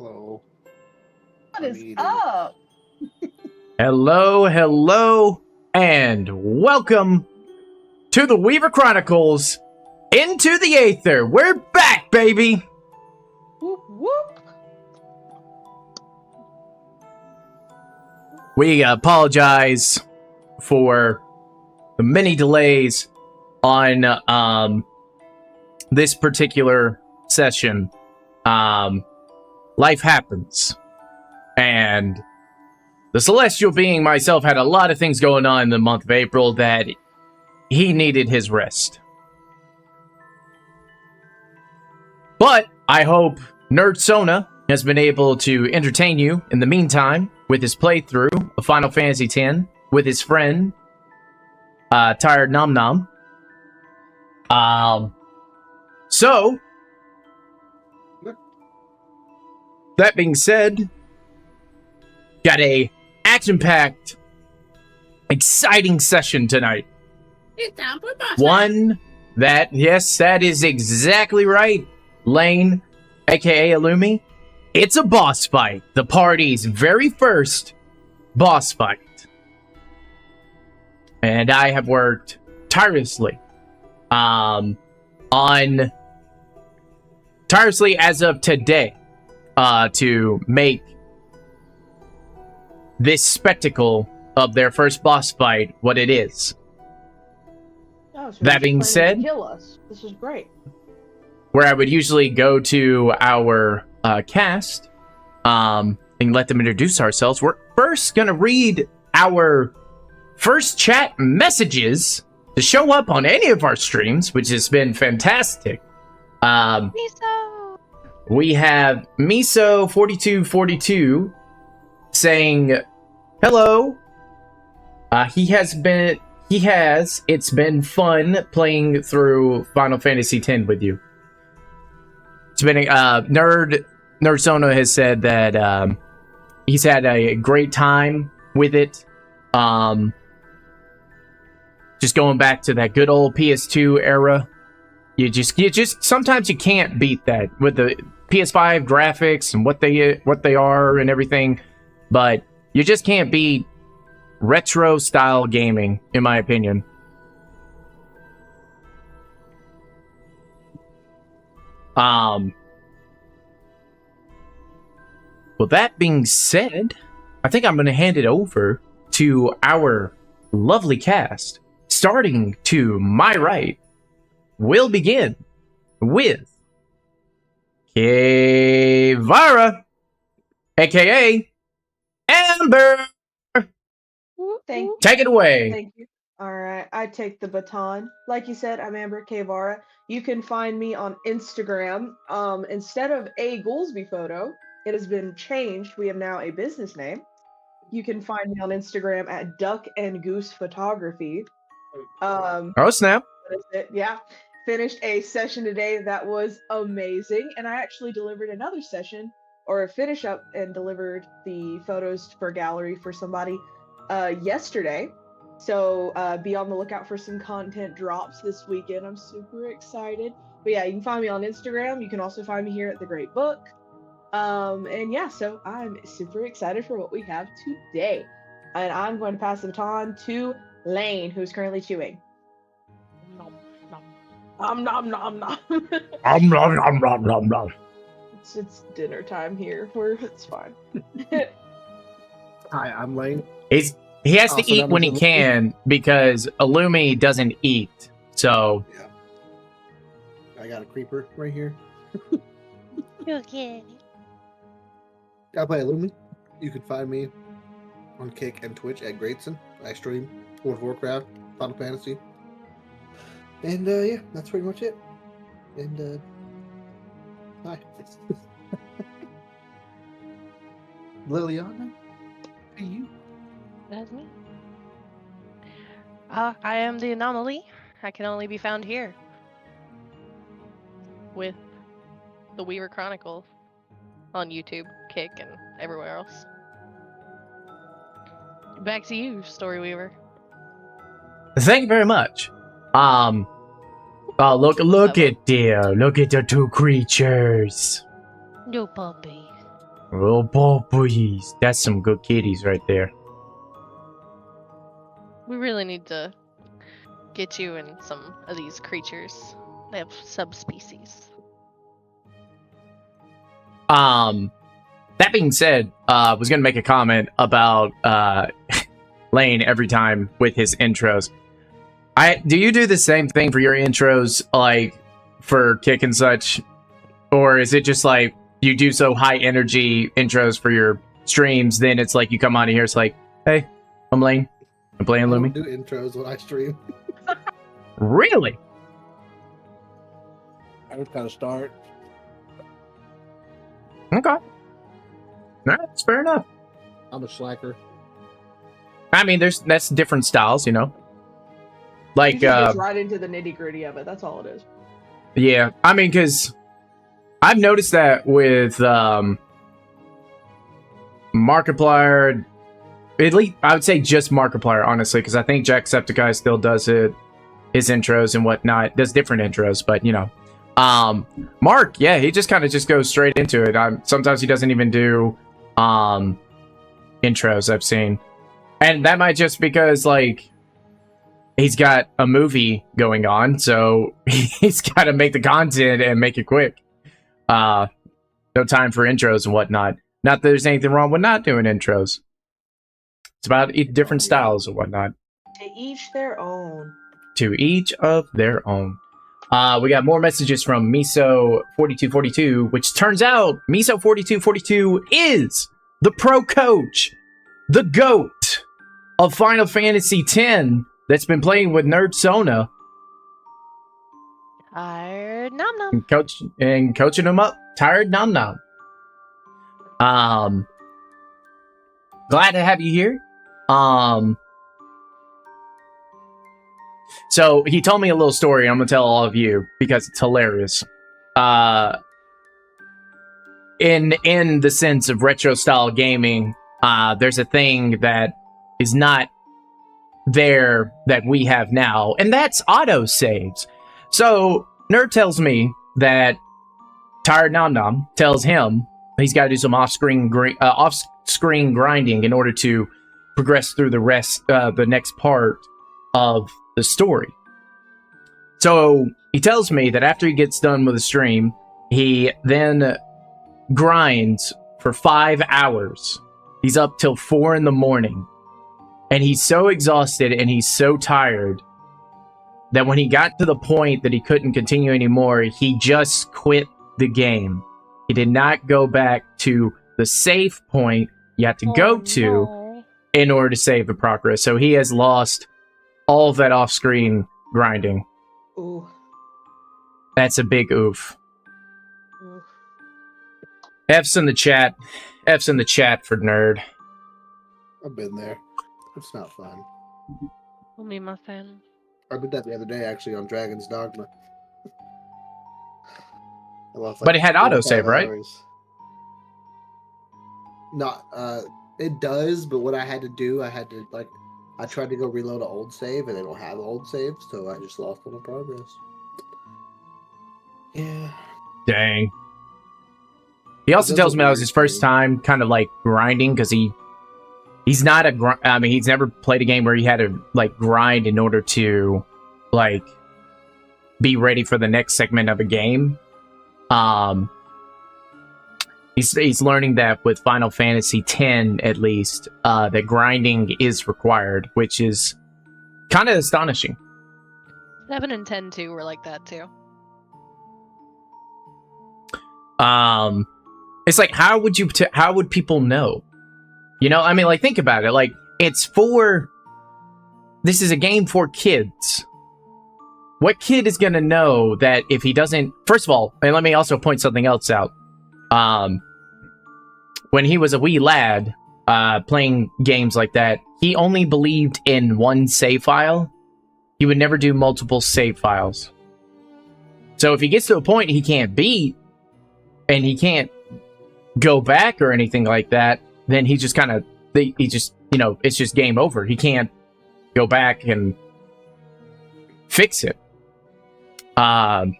Hello. What is up? Hello, and welcome to the Weaver Chronicles Into the A.E.T.H.E.R. We're back, baby! Whoop, whoop. We apologize for the many delays on this particular session. Life happens, and the celestial being myself had a lot of things going on in the month of April that he needed his rest. But I hope Nerd Sona has been able to entertain you in the meantime with his playthrough of Final Fantasy X with his friend, Tired Nom Nom. So, that being said, got a action-packed, exciting session tonight. It's time for boss One that, yes, that is exactly right, Lane, aka Illumi. It's a boss fight. The party's very first boss fight. And I have worked tirelessly tirelessly as of today to make this spectacle of their first boss fight what it is. Oh, so That being said, kill us. This is great. where I would usually go to our cast and let them introduce ourselves, we're first going to read our first chat messages to show up on any of our streams, which has been fantastic. Miso! We have Miso4242 saying, hello. It's been fun playing through Final Fantasy X with you. It's been Nerd Sona has said that he's had a great time with it. Just going back to that good old PS2 era. You just sometimes you can't beat that with the PS5 graphics and what they are and everything, but you just can't beat retro style gaming, in my opinion. Well, that being said, I think I'm going to hand it over to our lovely cast. Starting to my right, we'll begin with Kevara, aka Amber. Thank you. Take it away. Thank you. All right, I take the baton. Like you said, I'm Amber Kevara. You can find me on Instagram. Instead of a Goolsby photo, it has been changed. We have now a business name. You can find me on Instagram at Duck and Goose Photography. Oh, snap. That is it. Yeah. Finished a session today that was amazing. And I actually delivered another session, or finish up and delivered the photos for gallery for somebody yesterday. So be on the lookout for some content drops this weekend. I'm super excited. But yeah, you can find me on Instagram. You can also find me here at The Great Book. And yeah, so I'm super excited for what we have today. And I'm going to pass the baton to Lane, who's currently chewing. Nom, nom. Nom nom nom nom. It's dinner time here. It's fine. Hi, I'm Lane. He has to Also eat known when as he Illumi. can because Illumi doesn't eat. So Yeah. I got a creeper right here. Okay. I play Illumi. You can find me on Kick and Twitch at Greatson. I stream World of Warcraft, Final Fantasy. And yeah, that's pretty much it. And hi. Liliana, who are you? That's me. I am the anomaly. I can only be found here. With the Weaver Chronicles on YouTube, Kick, and everywhere else. Back to you, Story Weaver. thank you very much. Oh, look at there. Look at the two creatures. No puppy. Oh, boys. That's some good kitties right there. We really need to get you in some of these creatures. They have subspecies. That being said, I was gonna make a comment about Lane every time with his intros. Do you do the same thing for your intros, like for Kick and such, or is it just like you do so high energy intros for your streams? Then it's like you come on here, it's like, hey, I'm Lane, I'm playing I Lumi. don't do intros when I stream. Really? I just kind of start. Okay. That's fair enough. I'm a slacker. I mean, that's different styles, you know. Like, He just gets right into the nitty gritty of it. That's all it is. yeah. I mean, because I've noticed that with Markiplier, at least I would say just Markiplier, honestly, because I think Jacksepticeye still does it, his intros and whatnot, does different intros, but you know. Mark, yeah, he just kind of just goes straight into it. Sometimes he doesn't even do intros, I've seen. And that might just because, like, he's got a movie going on, so he's got to make the content and make it quick. No time for intros and whatnot. Not that there's anything wrong with not doing intros. It's about different styles and whatnot. To each their own. To each of their own. We got more messages from Miso4242, which turns out Miso4242 is the pro coach, the GOAT of Final Fantasy X that's been playing with Nerd Sona. Tired nom nom. And coaching him up. Tired nom nom. Glad to have you here. So he told me a little story. I'm gonna tell all of you because it's hilarious. In the sense of retro style gaming, there's a thing that is not there that we have now, and that's auto saves. So Nerd tells me that Tired Nom Nom tells him he's got to do some off-screen grinding in order to progress through the next part of the story. So he tells me that after he gets done with the stream, he then grinds for 5 hours. He's up till 4 in the morning. And he's so exhausted and he's so tired that when he got to the point that he couldn't continue anymore, he just quit the game. He did not go back to the save point you have to go to in order to save the progress. So he has lost all of that off-screen grinding. Ooh. That's a big oof. Ooh. F's in the chat. F's in the chat for Nerd. I've been there. It's not fun. Me, my fan. I did that the other day, actually, on Dragon's Dogma. I lost, like, But it had 4 or 5 autosave, right? hours. Not, it does, but what I had to do, I tried to go reload an old save, and they don't have old saves, so I just lost all the progress. Yeah. Dang. He also tells me that was his first time kind of like grinding because he's not he's never played a game where he had to like grind in order to like be ready for the next segment of a game. He's learning that with Final Fantasy X, at least, that grinding is required, which is kind of astonishing. 7 and 10 too were like that too. It's like, how would people know? You know, I mean, like, think about it. Like, this is a game for kids. What kid is gonna know that if he doesn't, first of all, and let me also point something else out. When he was a wee lad, playing games like that, he only believed in one save file. He would never do multiple save files. So if he gets to a point he can't beat, and he can't go back or anything like that, then he just it's just game over. He can't go back and fix it. And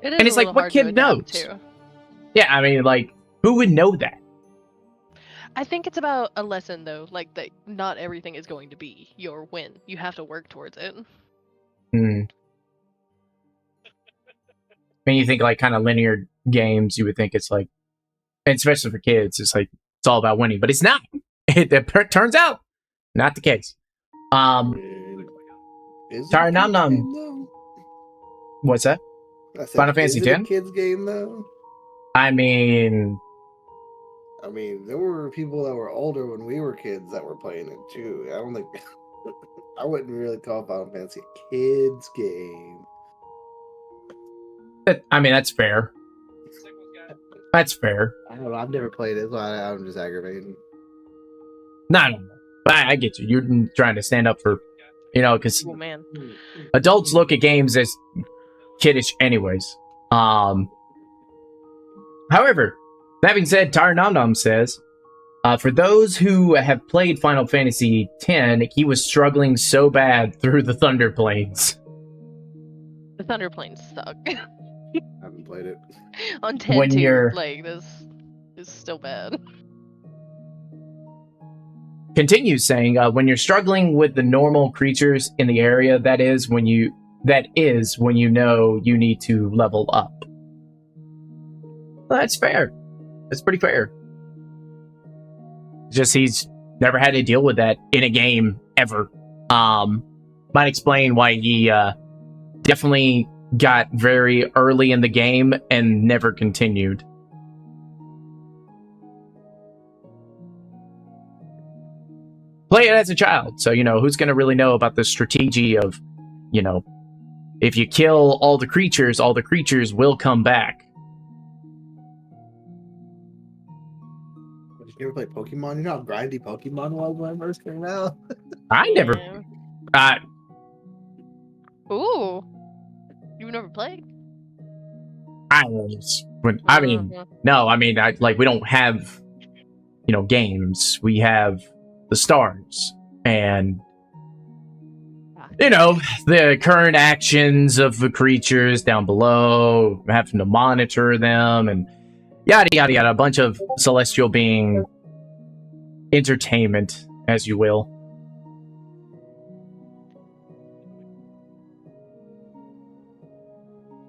it's like, what kid knows? Yeah, I mean, like, who would know that? I think it's about a lesson though, like that not everything is going to be your win. You have to work towards it. Hmm. When you think like kind of linear games, you would think it's like, and especially for kids, it's like it's all about winning, but it's not. It turns out not the case. Sorry, Nom Nom. What's that? I said, Final Fantasy is it a X? kids game though? I mean, there were people that were older when we were kids that were playing it too. I don't think I wouldn't really call Final Fantasy a kids game. that's fair. That's fair. I don't know. I've never played it, so I'm just aggravating. No. I get you. You're trying to stand up for, because Oh man. adults look at games as kiddish anyways. However, that being said, Tar Nom Nom says, for those who have played Final Fantasy X, he was struggling so bad through the Thunder Plains. The Thunder Plains suck. I haven't played it. On 10 When too, you're- like this is still bad. Continues saying, when you're struggling with the normal creatures in the area, that is when you know you need to level up. Well, that's fair. That's pretty fair. Just he's never had to deal with that in a game ever. Might explain why he definitely got very early in the game and never continued. Play it as a child, so who's going to really know about the strategy of, if you kill all the creatures will come back. Did you ever play Pokemon? You know how grindy Pokemon was when it first came out? I never. Ooh. You've never played? We don't have, games. We have the stars and, the current actions of the creatures down below, having to monitor them and yada, yada, yada. A bunch of celestial being entertainment, as you will.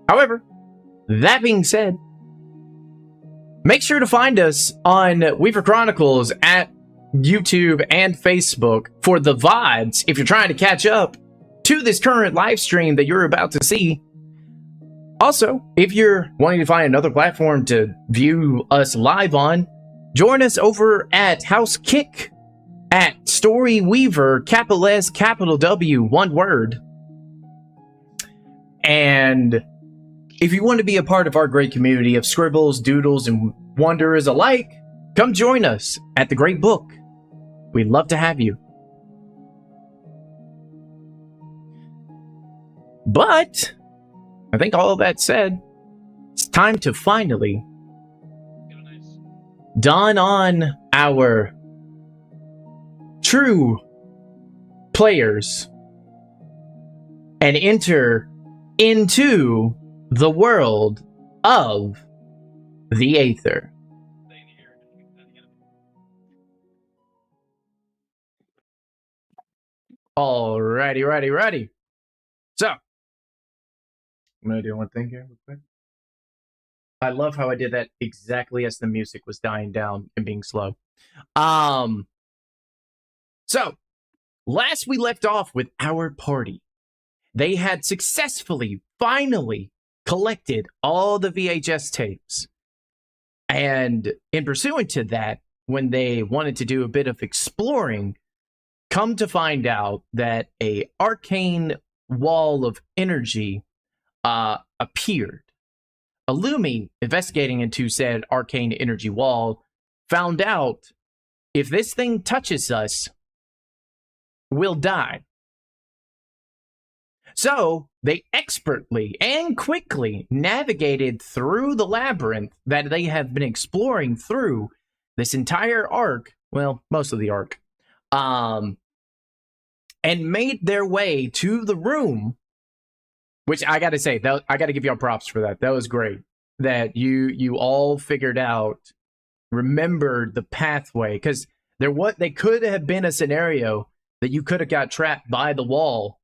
However, that being said, make sure to find us on Weaver Chronicles at YouTube and Facebook for the VODs if you're trying to catch up to this current live stream that you're about to see. Also, if you're wanting to find another platform to view us live on, join us over at House Kick at Story Weaver, capital S, capital W, one word. And if you want to be a part of our great community of scribbles, doodles, and wanderers alike, come join us at the Great Book. We'd love to have you. But I think all of that said, it's time to finally dawn on our true players and enter into the world of the Aether. Alrighty, ready. So, I'm gonna do one thing here real quick. I love how I did that exactly as the music was dying down and being slow. So, last we left off with our party. They had successfully, finally, collected all the VHS tapes. And in pursuant to that, when they wanted to do a bit of exploring, come to find out that a arcane wall of energy appeared. Illumi, investigating into said arcane energy wall, found out if this thing touches us, we'll die. So they expertly and quickly navigated through the labyrinth that they have been exploring through this entire arc, well, most of the arc, and made their way to the room, which I gotta say, I gotta give y'all props for that. That was great. That you all figured out remember the pathway, because they could have been a scenario that you could have got trapped by the wall,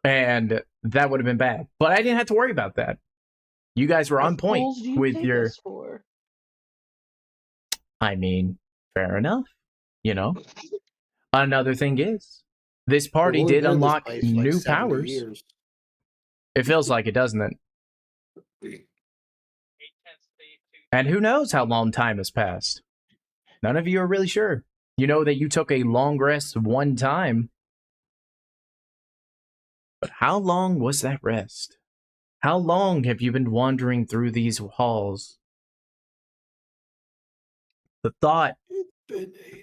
and that would have been bad. But I didn't have to worry about that. You guys were on point Holes do you with take your. us for? I mean, fair enough. You know. Another thing is, this party We've only did been in this unlock place for, new 70 powers. years. It feels like it, doesn't it? And who knows how long time has passed? None of you are really sure. You know that you took a long rest one time. But how long was that rest? How long have you been wandering through these halls? The thought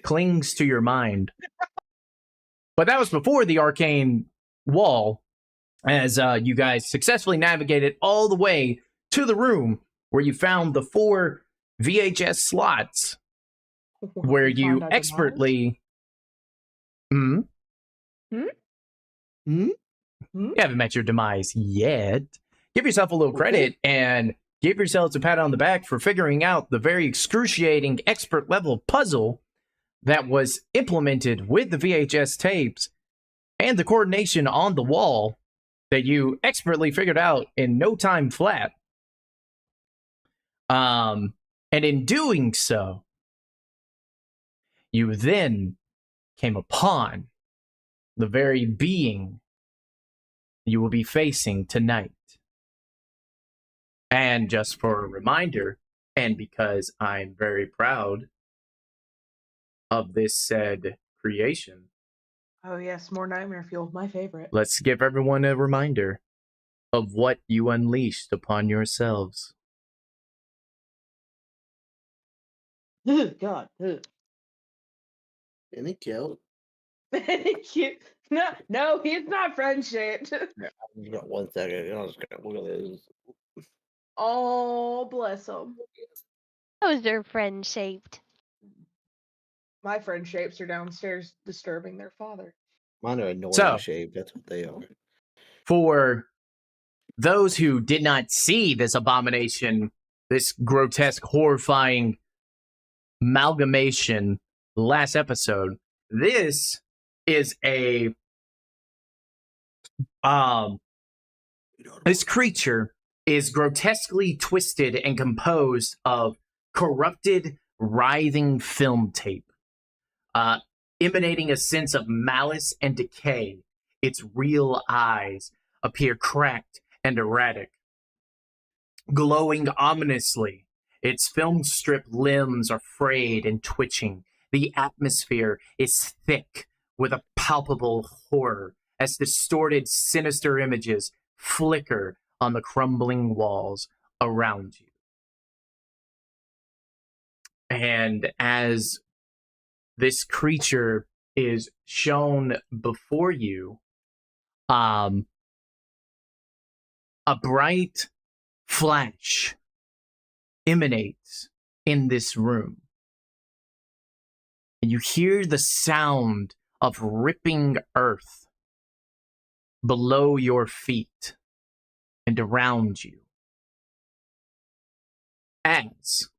clings to your mind. But that was before the arcane wall, as you guys successfully navigated all the way to the room where you found the 4 VHS slots, where We you found our expertly. demise? You haven't met your demise yet. Give yourself a little credit and give yourselves a pat on the back for figuring out the very excruciating expert level puzzle that was implemented with the VHS tapes and the coordination on the wall that you expertly figured out in no time flat. And in doing so, you then came upon the very being you will be facing tonight. And just for a reminder, and because I'm very proud of this said creation, Oh yes, more nightmare fuel, my favorite. let's give everyone a reminder of what you unleashed upon yourselves. God. Any kill? Cute. No, he's not friend shaped. Yeah, I've got 1 second. I'll just go look at this. Oh, bless him. Those are friend shaped. My friend shapes are downstairs disturbing their father. Mine are annoying So- shaped. That's what they are. For those who did not see this abomination, this grotesque, horrifying amalgamation last episode, this is a this creature is grotesquely twisted and composed of corrupted, writhing film tape, emanating a sense of malice and decay. Its real eyes appear cracked and erratic, glowing ominously. Its film strip limbs are frayed and twitching. The atmosphere is thick with a palpable horror as distorted, sinister images flicker on the crumbling walls around you. And as this creature is shown before you, a bright flash emanates in this room. And you hear the sound of ripping earth below your feet and around you. As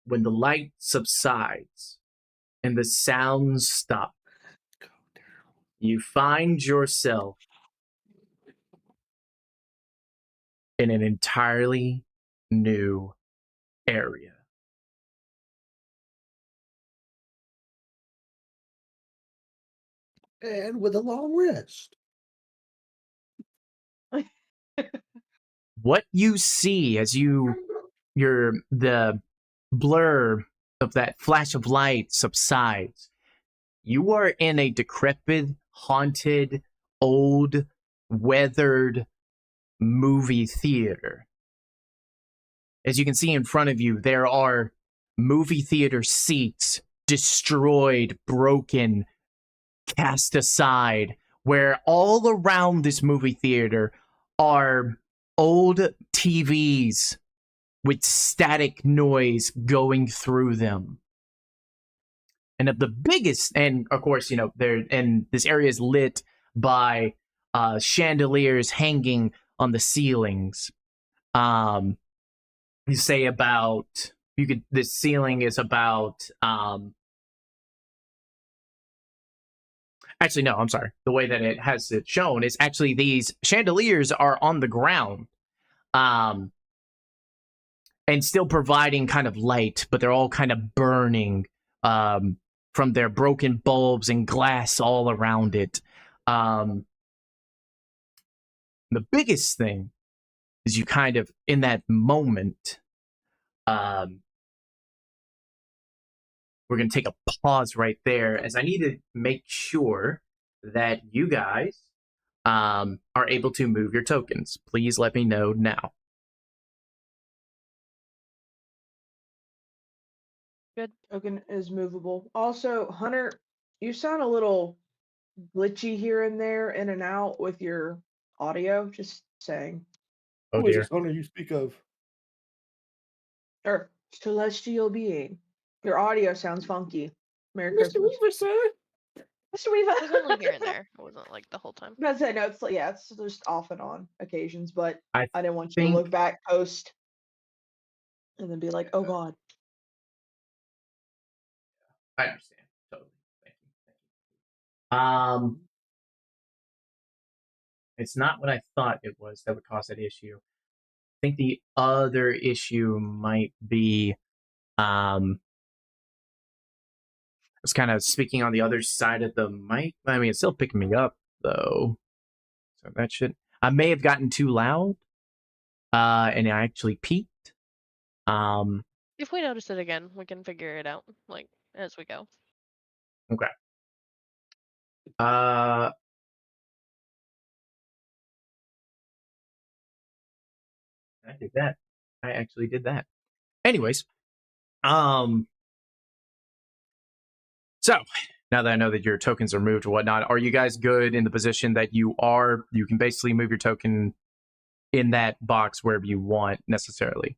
when the light subsides and the sounds stop, you find yourself in an entirely new area. And with a long rest. What you see as the blur of that flash of light subsides, you are in a decrepit, haunted, old, weathered movie theater. As you can see in front of you, there are movie theater seats destroyed, broken, cast aside, where all around this movie theater are old TVs with static noise going through them. And of the biggest, and of course, this area is lit by chandeliers hanging on the ceilings. say about the ceiling is about actually no, I'm sorry. The way that it has it shown is actually these chandeliers are on the ground. And still providing kind of light, but they're all kind of burning from their broken bulbs and glass all around it. The biggest thing is you kind of, in that moment, we're going to take a pause right there, as I need to make sure that you guys are able to move your tokens. Please let me know now. Good. Token is movable. Also, Hunter, you sound a little glitchy here and there, in and out with your audio. Just saying. Oh Who is dear. this owner you speak of? Or celestial being. Your audio sounds funky. Merry Mr. Christmas. Weaver, sir. Mr. Weaver. It was only here and there. It wasn't like the whole time. I say no. It's like, yeah, it's just off and on occasions, but I I didn't want you to think- look back post and then be like, "Oh God." I understand. Totally. Thank you. It's not what I thought it was that would cause that issue. I think the other issue might be it's kind of speaking on the other side of the mic. I mean, it's still picking me up though. So that should, I may have gotten too loud. And I actually peaked. If we notice it again, we can figure it out, like, as we go. Okay. I did that. I actually did that. Anyways, so now that I know that your tokens are moved or whatnot, are you guys good in the position that you are? You can basically move your token in that box wherever you want necessarily.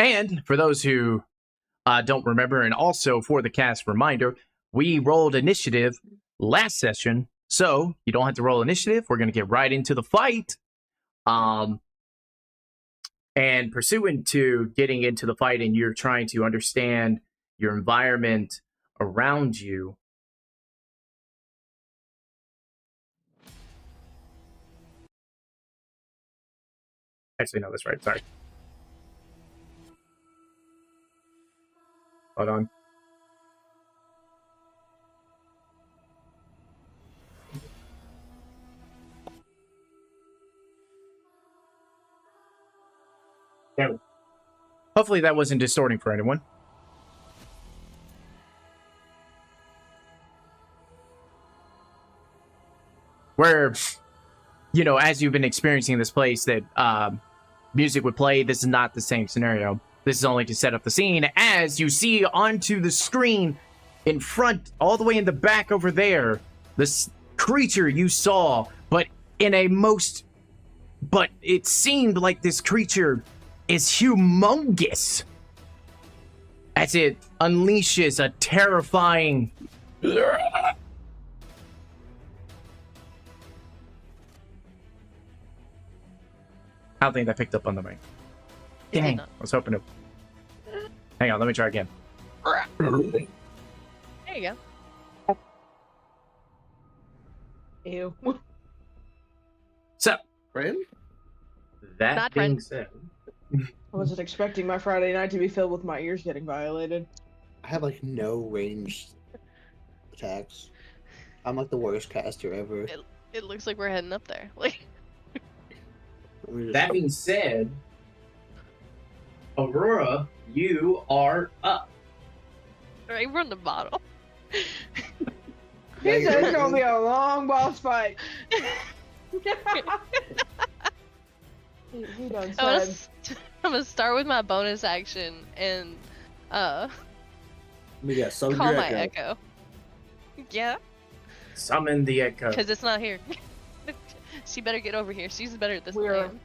And for those who don't remember, and also for the cast reminder, we rolled initiative last session, so you don't have to roll initiative. We're going to get right into the fight. And pursuant to getting into the fight, and you're trying to understand your environment around you, actually, no, that's right. Sorry. Hold on. There we go. Hopefully that wasn't distorting for anyone. Where, you know, as you've been experiencing this place that music would play, this is not the same scenario. This is only to set up the scene. As you see onto the screen in front, all the way in the back over there, this creature you saw, but it seemed like this creature is humongous. As it unleashes a terrifying... I don't think that picked up on the mic. It did Dang, not. I was hoping to... Hang on, let me try again. There you go. Ew. So, Friend? that Not being friend. said... I wasn't expecting my Friday night to be filled with my ears getting violated. I have like no ranged attacks. I'm like the worst caster ever. It looks like we're heading up there. Like, That being said, Aurora, you are up. right from the bottom. He said it's gonna be a long boss fight. he done said. I'm gonna start with my bonus action and We got some call my echo. Yeah, Summon the echo. because it's not here. She better get over here. She's better at this than I am.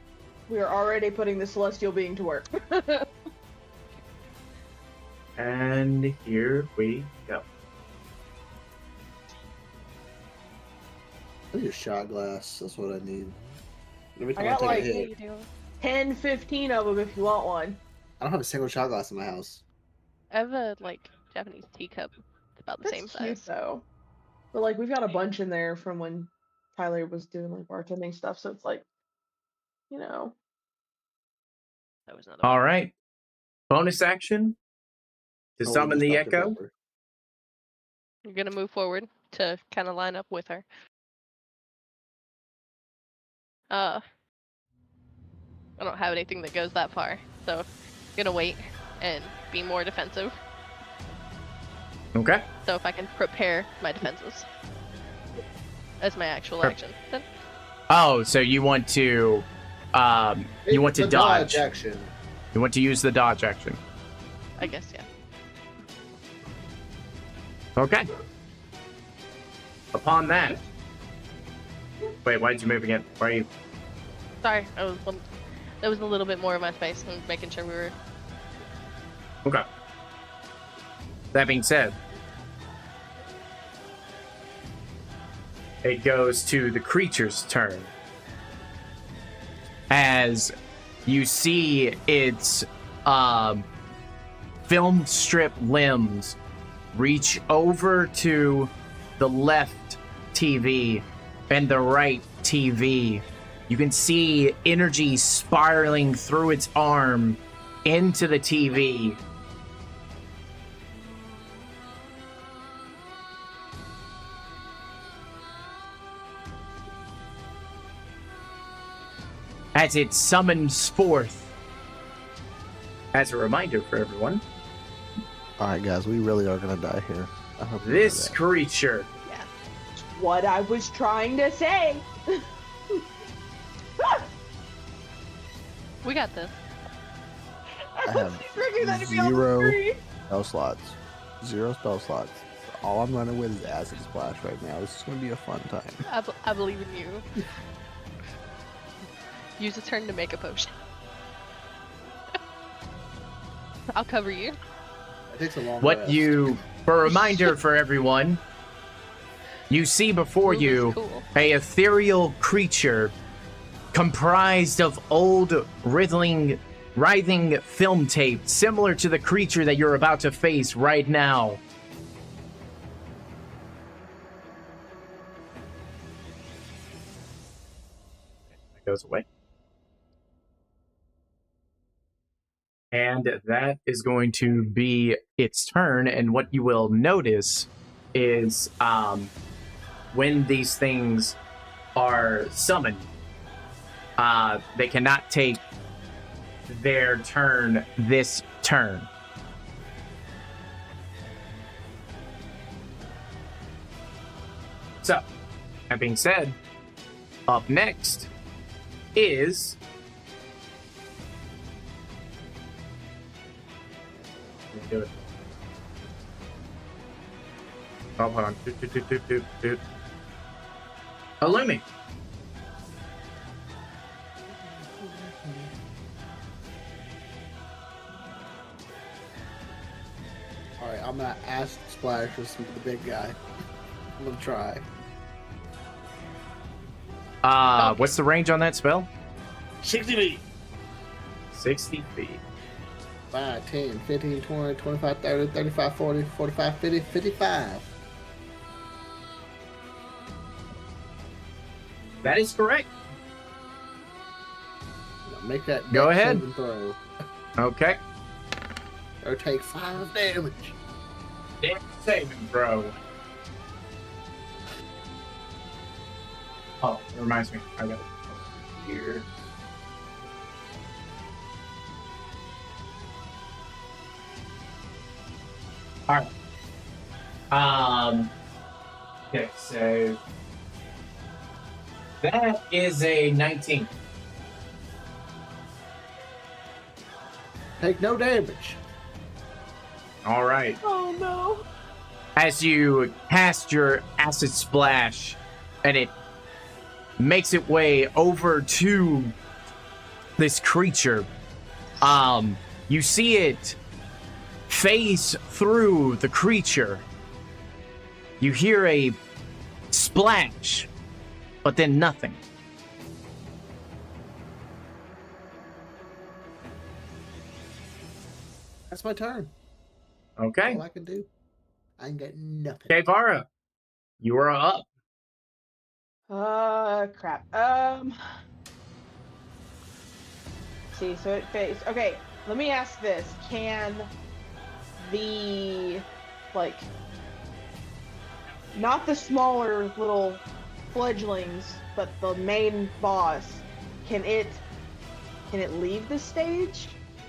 We are already putting the celestial being to work. And here we go. I need a shot glass. That's what I need. Every time I got, take a like, Yeah, hit, you do. 10, 15 of them if you want one. I don't have a single shot glass in my house. I have a like Japanese teacup. It's about the That's same cute size. though. But like we've got a bunch in there from when Tyler was doing like bartending stuff, so it's like, you know. That was another All one. right. Bonus action to Oh, we summon just the Dr. echo. Pepper. You're gonna move forward to kind of line up with her. I don't have anything that goes that far, so I'm gonna wait and be more defensive. Okay. So if I can prepare my defenses as my actual Prep. action, then Oh, so you want to It's the dodge. action. You want to use the dodge action. I guess yeah. Okay. Upon that. Wait, why did you move again? Why are you? Sorry, that was a little bit more of my space. I'm making sure we were. Okay. That being said, it goes to the creature's turn. As you see its film strip limbs reach over to the left TV and the right TV. You can see energy spiraling through its arm into the TV. As it summons forth. As a reminder for everyone, Alright, guys, we really are gonna die here. I hope you know this that. creature What I was trying to say. We got this. I have She's rigging that to be on the zero screen. spell slots. 0 spell slots. All I'm running with is acid splash right now. This is gonna be a fun time. I believe in you. Use a turn to make a potion. I'll cover you. It takes a long what rest. you, for a reminder for everyone, you see before Ooh, you that's cool. a ethereal creature comprised of old writhing film tape similar to the creature that you're about to face right now. It goes away. And that is going to be its turn. And what you will notice is when these things are summoned, they cannot take their turn this turn. So, that being said, up next is... Let me do it. Oh, hold on. Doot. Illumi. Alright, I'm gonna ask Splash this the big guy. I'm gonna try. What's the range on that spell? 60 feet. 60 feet. 5, 10, 15, 20, 25, 30, 35, 40, 45, 50, 55. That is correct. Now make that Go dex ahead. saving throw. Okay. Or take 5 damage. Dex saving throw. Oh, it reminds me. I got it here. Alright. Okay, so that is a 19. Take no damage. All right. Oh no. As you cast your acid splash and it makes its way over to this creature, you see it phase through the creature. You hear a splash, but then nothing. That's my turn. Okay. That's all I can do. I ain't got nothing. Okay, Vara, you are up. Crap. See, so it fades. Okay, let me ask this. Can the, like, not the smaller little fledglings, but the main boss, can it leave the stage?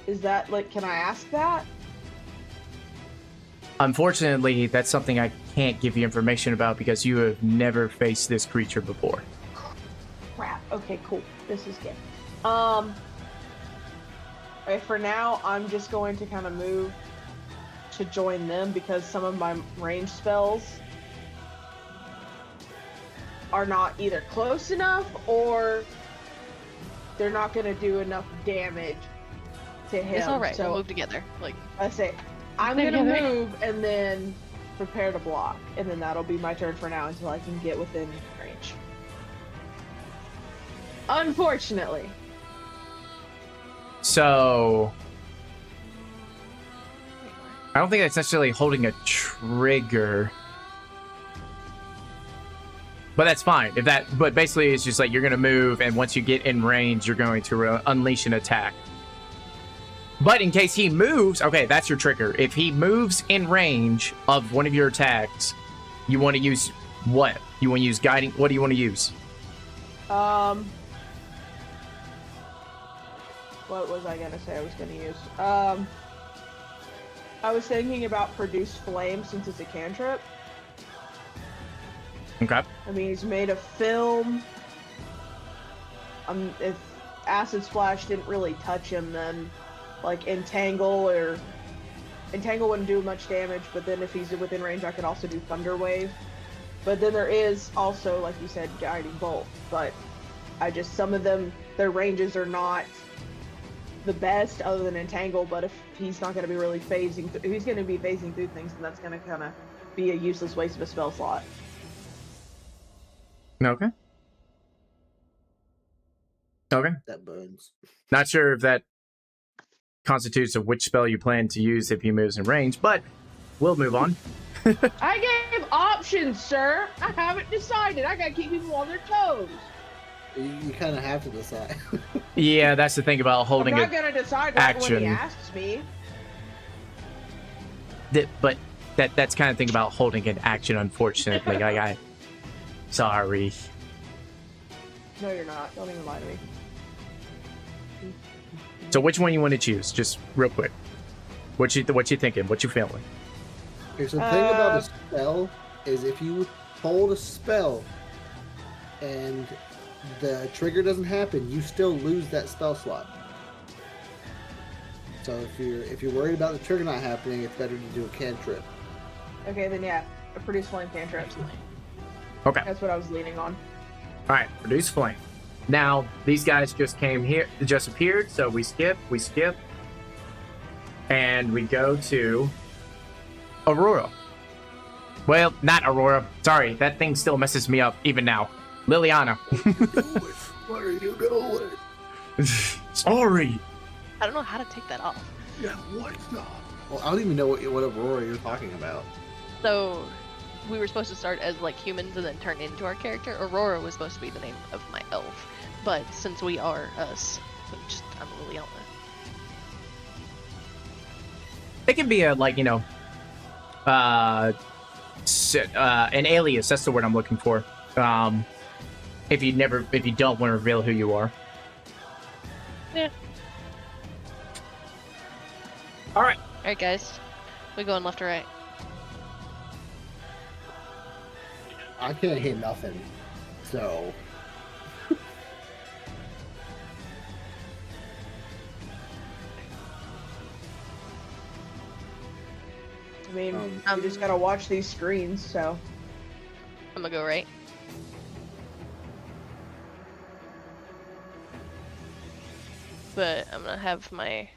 Is that, like, can I ask that? Unfortunately, that's something I can't give you information about because you have never faced this creature before. Crap. Okay, cool. This is good. Okay, for now, I'm just going to kind of move to join them because some of my range spells are not either close enough or they're not going to do enough damage to him. It's all right. So We'll move together. Like, I say, I'm going to move and then prepare to block, and then that'll be my turn for now until I can get within range. Unfortunately. So I don't think that's necessarily holding a trigger, but that's fine. But basically, it's just like you're gonna move, and once you get in range, you're going to unleash an attack. But in case he moves, okay, that's your trigger. If he moves in range of one of your attacks, you want to use what? You want to use guiding? What do you want to use? What was I gonna say I was gonna use? I was thinking about produce flame since it's a cantrip. Okay. I mean, he's made of film. If acid splash didn't really touch him, then like entangle wouldn't do much damage. But then if he's within range, I could also do thunder wave. But then there is also, like you said, guiding bolt. But some of them, their ranges are not the best other than entangle. But if he's not going to be really phasing, if he's going to be phasing through things, then that's going to kind of be a useless waste of a spell slot. Okay. Okay. That burns. Not sure if that constitutes of which spell you plan to use if he moves in range, but we'll move on. I gave options, sir. I haven't decided. I gotta keep people on their toes. You kind of have to decide. Yeah, that's the thing about holding I'm it. not gonna decide right when he asks me. But that's kind of thing about holding an action. Unfortunately, sorry. No, you're not. Don't even lie to me. So which one you want to choose? Just real quick. What you thinking? What you feeling? Here's the thing about a spell is if you hold a spell and the trigger doesn't happen, you still lose that spell slot. So if you're worried about the trigger not happening, it's better to do a cantrip. Okay, then yeah, a produce flame cantrip. Okay. That's what I was leaning on. All right, produce flame. Now these guys just appeared, so we skip, and we go to Aurora. Well, not Aurora. Sorry, that thing still messes me up even now. Liliana. What are you doing? Sorry. I don't know how to take that off. Yeah, what's up? Well, I don't even know what Aurora you're talking about. So, we were supposed to start as like humans and then turn into our character. Aurora was supposed to be the name of my elf, but since we are us, I'm Liliana. It can be an alias. That's the word I'm looking for. If you don't want to reveal who you are. Yeah. All right. All right, guys. We going left or right? I can't hit nothing, so. I mean, you just gotta watch these screens, so. I'm gonna go right. But I'm gonna have my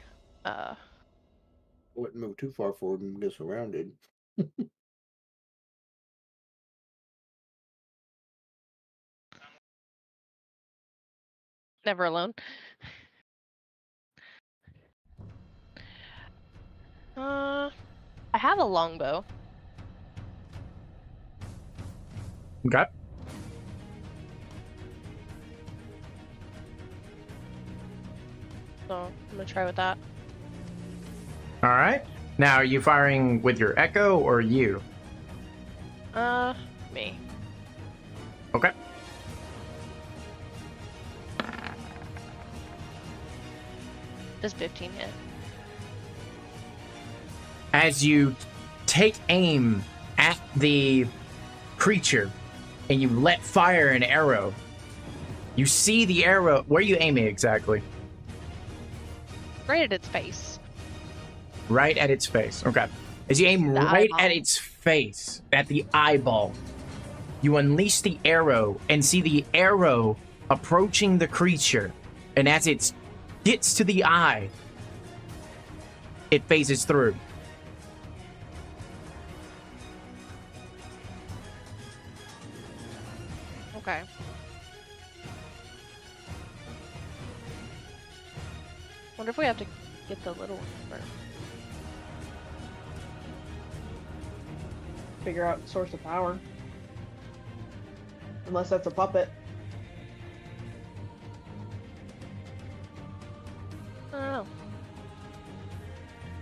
Wouldn't move too far forward and get surrounded. never alone. I have a longbow. Okay. So I'm gonna try with that. All right. Now, are you firing with your echo or you? Me. Okay. Does 15 hit? As you take aim at the creature and you let fire an arrow, you see the arrow. Where are you aiming exactly? Right at its face. Right at its face. Okay. As you aim The right eyeball. at its face, at the eyeball, you unleash the arrow and see the arrow approaching the creature. And as it gets to the eye, it phases through. Okay. Wonder if we have to get the little one first. Figure out source of power. Unless that's a puppet. I don't know.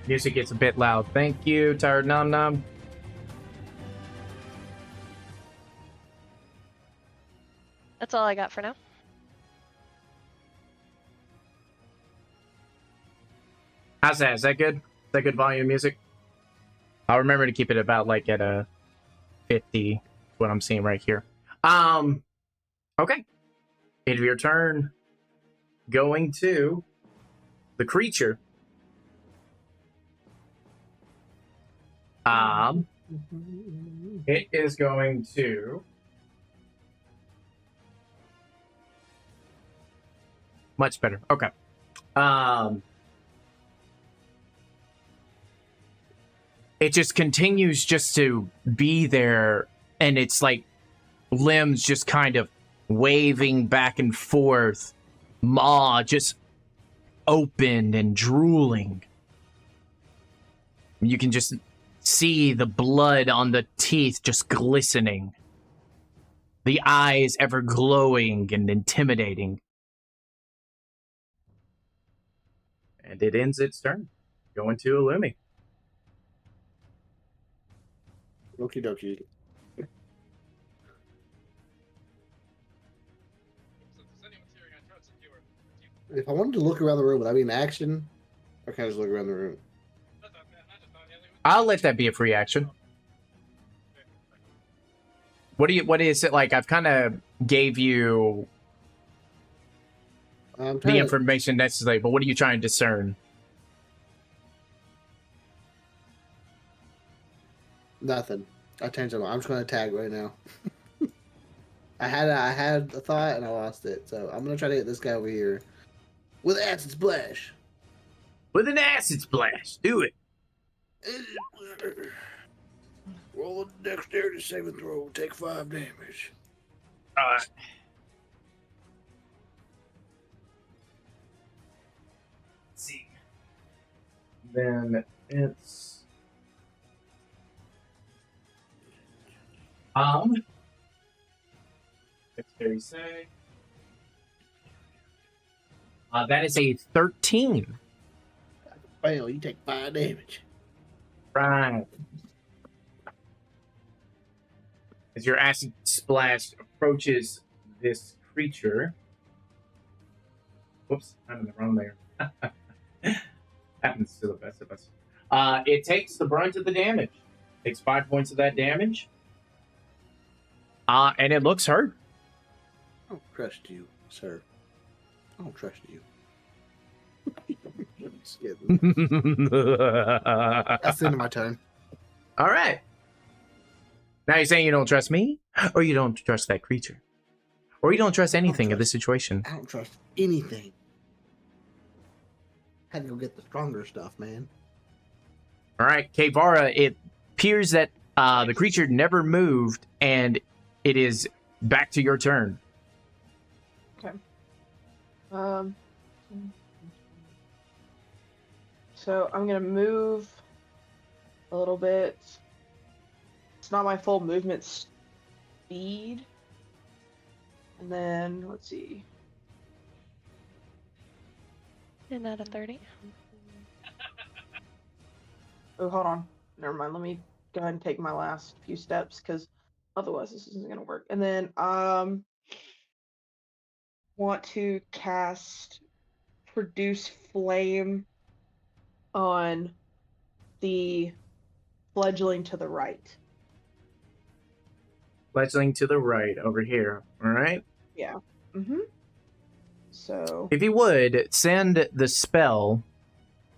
Music gets a bit loud. Thank you, Tired Nom Nom. That's all I got for now. How's that? Is that good? Is that good volume music? I'll remember to keep it about like at a 50, what I'm seeing right here. Okay. End of your turn. Going to the creature. It is going to much better. Okay. It just continues just to be there, and it's like limbs just kind of waving back and forth, maw just open and drooling. You can just see the blood on the teeth just glistening, the eyes ever glowing and intimidating. And it ends its turn. Going to Illumi. Okie dokie. If I wanted to look around the room, would I be in action? Or can I just look around the room? I'll let that be a free action. What is it like? I've kind of gave you I'm the trying to, information necessary, but what are you trying to discern? nothing. I changed it. I'm just going to tag right now. I had a thought and I lost it, so I'm going to try to hit this guy over here with acid splash. With an acid splash. Do it. Roll a dexterity saving throw. Take 5 damage. Alright. Let's see. Then it's dexterity save. That is a 13. Fail. You take 5 damage. Right. As your acid splash approaches this creature. Whoops, I'm in the wrong layer. Happens to the best of us. It takes the brunt of the damage. Takes 5 points of that damage. And it looks hurt. I don't trust you, sir. I don't trust you. Just kidding. That's the end of my turn. All right. Now you're saying you don't trust me? Or you don't trust that creature? Or you don't trust anything of this situation? I don't trust anything. Had to go get the stronger stuff, man. All right, Kevara, it appears that the creature never moved, and it is back to your turn. Okay. So I'm gonna move a little bit. It's not my full movement speed. And then, let's see. 10 out of 30. Oh, hold on. Never mind. Let me go ahead and take my last few steps because otherwise this isn't going to work. And then, want to cast Produce Flame on the fledgling to the right. Fledgling to the right over here. All right. Yeah. Mm-hmm. So. If you would send the spell,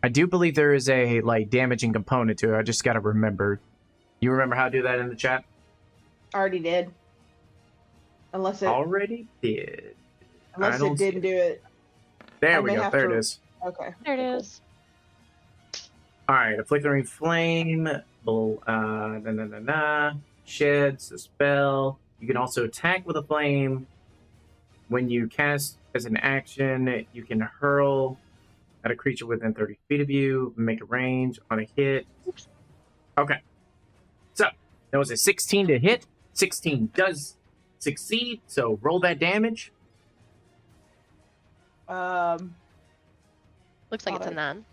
I do believe there is a like damaging component to it. I just got to remember. You remember how to do that in the chat? Already did. Unless it Already did. unless it didn't do it. There I we may go. have There to- it is. Okay. There it cool. is. All right, a flickering flame sheds the spell. You can also attack with a flame. When you cast as an action, you can hurl at a creature within 30 feet of you, make a range on a hit. Okay, so that was a 16 to hit. 16 does succeed, so roll that damage. Looks like it's a Alright. 9.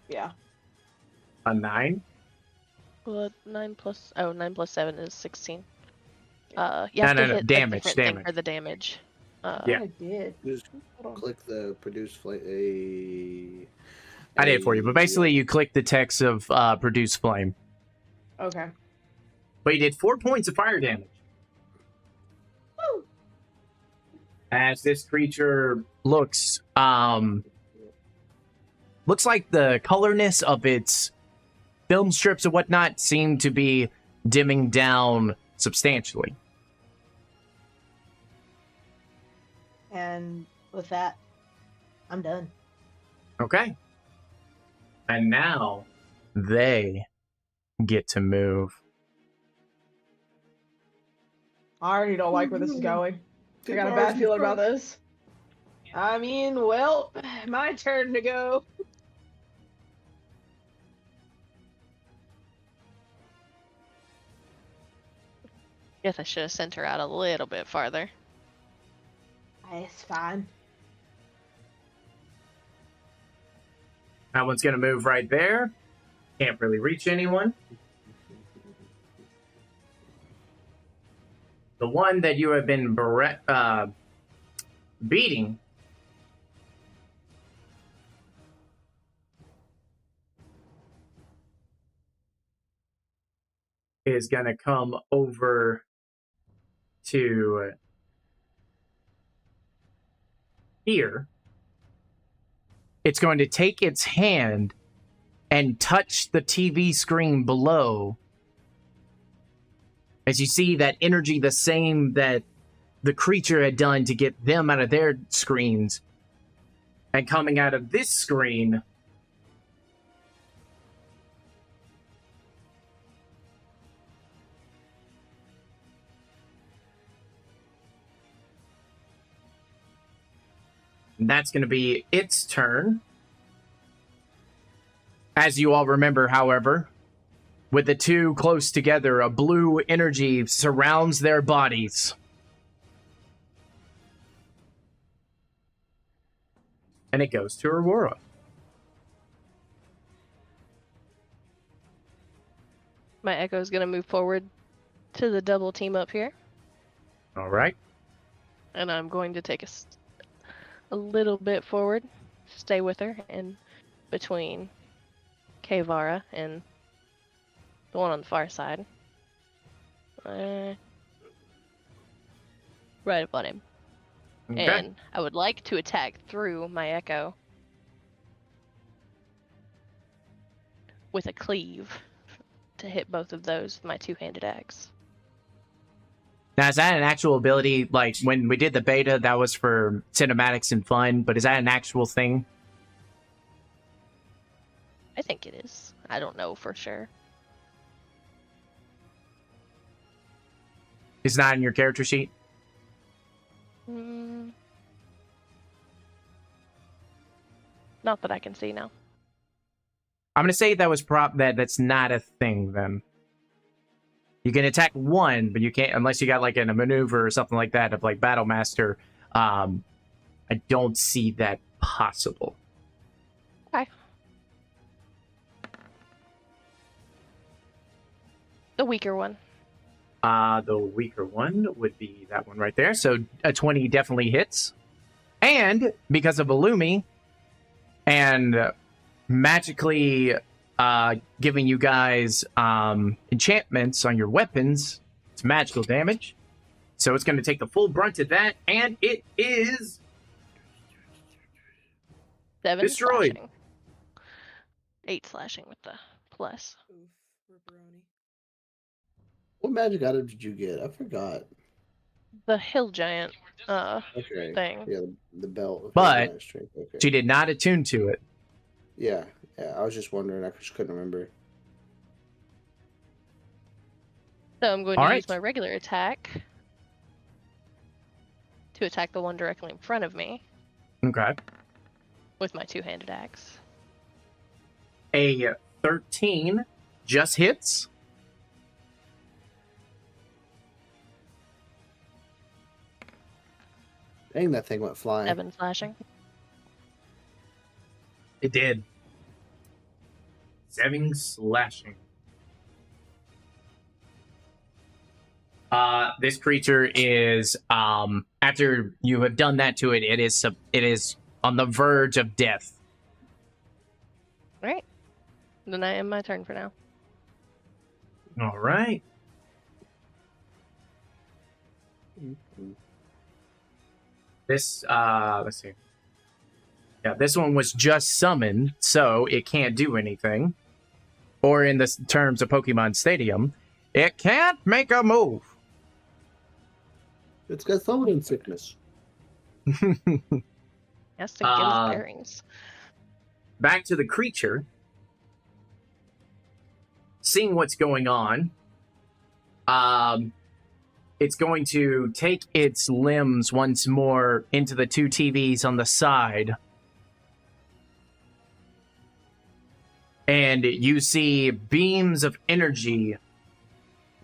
Yeah. A 9. Well, 9 plus 7 is 16. You No, have no, to no, hit damage, a different thing damage. for the damage. Yeah. I did. Just Hold on. click the produce flame. I did it for you, but basically you click the text of produce flame. Okay. But you did 4 points of fire damage. Woo! As this creature looks like the colorness of its film strips and whatnot seem to be dimming down substantially. And with that, I'm done. Okay. And now they get to move. I already don't like where this is going. I got a bad feeling about this. I mean, well, my turn to go. Guess I should have sent her out a little bit farther. It's fine. That one's going to move right there. Can't really reach anyone. The one that you have been beating is going to come over to here. It's going to take its hand and touch the TV screen below. As you see that energy, the same that the creature had done to get them out of their screens, and coming out of this screen, and that's going to be its turn. As you all remember, however, with the two close together, a blue energy surrounds their bodies. And it goes to Aurora. My Echo is going to move forward to the double team up here. All right. And I'm going to take a little bit forward, stay with her, and between Kavara and the one on the far side. Right up on him. Okay. And I would like to attack through my Echo with a cleave to hit both of those with my two-handed axe. Now, is that an actual ability? Like, when we did the beta, that was for cinematics and fun, but is that an actual thing? I think it is. I don't know for sure. It's not in your character sheet? Not that I can see now. I'm gonna say that was that's not a thing then. You can attack one, but you can't unless you got like in a maneuver or something like that of like Battle Master. I don't see that possible. Okay. The weaker one. The weaker one would be that one right there. So a 20 definitely hits. And because of Illumi and magically giving you guys enchantments on your weapons, it's magical damage. So it's going to take the full brunt of that, and it is 7 destroyed. slashing. 8 slashing with the plus. Oof, ripperoni. What magic item did you get? I forgot. The hill giant Okay. thing. Yeah, the belt. Okay, But nice strength. Okay. she did not attune to it. Yeah, I was just wondering. I just couldn't remember. So I'm going All to right. use my regular attack to attack the one directly in front of me Okay. with my two-handed axe. A 13 just hits. Dang, that thing went flying. 7 slashing. It did. 7 slashing. This creature is after you have done that to it, it is on the verge of death. Alright. Then I end my turn for now. All right. This let's see. Yeah, this one was just summoned, so it can't do anything. Or in the terms of Pokemon Stadium, it can't make a move. It's got summoning sickness. Has to get his bearings. Back to the creature. Seeing what's going on, it's going to take its limbs once more into the 2 TVs on the side. And you see beams of energy,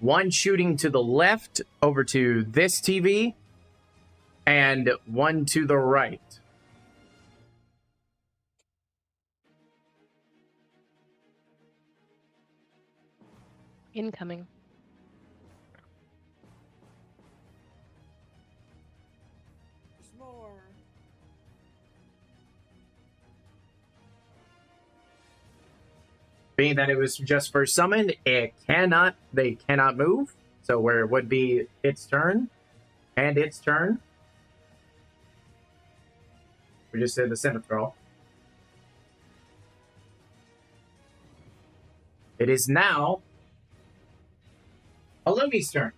one shooting to the left over to this TV, and one to the right. Incoming. There's more. Being that it was just first summoned, they cannot move. So where it would be its turn, and its turn. We just did the center Thrall. It is now Illumi's turn.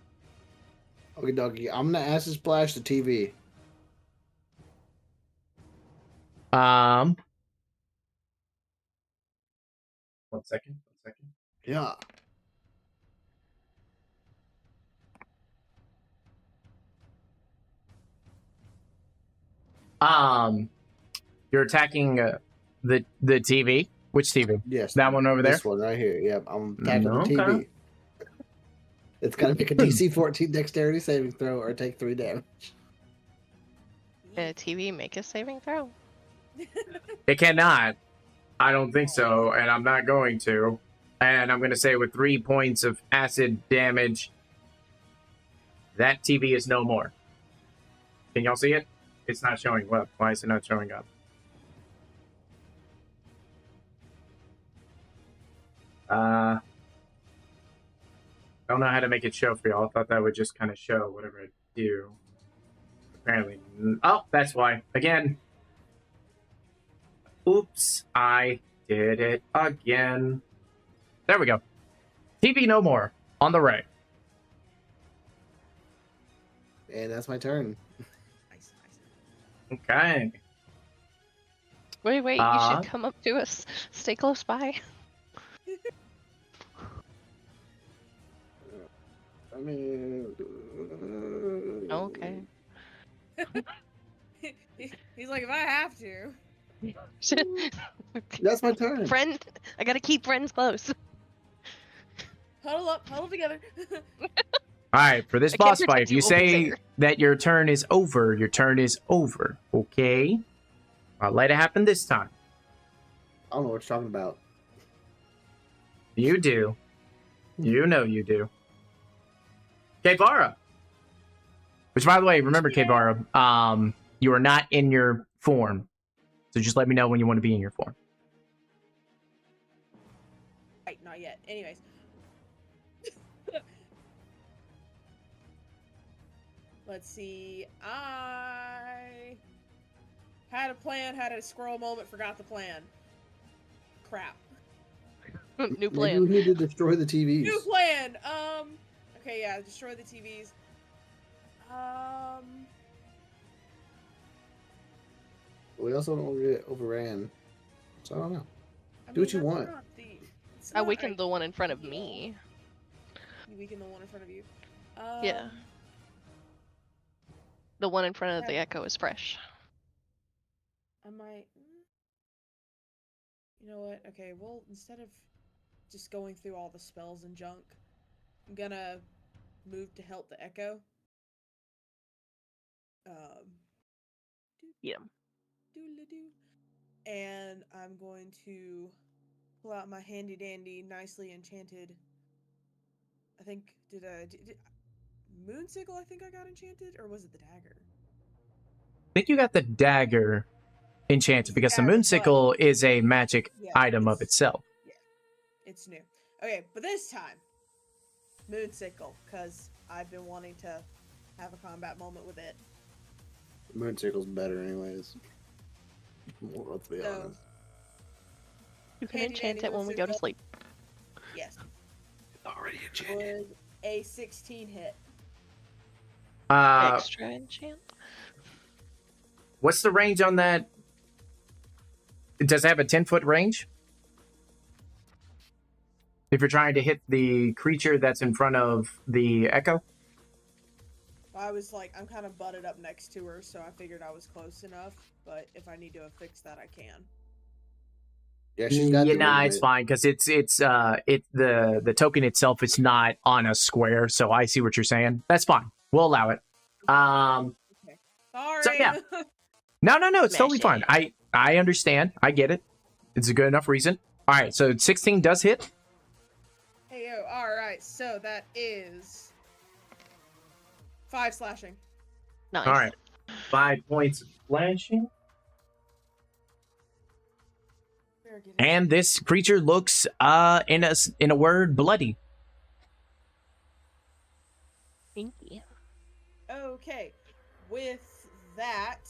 Okay, doggy. I'm gonna acid splash the TV. One second. Yeah. You're attacking the TV. Which TV? Yes. That one over there? This one right here. Yep. I'm attacking Okay. the TV. It's gotta make a DC 14 dexterity saving throw or take 3 damage. TV, make a saving throw. It cannot. I don't think so, and I'm not going to. And I'm going to say with 3 points of acid damage, that TV is no more. Can y'all see it? It's not showing up. Why is it not showing up? Don't know how to make it show for y'all. I thought that would just kind of show whatever I do. Apparently. Oh, that's why. Again. Oops. I did it again. There we go. TV no more. On the right. And that's my turn. Nice. Okay. Wait, you should come up to us. Stay close by. I mean... Okay. He's like, if I have to. That's my turn. Friend, I gotta keep friends close. Huddle up, huddle together. All right, for this I can't boss fight, protect if you, you we'll be say fair. that your turn is over, your turn is over. Okay? I'll let it happen this time. I don't know what you're talking about. You do. You know you do. Kevara. Which, by the way, remember, Kevara, you are not in your form. So just let me know when you want to be in your form. Right, not yet. Anyways. Let's see. I had a plan, had a scroll moment, forgot the plan. Crap. New Maybe plan. we need to destroy the TVs. New plan. Okay, yeah, destroy the TVs. We also don't want to get overran. So I don't know. I Do what you that's want. not the- it's I not weakened the one in front of ideal. me. You weaken the one in front of you. Yeah. The one in front of the Yeah. echo is fresh. I might. You know what? Okay, well, instead of just going through all the spells and junk, I'm gonna move to help the echo. Yeah. Doodle-doo. And I'm going to pull out my handy dandy, nicely enchanted. I think did Moonsickle? I think I got enchanted, or was it the dagger? I think you got the dagger enchanted because the Dagger, moonsicle is a magic Yeah, item of it's- itself. It's new. Okay, but this time, Moonsickle, because I've been wanting to have a combat moment with it. Moonsickle's better, anyways. Well, let's be So, honest. You can Handy enchant dandy it when we go to moonsicle. sleep. Yes. Already enchanted. Would a 16 hit? Extra enchant. What's the range on that? Does it have a 10-foot range? If you're trying to hit the creature that's in front of the echo? I was like, I'm kind of butted up next to her, so I figured I was close enough. But if I need to fix that, I can. Yeah, she's got the Nah, ring it's lit. fine because the token itself is not on a square, so I see what you're saying. That's fine. We'll allow it. Sorry. So, yeah. No, it's totally fine. I understand. I get it. It's a good enough reason. All right, so 16 does hit. Hey yo. All right. So that is 5 slashing. Nice. All right, 5 points of slashing. And this creature looks, in a word, bloody. Inky. Okay. With that,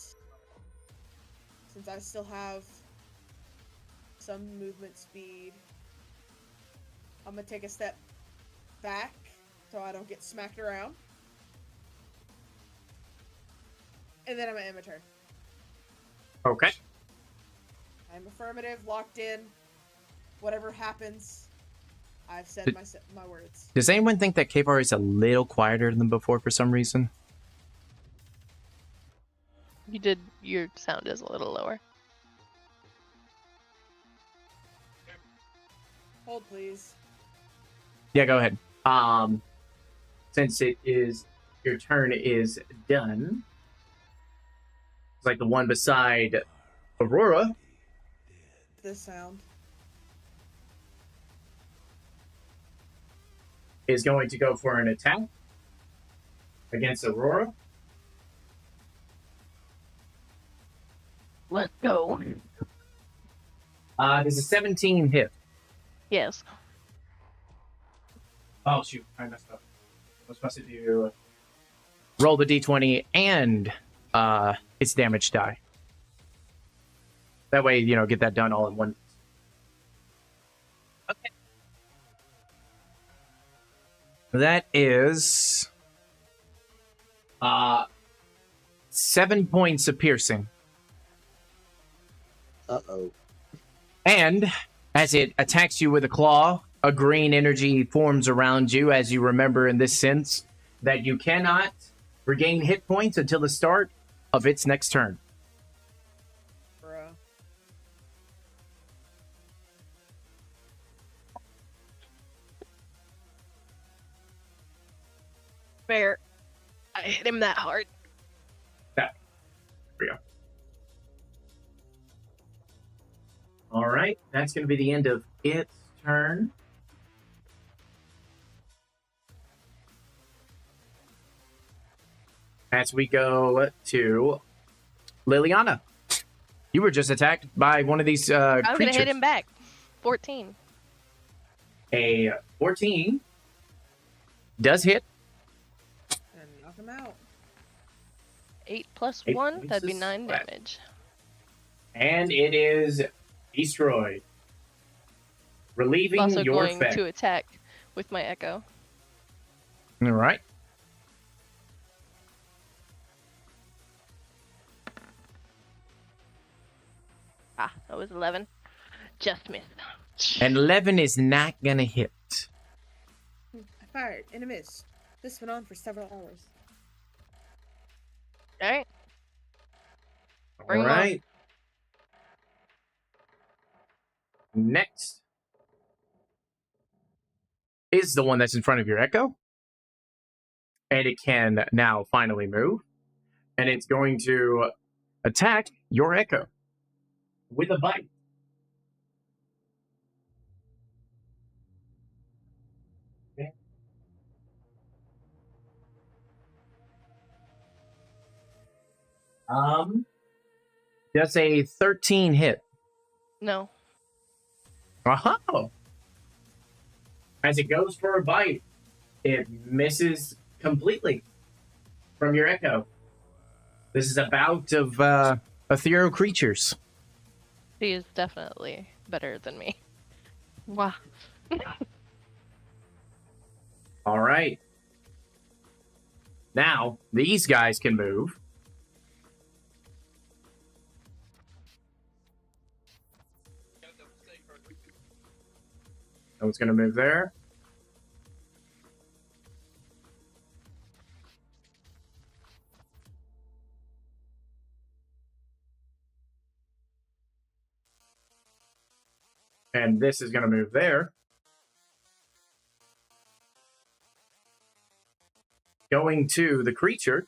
since I still have some movement speed, I'm gonna take a step back so I don't get smacked around. And then I'm gonna end my turn. Okay. I'm affirmative, locked in. Whatever happens, I've said my words. Does anyone think that Kvar is a little quieter than before for some reason? Your sound is a little lower. Hold, please. Yeah, go ahead. Since your turn is done. It's like the one beside Aurora. This sound. Is going to go for an attack against Aurora. Let's go. There's a 17 hit. Yes. Oh, shoot. I messed up. I was supposed to do roll the d20 and its damage die. That way, get that done all in one. Okay. That is 7 points of piercing. Uh-oh. And as it attacks you with a claw, a green energy forms around you, as you remember in this sense that you cannot regain hit points until the start of its next turn. Bruh. Fair. I hit him that hard. There we go. All right, that's going to be the end of its turn. As we go to Liliana. You were just attacked by one of these I'm creatures. gonna hit him back. 14. A 14 does hit. And knock him out. 8 plus 8 1, points that'd be of 9 slap. damage. And it is destroyed. Relieving Also your going effect. to attack with my echo. All right. Ah, that was 11. Just missed. And 11 is not going to hit. I fired and a miss. This went on for several hours. Alright. All Bring 'em on. right. Next is the one that's in front of your echo. And it can now finally move. And it's going to attack your echo with a bite. Okay. Does a 13 hit? No. Oh. As it goes for a bite, it misses completely from your echo. This is a bout of ethereal creatures. He is definitely better than me. Wow. All right. Now, these guys can move. That one's going to move there. And this is going to move there. Going to the creature.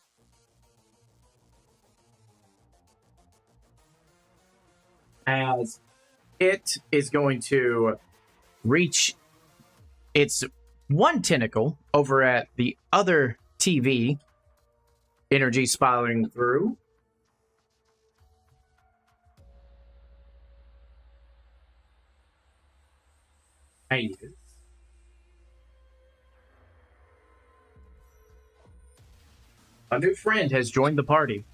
As it is going to reach its one tentacle over at the other TV. Energy spiraling through. Hey. A new friend has joined the party.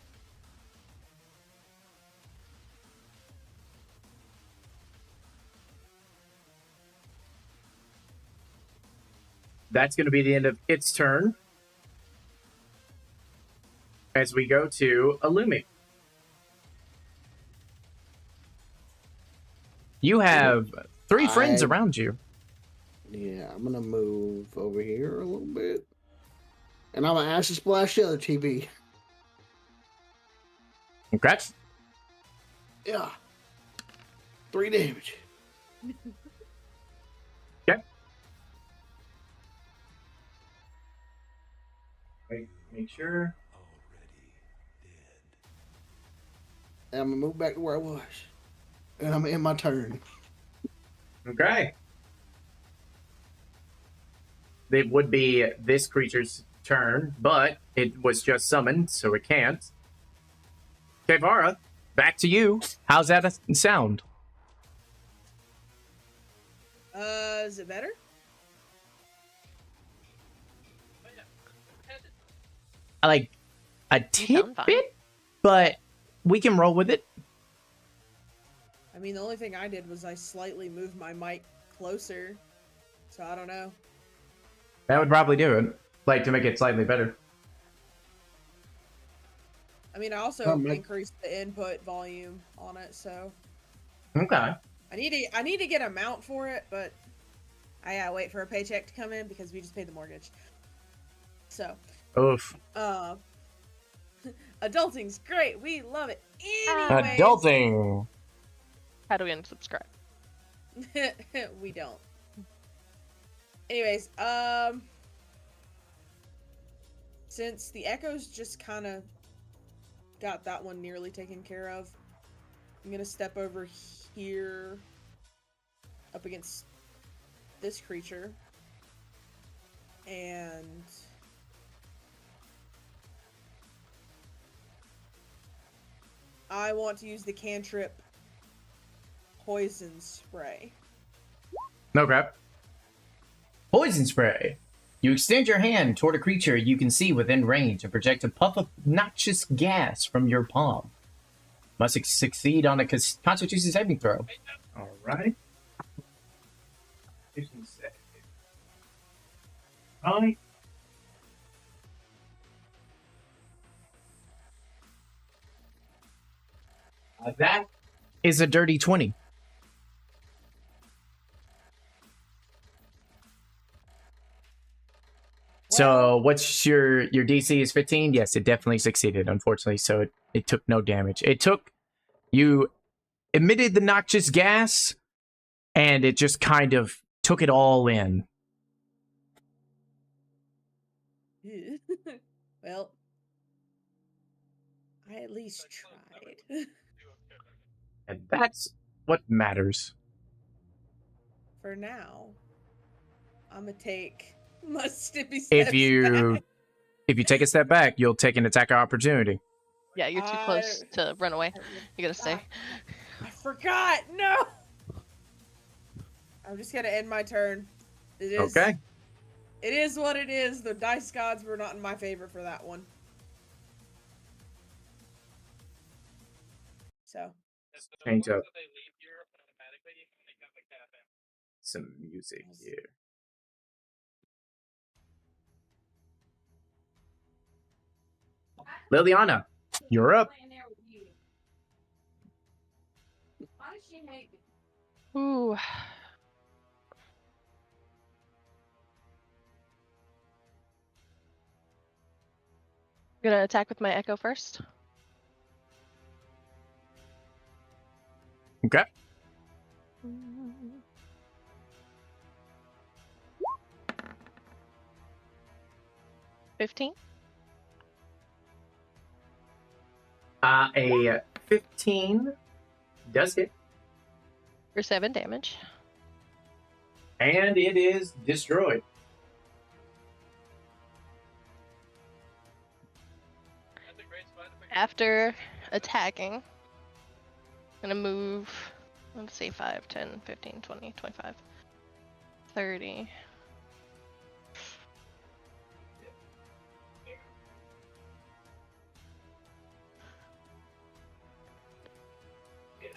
That's going to be the end of its turn. As we go to Illumi. You have 3 friends around you. Yeah, I'm gonna move over here a little bit. And I'm gonna acid splash the other TV. Okay. Yeah. 3 damage. Okay. Wait, make sure. And I'm gonna move back to where I was. And I'm in my turn. Okay. It would be this creature's turn, but it was just summoned, so it can't. Kevara, back to you. How's that sound? Is it better? Like a sound fine. tidbit, but we can roll with it. I mean, the only thing I did was I slightly moved my mic closer. So I don't know. That would probably do it, like to make it slightly better. I mean, I also increased the input volume on it, so Okay. I need to get a mount for it, but I gotta wait for a paycheck to come in because we just paid the mortgage. So, Oof. adulting's great. We love it. Anyways, Adulting. How do we unsubscribe? we don't. Anyways, Since the echoes just kind of got that one nearly taken care of, I'm gonna step over here up against this creature and I want to use the cantrip poison spray. Okay. Poison spray. You extend your hand toward a creature you can see within range and project a puff of noxious gas from your palm. Must succeed on a Constitution saving throw. All right. Right. That is a dirty 20. So what's your DC is 15? Yes, it definitely succeeded, unfortunately. So it took no damage. You emitted the noxious gas, and it just kind of took it all in. Well, I at least tried. And that's what matters. For now, I'm gonna take my stippy steps If you take a step back, you'll take an attack of opportunity. Yeah, you're too close to run away. You gotta stay. I forgot. No. I'm just gonna end my turn. It is, Okay. It is what it is. The dice gods were not in my favor for that one. So. Change up some music here. Liliana, you're up. Ooh. Gonna attack with my echo first. Okay. $15. A 15 does hit. For 7 damage. And it is destroyed. After attacking, I'm gonna move, let's see, 5, 10, 15, 20, 25, 30.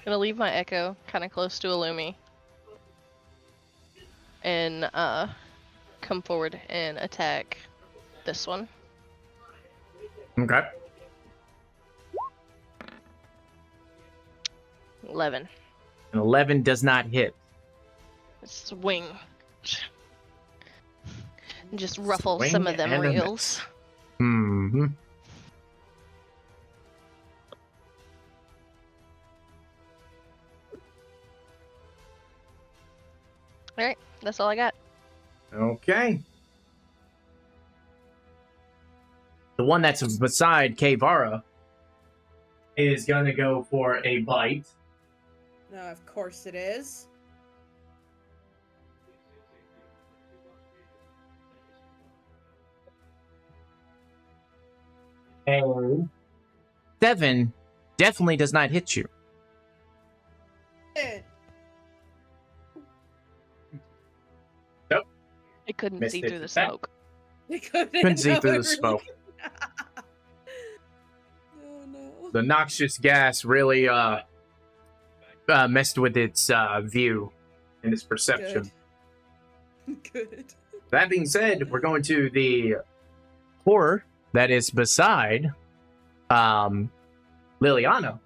Gonna leave my echo kind of close to Illumi. And come forward and attack this one. Okay. 11. An 11 does not hit. Swing. Just ruffle Swing some of them and a miss. reels. Mm-hmm. Alright, that's all I got. Okay. The one that's beside Kevara is going to go for a bite. No, of course it is. And 7 definitely does not hit you. Nope. It couldn't Missed see it. through the smoke. Couldn't see through the smoke. Oh no. The noxious gas really messed with its view and its perception. Good. That being said, we're going to the horror that is beside Liliana.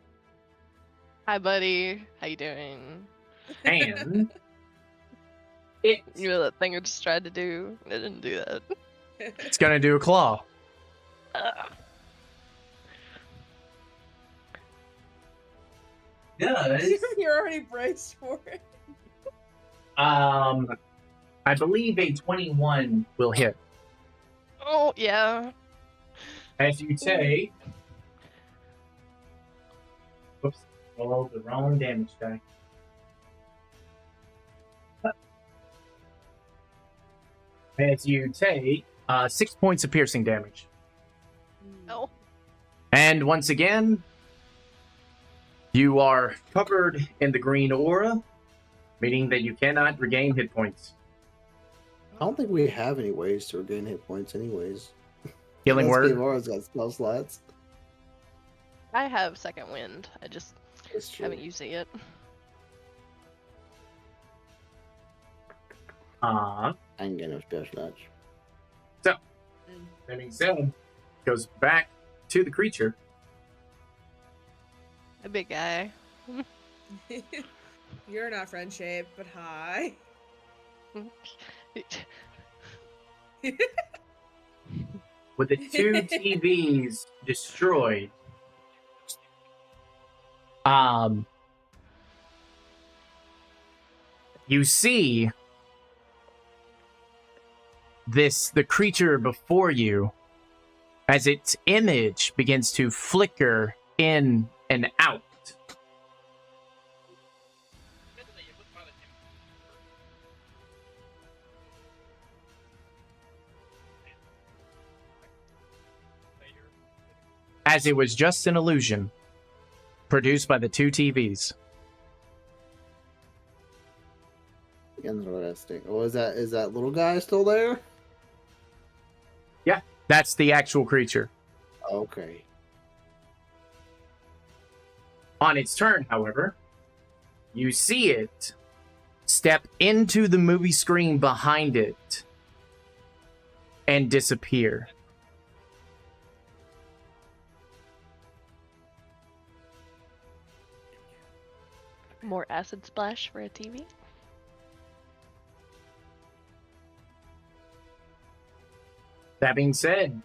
Hi, buddy. How you doing? And it, You know that thing I just tried to do? I didn't do that. it's going to do a claw. Does You're already braced for it. I believe a 21 will hit. Oh, yeah. As you take... Whoops. Rolled the wrong damage die. As you take 6 points of piercing damage. Oh. And once again, you are covered in the green aura, meaning that you cannot regain hit points. I don't think we have any ways to regain hit points, anyways. Healing Unless word. K-Vara's got spell slots. I have second wind. I just That's true. haven't used it yet. I ain't getting no spell slots. So, that being said, goes back to the creature. A big guy. You're not friend shaped, but hi. With the 2 TVs destroyed, you see the creature before you as its image begins to flicker in and out. As it was just an illusion produced by the 2 TVs. Interesting. Oh, is that little guy still there? Yeah, that's the actual creature. Okay. On its turn, however, you see it step into the movie screen behind it and disappear. More acid splash for a TV. That being said,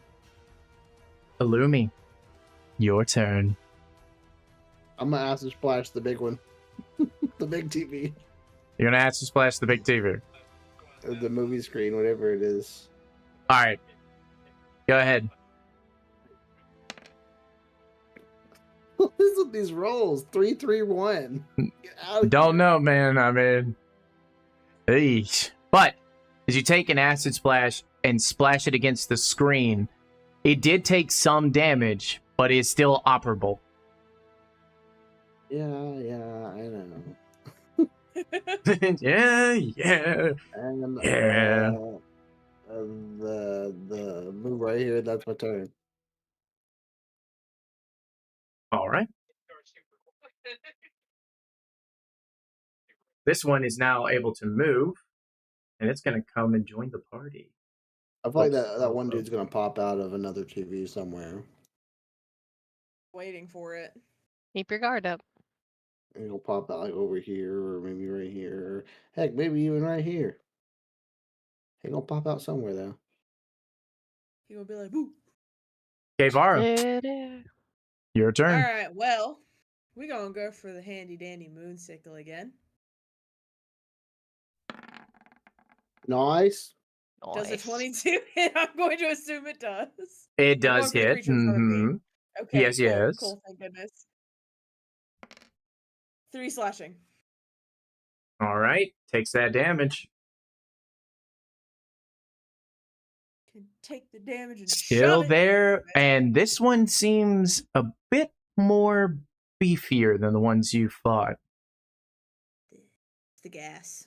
Illumi, your turn. I'm gonna acid splash the big one. The big TV. You're gonna acid splash the big TV. The movie screen, whatever it is. All right, go ahead. What is with these rolls? 3, 3, 1. Get out of Don't here. know, man. I mean, eesh. But as you take an acid splash and splash it against the screen, it did take some damage, but it's still operable. Yeah, I know. yeah. And Yeah. the move right here, that's my turn. All right. This one is now able to move, and it's going to come and join the party. I feel like Oops. that one dude's gonna pop out of another TV somewhere. Waiting for it. Keep your guard up. And he'll pop out like over here, or maybe right here, or heck, maybe even right here. He gonna pop out somewhere though. He will be like, "Boo." K-Vara, your turn. All right. Well, we gonna go for the handy dandy moonsicle again. Nice. Does a Nice. 22 hit? I'm going to assume it does. It I'm does going for the hit. creature in front of me. Mhm. Okay. Yes, cool, yes. Cool. Thank goodness. 3 slashing. All right. Takes that damage. Can take the damage and Still shove it. there. And this one seems a bit more beefier than the ones you fought. It's the gas.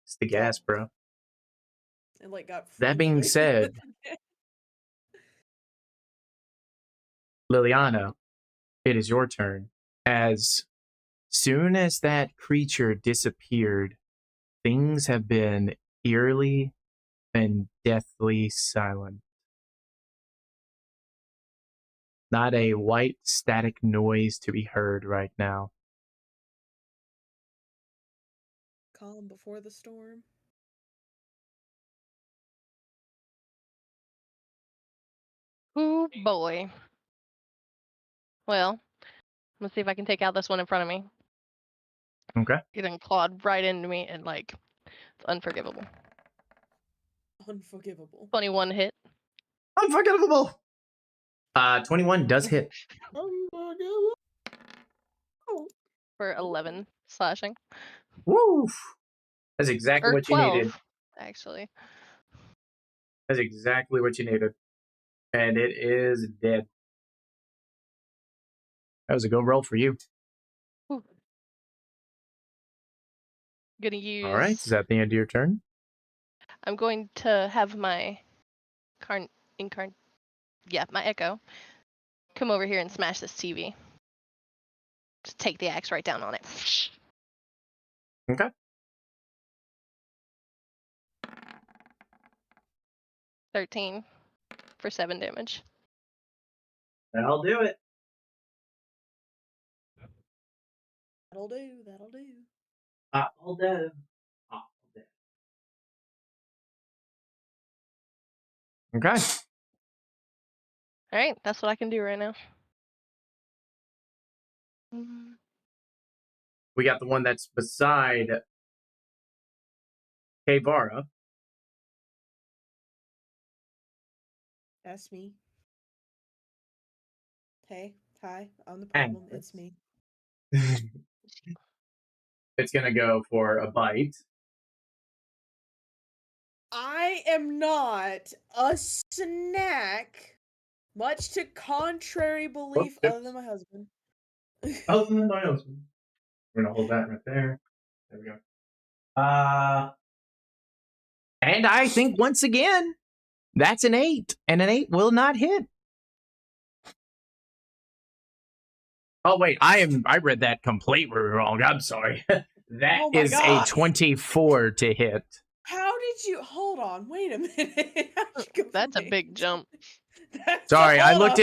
It's the gas, bro. It like got. That being inflated. said, Liliana, it is your turn. As soon as that creature disappeared, things have been eerily and deathly silent. Not a white static noise to be heard right now. Calm before the storm. Oh boy. Well, let's see if I can take out this one in front of me. Okay. Getting clawed right into me and like it's unforgivable. Unforgivable. 21 hit. Unforgettable. 21 does hit. For 11 slashing. Woo! That's exactly Or what you 12, needed. actually. That's exactly what you needed. And it is dead. That was a good roll for you. Whew. Gonna use. All right. Is that the end of your turn? I'm going to have my my Echo come over here and smash this TV. Just take the axe right down on it. Okay. 13 for 7 damage. That'll do it. That'll do. That'll do. All dead. Okay. All right, that's what I can do right now. We got the one that's beside K-Vara. That's me. Hey, hi, I'm the problem. It's me. It's going to go for a bite. I am not a snack, much to contrary belief other than my husband. Other than my husband. We're going to hold that right there. There we go. And I think once again, that's an 8. And an 8 will not hit. Oh, wait. I read that completely wrong. I'm sorry. That Oh my is gosh. a 24 to hit. How did you hold on? Wait a minute. How'd you go That's from a big 8? jump. Sorry, I Hold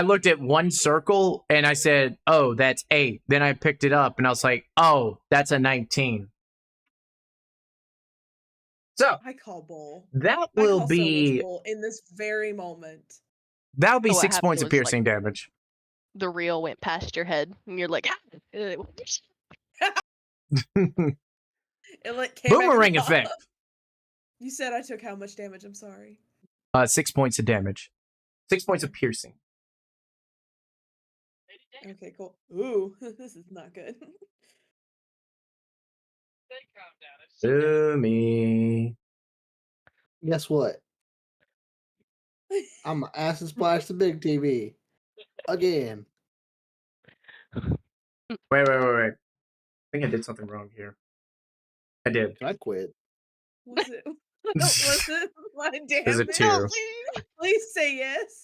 looked at one circle and I said, "Oh, that's 8." Then I picked it up and I was like, "Oh, that's a 19." So I call bull. that I will call so much be bull in this very moment. that'll be So what 6 happened points of was, piercing damage. The reel went past your head, and you're like, It like came Boomerang back up. effect. You said I took how much damage? I'm sorry. 6 points of damage. 6 points of piercing. Okay, cool. Ooh, this is not good. Me. Guess what? I'm acid splash the big TV again. Wait. I think I did something wrong here. I did. I quit. Was it? Was it my There's a damage? 2. Please say yes.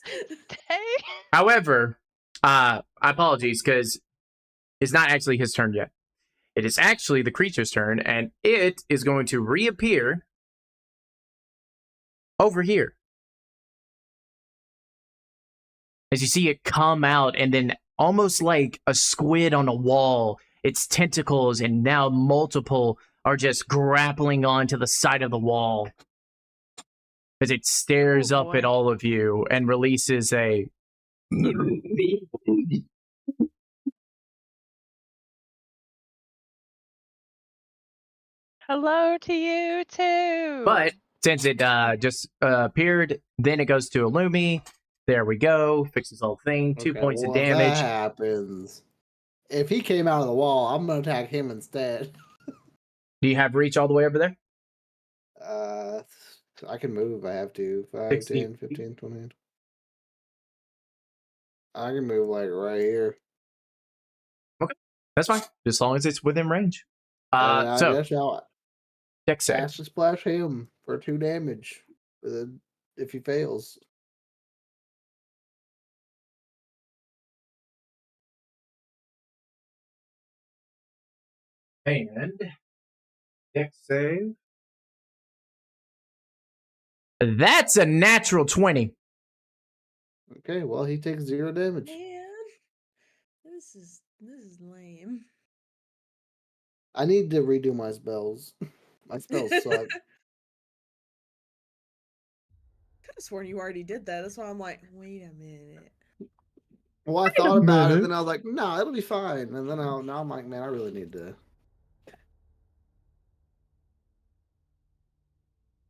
However, apologies because it's not actually his turn yet. It is actually the creature's turn, and it is going to reappear over here. As you see it come out, and then almost like a squid on a wall, its tentacles and now multiple are just grappling onto the side of the wall as it stares up at all of you and releases a hello to you too. But since it just appeared, then it goes to Illumi. There we go. Fixes the whole thing. 2 points of If damage. that happens, if he came out of the wall, I'm gonna attack him instead. Do you have reach all the way over there? I can move if I have to. 5, 60. 10, 15, 20. I can move like right here. Okay, that's fine. As long as it's within range. I So guess I'll dex save. acid splash him for 2 damage if he fails. And dex save. That's a natural 20. Okay, well he takes 0 damage. Man, this is lame. I need to redo my spells. My spells suck. Could have sworn you already did that. That's why I'm like, wait a minute. Well, I thought about it, and then I was like, no, it'll be fine. And then now I'm like, man, I really need to.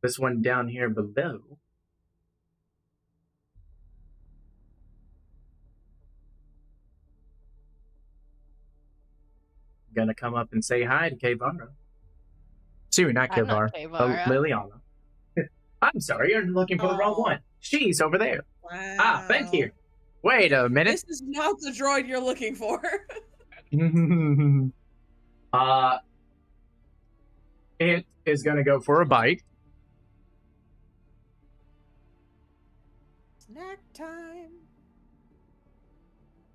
This one down here below. gonna come up and say hi to Kevara. Sorry, not I'm not Kevara. K-Vara. Liliana. I'm sorry, you're looking for the wrong Oh. one. She's over there. Wow. Ah, thank you. Wait a minute. This is not the droid you're looking for. It is gonna go for a bite. Snack time.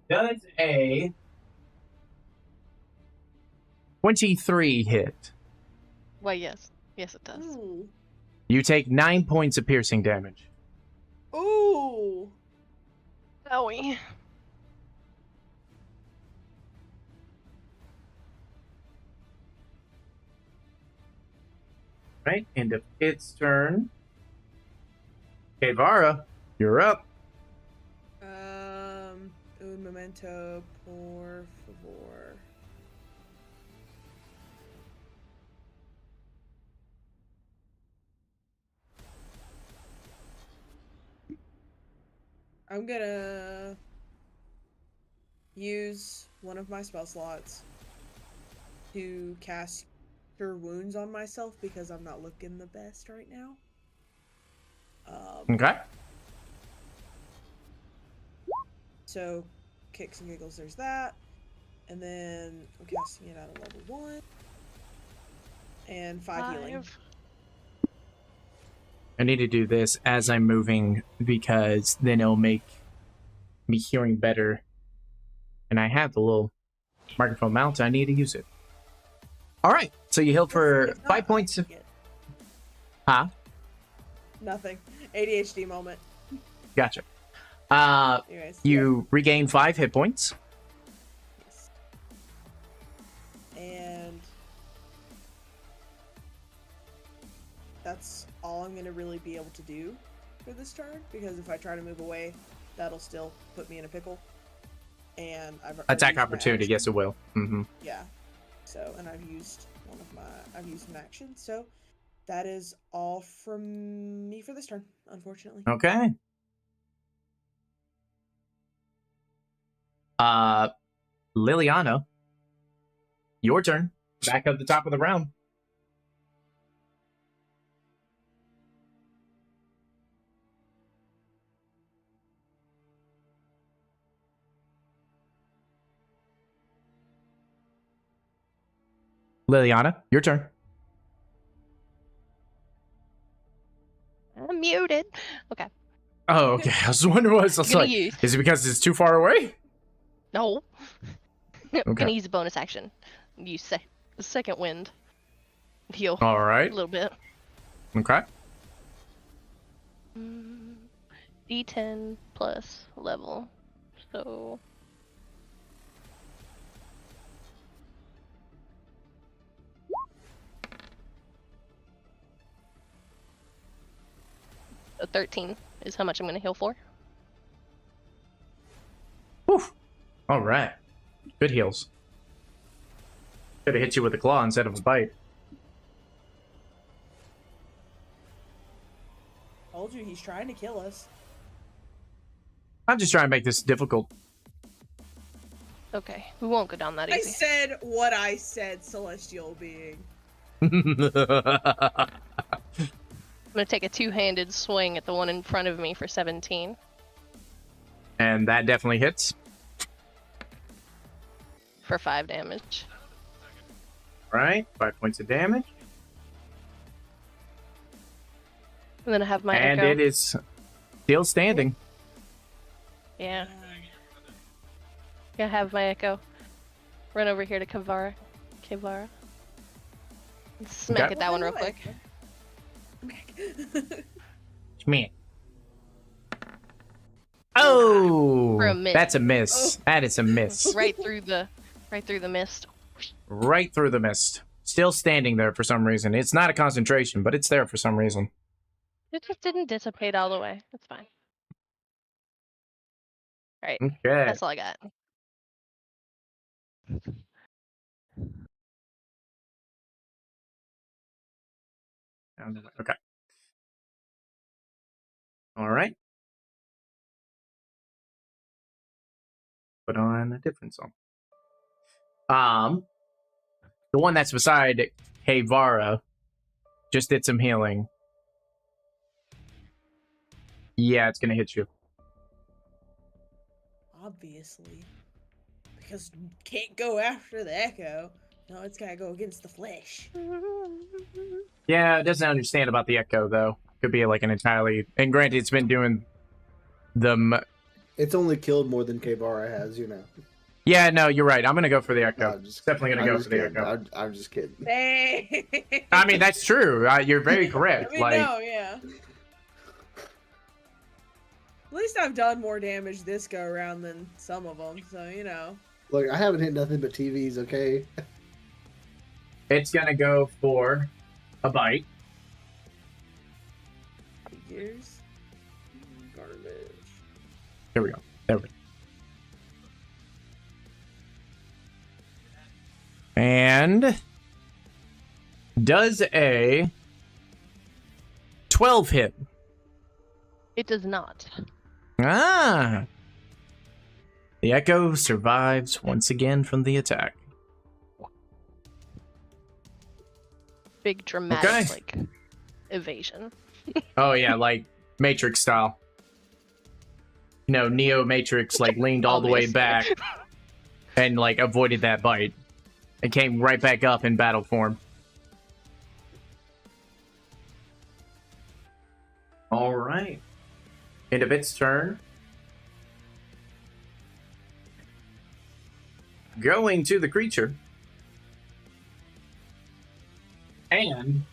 Does a 23 hit? Well, yes. Yes, it does. Ooh. You take 9 points of piercing damage. Ooh. Owie. Right, end of its turn. Kevara, you're up. Un momento, por favor. I'm gonna use one of my spell slots to cast Cure Wounds on myself because I'm not looking the best right now. Okay. So, kicks and giggles, there's that. And then I'm casting it at a level 1. And 5 healing. I need to do this as I'm moving because then it'll make me hearing better. And I have the little microphone mount, I need to use it. Alright, so you healed for If not, 5 points. Huh? Nothing. ADHD moment. Gotcha. Anyways, You regain 5 hit points. yes. And that's all I'm gonna really be able to do for this turn, because if I try to move away, that'll still put me in a pickle. And I've Attack used my opportunity, action. yes it will. Mm-hmm. Yeah. So, and I've used an action. So that is all from me for this turn, unfortunately. Okay. Liliana, your turn. Back up the top of the round. Liliana, your turn. I'm muted. Okay. Oh, okay. I was wondering what I was Gonna like. use. Is it because it's too far away? No. I'm Okay. gonna use a bonus action. Use the second wind. Heal All a right. little bit. Okay. D10 plus level. So. So 13 is how much I'm gonna heal for. Whew. All right. Good heals. Could have hit you with a claw instead of a bite. Told you he's trying to kill us. I'm just trying to make this difficult. Okay, we won't go down that I easy. said what I said, celestial being. I'm gonna take a two-handed swing at the one in front of me for 17. And that definitely hits. For 5 damage. All right. 5 points of damage. And then I have my And echo. it is still standing. Yeah. I have my echo. Run over here to Kevara. And smack Okay. at that one real quick. Come here. Oh, For a miss. that's a miss. Oh. That is a miss. Right through the mist. Right through the mist. Still standing there for some reason. It's not a concentration, but it's there for some reason. It just didn't dissipate all the way. That's fine. Alright. Okay. That's all I got. Okay. All right. Put on a different song. The one that's beside K.E.T.H.E.R just did some healing. Yeah, it's gonna hit you. Obviously. Because can't go after the echo. No, it's gotta go against the flesh. Yeah, it doesn't understand about the echo though. Could be like an entirely. And granted, it's been doing the. It's only killed more than K.E.T.H.E.R has, you know. Yeah, no, you're right. I'm gonna go for the echo. No, I'm just- Definitely gonna I'm go just for the kidding. echo. I'm just kidding. Hey. I mean, that's true. You're very correct. I mean, like, no, yeah. At least I've done more damage this go around than some of them, so you know. Look, I haven't hit nothing but TVs, okay? it's gonna go for a bite. Figures. Garbage. There we go. There we go. And does a 12 hit? It does not. Ah. The echo survives once again from the attack. Big dramatic, Okay. like, evasion. Oh yeah, like Matrix style. You know, Neo Matrix like leaned all the way Obviously. back and like avoided that bite and came right back up in battle form. All right. End of its turn. Going to the creature. And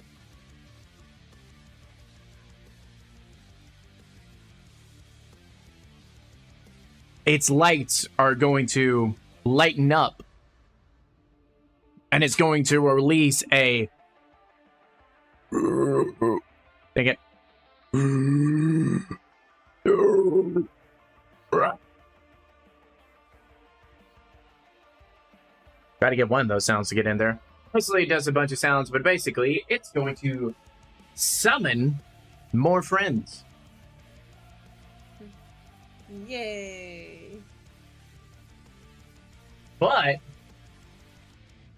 its lights are going to lighten up. And it's going to release a... Dang it. Try to get one of those sounds to get in there. Mostly it does a bunch of sounds, but basically it's going to summon more friends. Yay. But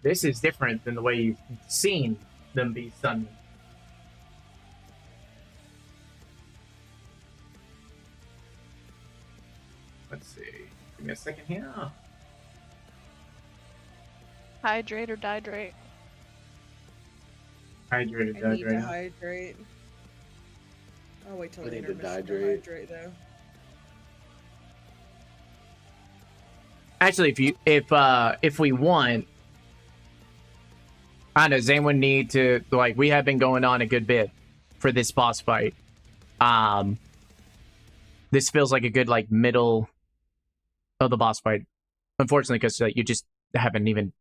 this is different than the way you've seen them be summoned. Let's see. Give me a second here. Hydrate or dihydrate. Hydrated, I need to hydrated. hydrate. I'll wait till I need to intermission to dihydrate. hydrate though. Actually, if we want, I don't know, does anyone need to, like, we have been going on a good bit for this boss fight. This feels like a good, like, middle of the boss fight. Unfortunately, because you just haven't even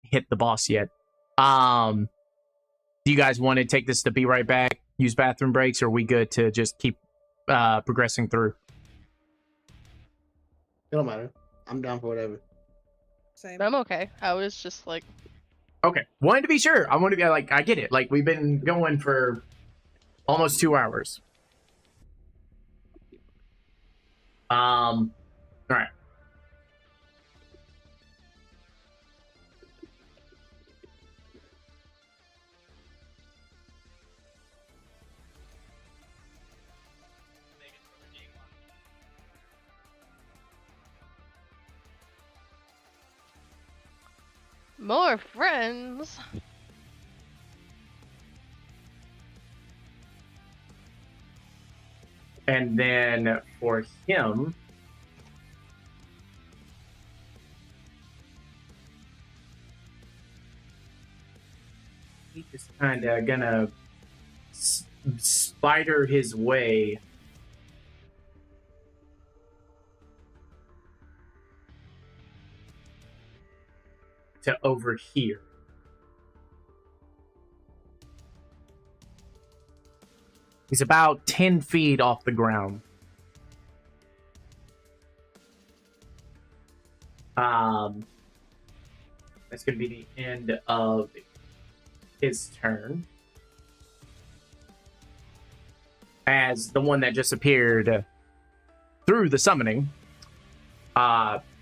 hit the boss yet. Do you guys want to take this to be right back, use bathroom breaks, or are we good to just keep progressing through? It don't matter. I'm down for whatever. Same. I'm okay. I was just like, Okay, wanted to be sure. I want to be like, I get it. Like, we've been going for almost 2 hours. All right. more friends. And then for him, he's just kind of gonna spider his way to over here. He's about 10 feet off the ground. That's going to be the end of his turn. As the one that just appeared through the summoning,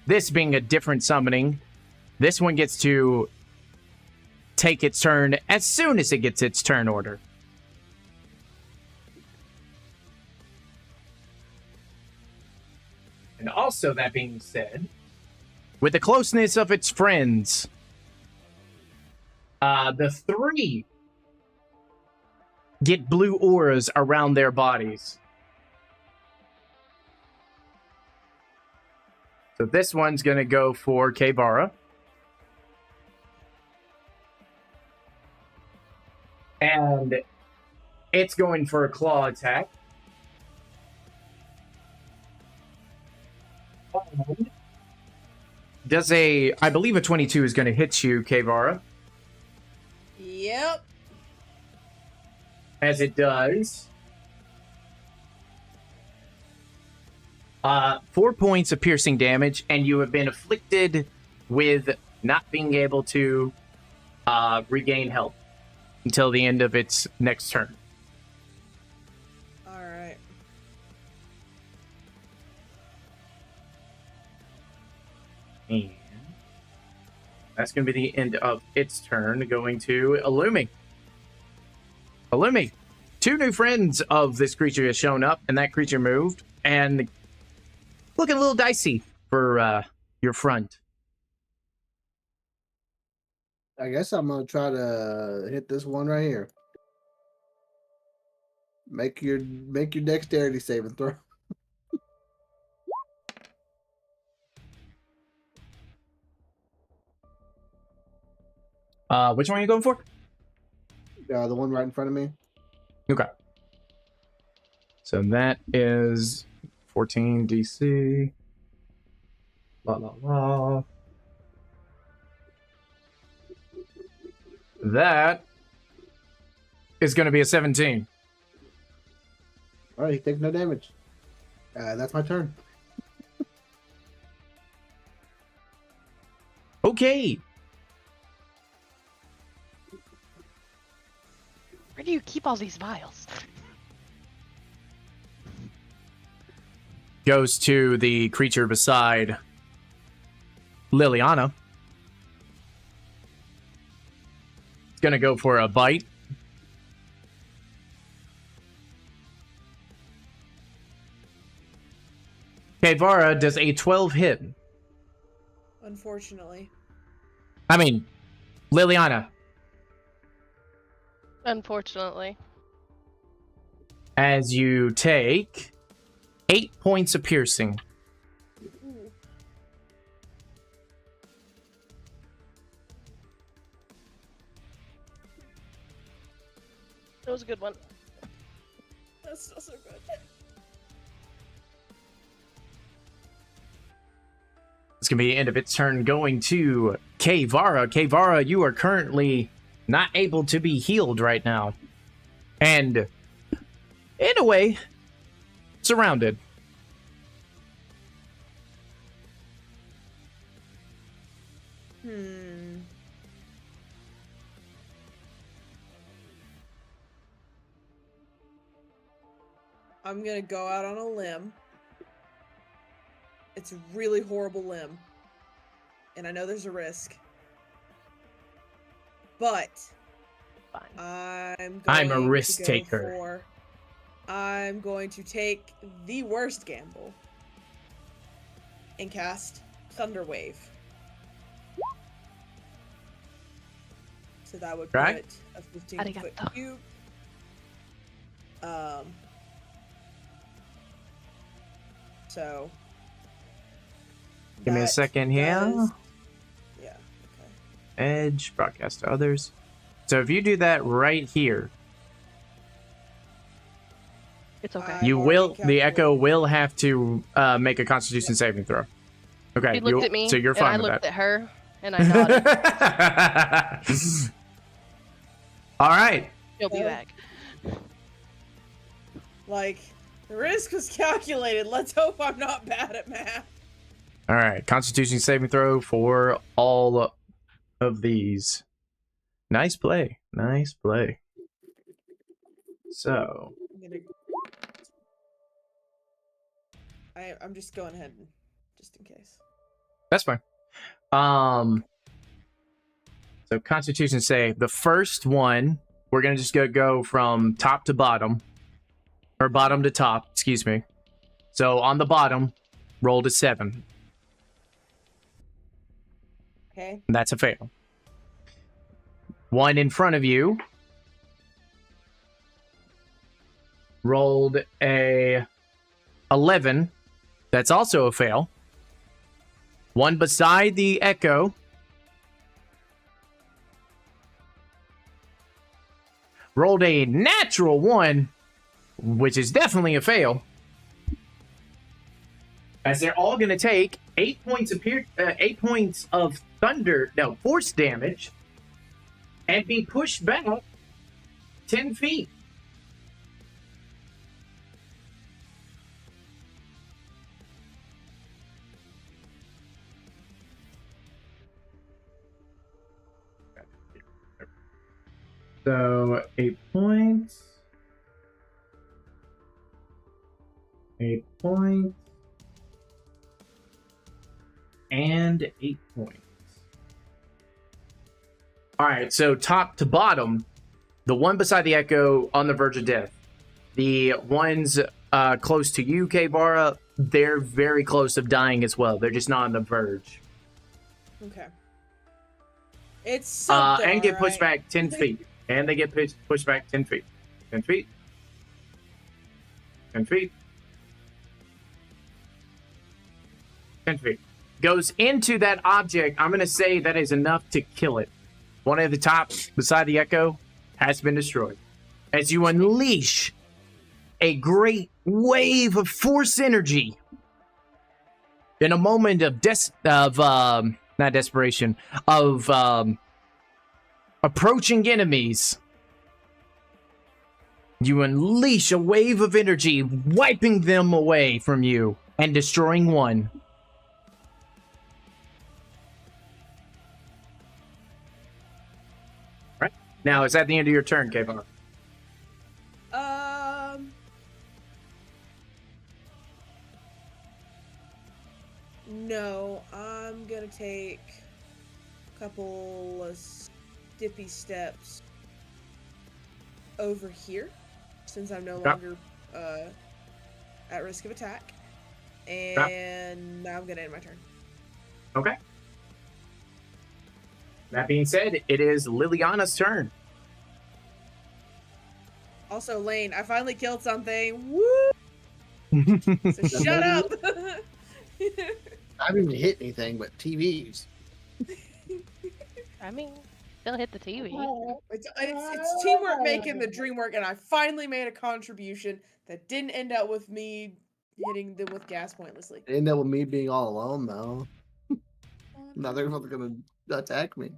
this being a different summoning, this one gets to take its turn as soon as it gets its turn order. And also, that being said, with the closeness of its friends, the 3 get blue auras around their bodies. So this one's going to go for Kevara. And it's going for a claw attack. I believe a 22 is going to hit you, Kevara. Yep. As it does. 4 points of piercing damage, and you have been afflicted with not being able to regain health until the end of its next turn. All right. And that's going to be the end of its turn, going to Illumi. Illumi, 2 new friends of this creature has shown up, and that creature moved, and looking a little dicey for your front. I guess I'm gonna try to hit this one right here. Make your dexterity saving throw. Which one are you going for? The one right in front of me. Okay. So that is 14 DC. La la la. That is going to be a 17. All right, he takes no damage. That's my turn. Okay. Where do you keep all these vials? Goes to the creature beside Liliana. It's going to go for a bite. Kevara, does a 12 hit? Unfortunately. I mean, Liliana. Unfortunately. As you take 8 points of piercing. Ooh. That was a good one. That's still so good. It's going to be the end of its turn, going to Kevara. Kevara, you are currently not able to be healed right now. And, in a way, surrounded. I'm gonna go out on a limb. It's a really horrible limb. And I know there's a risk. But Fine. I'm a risk taker. I'm going to take the worst gamble and cast Thunder Wave. So that would Right. put a 15-foot Arigato. cube. So Give me a that second here. does- Yeah. Okay. Edge, broadcast to others. So if you do that right here, It's okay. I- you I've will, already the Echo calculated. will have to make a Constitution saving throw. Okay, She looked you'll- at me, so you're and fine I with looked that. at her, and I nodded. All right. She'll be Yeah. back. Like, the risk was calculated. Let's hope I'm not bad at math. All right. Constitution saving throw for all of these. Nice play. Nice play. So, I'm just going ahead just in case. that's fine. So Constitution save. The first one, we're gonna just go from top to bottom, or bottom to top. Excuse me. So on the bottom, roll to 7. Okay. That's a fail. One in front of you rolled a 11. That's also a fail. One beside the echo rolled a natural 1, which is definitely a fail. As they're all going to take 8 points of force damage, and be pushed back 10 feet. So 8 points. 8 points. And 8 points. Alright, so top to bottom, the one beside the echo on the verge of death. The ones close to you, K-Vara, they're very close of dying as well. They're just not on the verge. Okay. It's something, and get pushed alright. back 10 feet. And they get pushed back 10 feet. 10 feet. 10 feet. 10 feet. Goes into that object. I'm going to say that is enough to kill it. One at the top beside the echo has been destroyed. As you unleash a great wave of force energy in a moment of not desperation, of approaching enemies. You unleash a wave of energy, wiping them away from you and destroying one. Right. Now, is that the end of your turn, Kayvon? No, I'm gonna take a couple of stippy steps over here, since I'm no longer at risk of attack. And now I'm gonna end my turn. Okay. That being said, it is Liliana's turn. Also, Lane, I finally killed something. Woo! So shut up! I haven't even hit anything but TVs. I mean, still hit the TV. It's teamwork making the dream work, and I finally made a contribution that didn't end up with me hitting them with gas pointlessly. It ended up with me being all alone, though. Now they're going to attack me.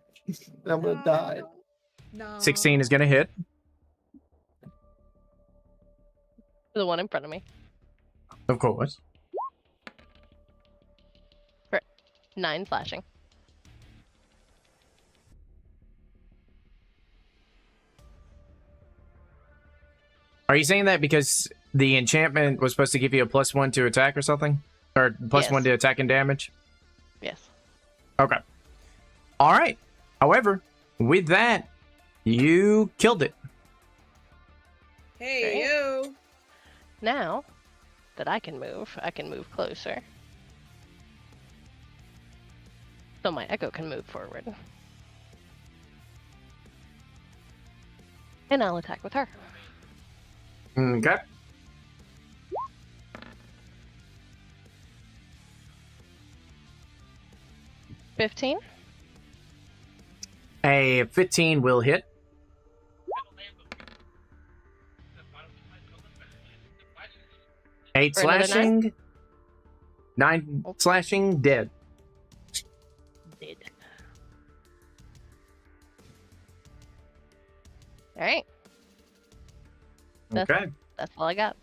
I'm going to die. No. 16 is going to hit. The one in front of me. Of course. For 9 slashing. Are you saying that because the enchantment was supposed to give you a +1 to attack or something? Or +1 to attack and damage? Yes. Okay. All right. However, with that, you killed it. Hey, you! Now that I can move closer. So my echo can move forward. And I'll attack with her. Okay. $15. A 15 will hit. Eight For another slashing. 9 slashing, dead. Dead. Alright. Okay. That's all I got.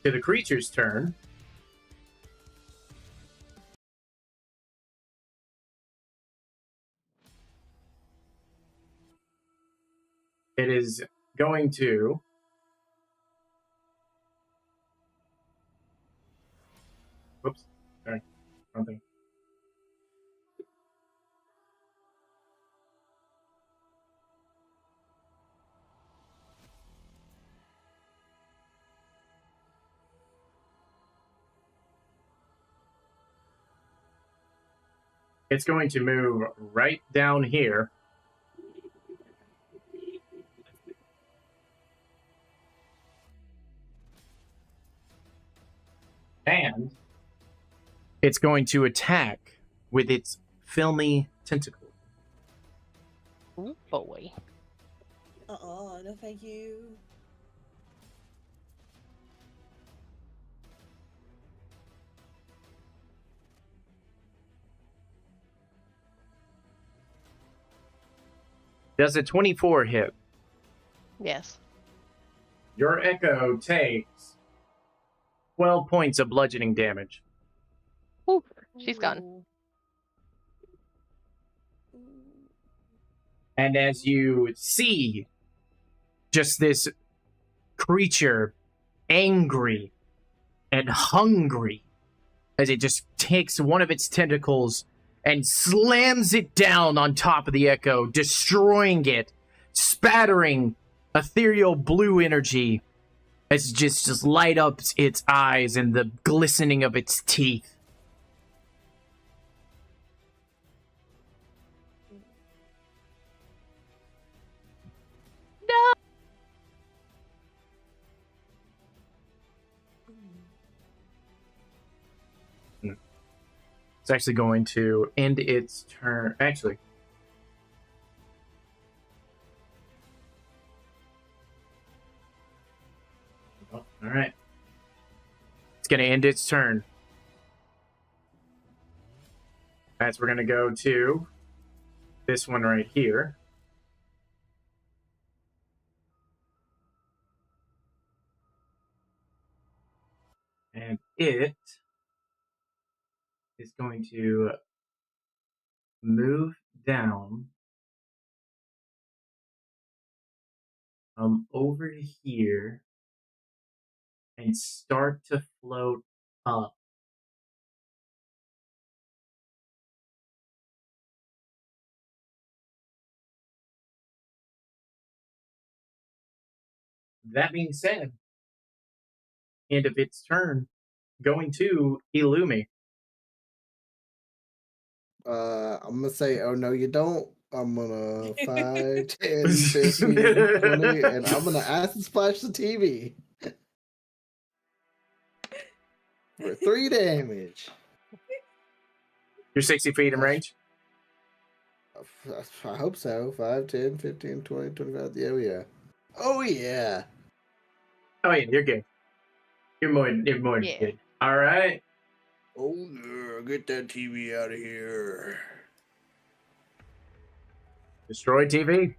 To the creature's turn. It is going to whoops, sorry, wrong thing. It's going to move right down here. And it's going to attack with its filmy tentacle. Oh boy. No thank you. Does a 24 hit? Yes. Your Echo takes 12 points of bludgeoning damage. Whew, she's gone. Ooh. And as you see just this creature, angry and hungry, as it just takes one of its tentacles and slams it down on top of the Echo, destroying it, spattering ethereal blue energy as it just light up its eyes and the glistening of its teeth. No. It's actually going to end its turn. Actually, oh, all right. It's going to end its turn. As we're going to go to this one right here. And it is going to move down over here and start to float up. That being said, end of its turn, going to Illumi. I'm gonna say, oh no, you don't. I'm gonna 5, 10, 15, 20, and I'm gonna acid splash the TV for 3 damage. You're 60 feet in range? I hope so. 5, 10, 15, 20, 25. Yeah, yeah. Oh yeah. Oh yeah, you're good. You're more than Yeah. good. All right. Oh yeah, get that TV out of here. Destroy TV.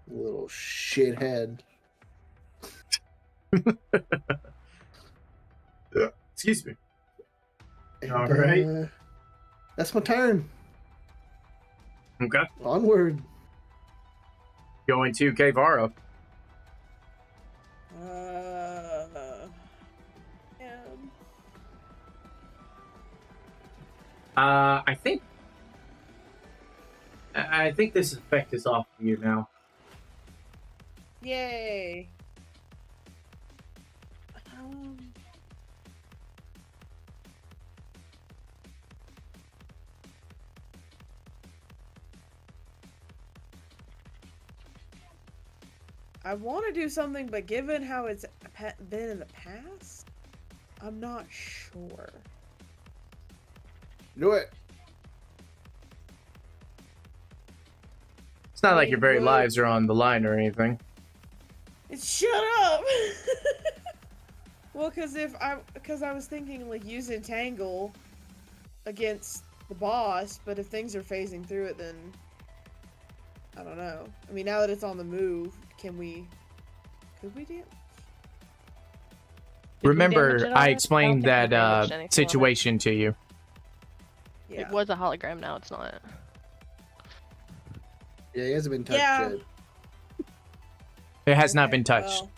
Little shithead. Excuse me. And, All right. That's my turn. Okay. Onward. Going to Kevara. I think this effect is off of you now. Yay. I want to do something, but given how it's been in the past, I'm not sure. Do it. It's not like your very lives are on the line or anything. Shut up! Well, because I was thinking like use entangle against the boss, but if things are phasing through it, then I don't know. I mean, now that it's on the move, could we do? Remember, I explained I don't think we that damaged anything on it. situation to you. Yeah. It was a hologram, now it's not. Yeah, he hasn't been touched Yeah. yet. It has not Okay, been touched. well,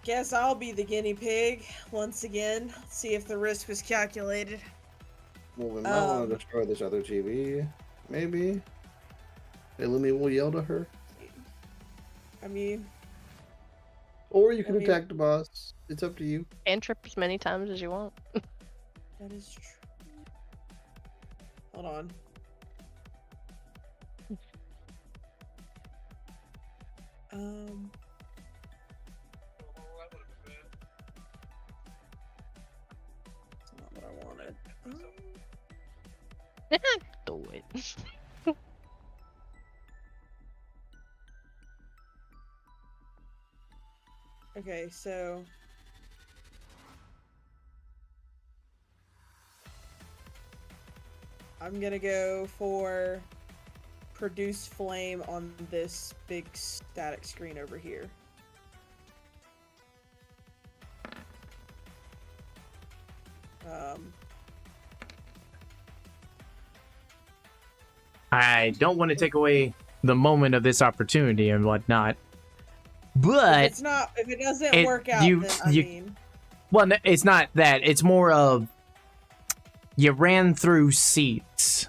guess I'll be the guinea pig once again. See if the risk was calculated. Well, we might want to destroy this other TV. Maybe. Illumi will yell to her. I mean, Or you can I mean- attack the boss. It's up to you. And trip as many times as you want. that is true. Hold on. That's not what I wanted. Do it. Okay, so I'm gonna go for produce flame on this big static screen over here. I don't want to take away the moment of this opportunity and whatnot, but if it doesn't work out, then I mean, well, it's not that. It's more of you ran through seats.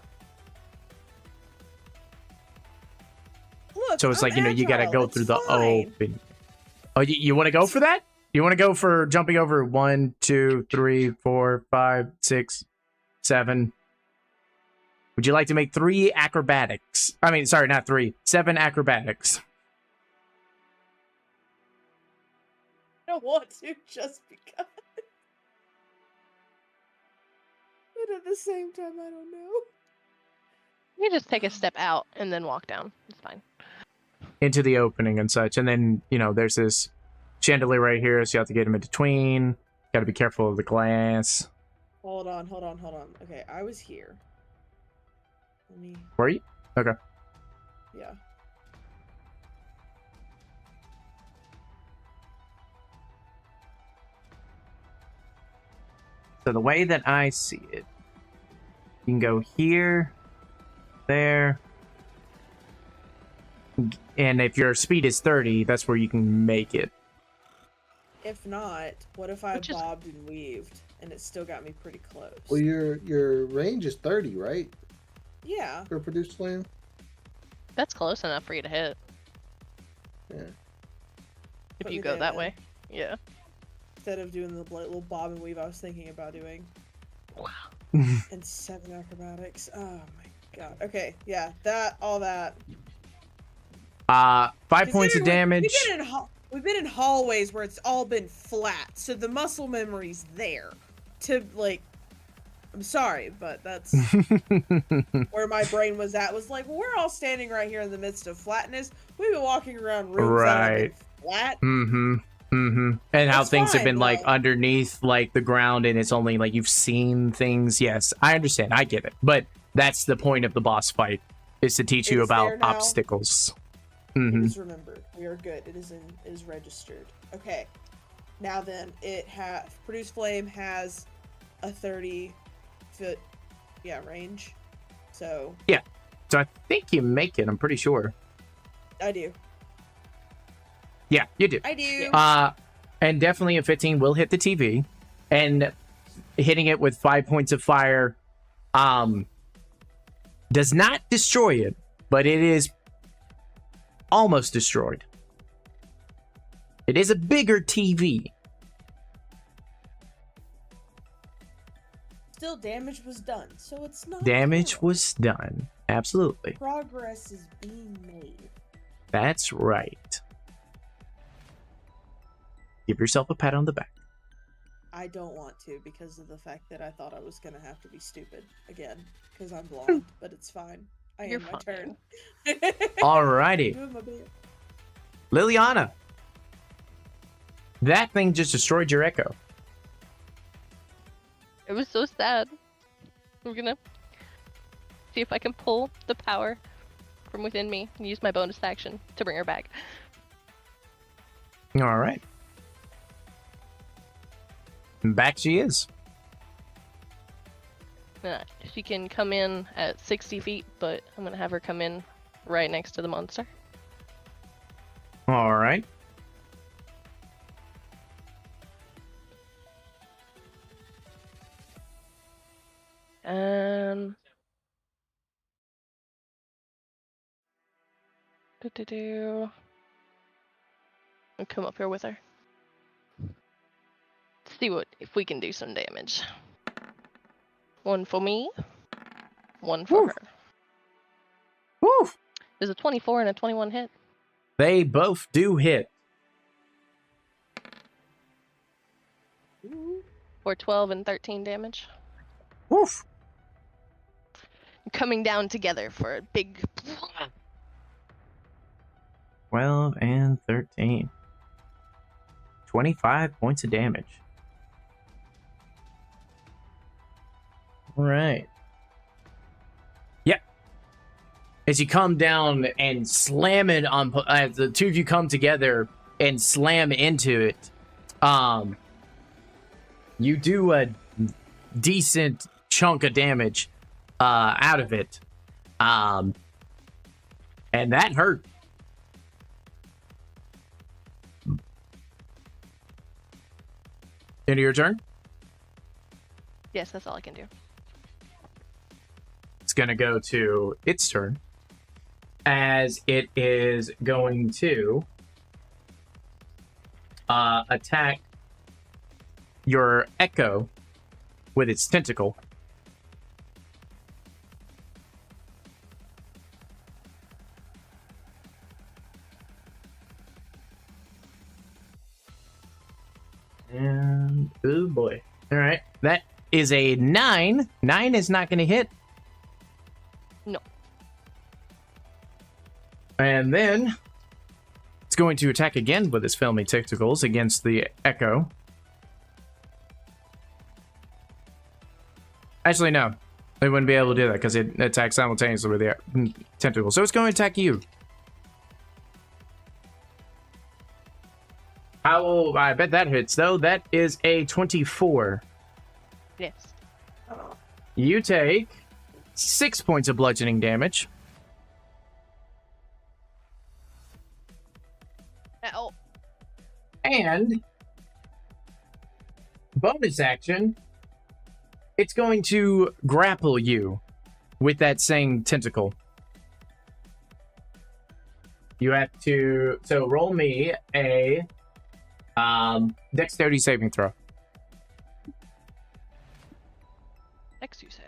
look, So it's I'm like, you gotta agile, go it's through the fine. open. Oh, you want to go for that? You want to go for jumping over 1, 2, 3, 4, 5, 6, 7? Would you like to make 3 acrobatics? I mean, sorry, not 3. 7 acrobatics. I don't want to just because. But at the same time, I don't know. You just take a step out and then walk down. It's fine. Into the opening and such. And then, there's this chandelier right here, so you have to get them in between. Got to be careful of the glass. Hold on. Okay, I was here. Let me... Were you? Okay. Yeah. So the way that I see it, you can go here, there, and if your speed is 30, that's where you can make it. If not, what if I bobbed and weaved and it still got me pretty close? Well, your range is 30, right? Yeah. For produce flame. That's close enough for you to hit. Yeah. If Put you me go there, that then. way. Yeah. Instead of doing the little bob and weave I was thinking about doing. Wow. And 7 acrobatics. Oh my god. Okay, yeah, all that. 5 points of damage. We've been in hallways where it's all been flat, so the muscle memory's there. I'm sorry, but that's where my brain was at. Was like, well, we're all standing right here in the midst of flatness. We've been walking around rooms that have been flat. And how things have been like underneath like the ground, and it's only like you've seen things. Yes, I understand. I get it. But that's the point of the boss fight, is to teach you about obstacles. It is remembered. We are good. It is registered. Okay. Now then, produce flame has a 30-foot range. So yeah. So I think you make it, I'm pretty sure. I do. Yeah, you do. I do. And definitely a 15 will hit the TV. And hitting it with 5 points of fire does not destroy it, but it is almost destroyed. It is a bigger TV. Still, damage was done, so it's not. Damage was done. Absolutely. Progress is being made. That's right. Give yourself a pat on the back. I don't want to because of the fact that I thought I was gonna have to be stupid again because I'm blonde, but it's fine. You're my turn. Alrighty. Liliana. That thing just destroyed your echo. It was so sad. I'm gonna see if I can pull the power from within me and use my bonus action to bring her back. Alright. Back she is. She can come in at 60 feet, but I'm gonna have her come in right next to the monster. Alright. And I'll come up here with her. See if we can do some damage. 1 for me. 1 for Woo. her. Woo! Is a 24 and a 21 hit? They both do hit. For 12 and 13 damage. Woof. Coming down together for a big... 12 and 13. 25 points of damage. All right. Yep. As you come down and slam it on, as the two of you come together and slam into it, you do a decent chunk of damage out of it, and that hurt. End of your turn. Yes, that's all I can do. It's going to go to its turn, as it is going to attack your echo with its tentacle. And oh boy. All right. That is a 9. 9 is not going to hit. No. And then it's going to attack again with its filmy tentacles against the echo. Actually, no. It wouldn't be able to do that because it attacks simultaneously with the tentacle. So it's going to attack you. I bet that hits, though. That is a 24. Yes. You take 6 points of bludgeoning damage. Ow. And bonus action, it's going to grapple you with that same tentacle. You have to, so roll me a dexterity saving throw. X, you say.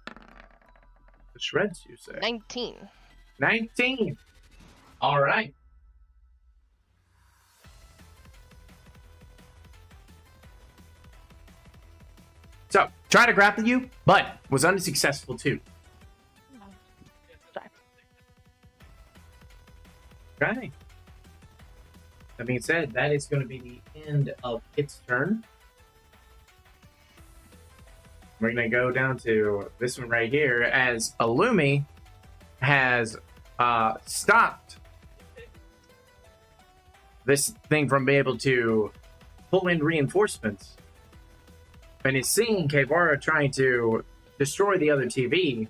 The shreds, you say. 19. 19. All right. So, try to grapple you, but was unsuccessful too. Sorry. Right. That being said, that is going to be the end of its turn. We're going to go down to this one right here, as Illumi has stopped this thing from being able to pull in reinforcements. And is seeing Kevara trying to destroy the other TV.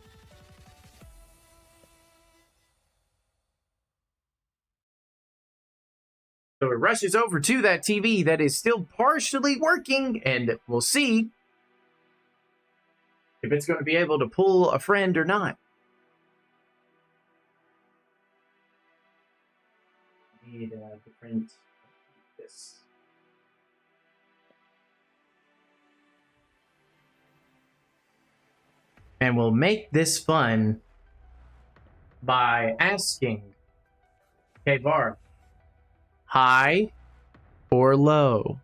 So it rushes over to that TV that is still partially working, and we'll see if it's going to be able to pull a friend or not. Need different this. And we'll make this fun by asking Kevara, high or low?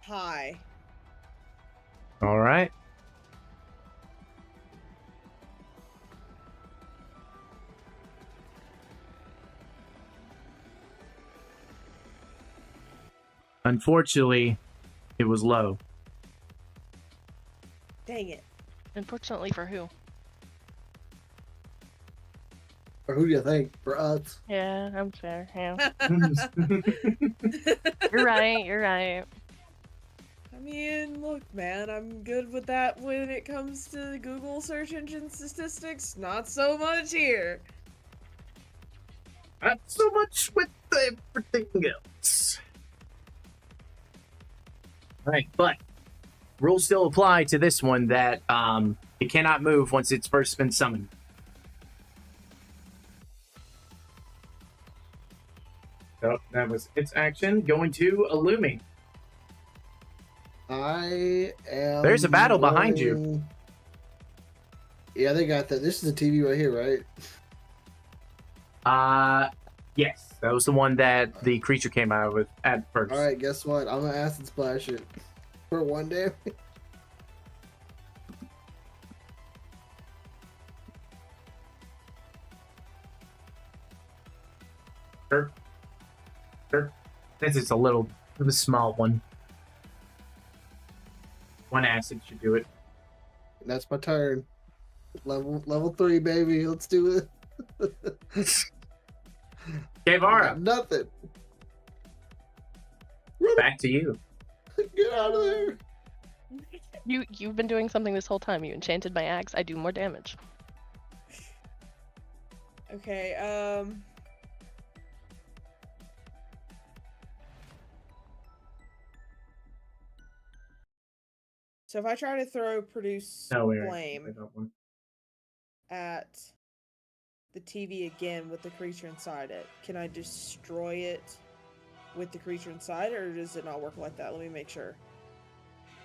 Hi. All right. Unfortunately, it was low. Dang it. Unfortunately for who? Or who do you think? For us? Yeah, I'm fair. Yeah. You're right. You're right. I mean, look, man, I'm good with that when it comes to Google search engine statistics. Not so much here. Not so much with everything else. Right, but rules still apply to this one that it cannot move once it's first been summoned. So that was its action. Going to Illumi. I am. There's a battle behind you. Yeah, they got that. This is a TV right here, right? Yes. That was the one that the creature came out with at first. All right, guess what? I'm gonna acid splash it for 1 damage. Sure. This is a small one. One acid should do it. That's my turn. Level 3, baby. Let's do it. K-Vara, Nothing. back to you. Get out of there. You've been doing something this whole time. You enchanted my axe. I do more damage. Okay, so if I try to throw produce flame at the TV again with the creature inside it, can I destroy it with the creature inside, or does it not work like that? Let me make sure.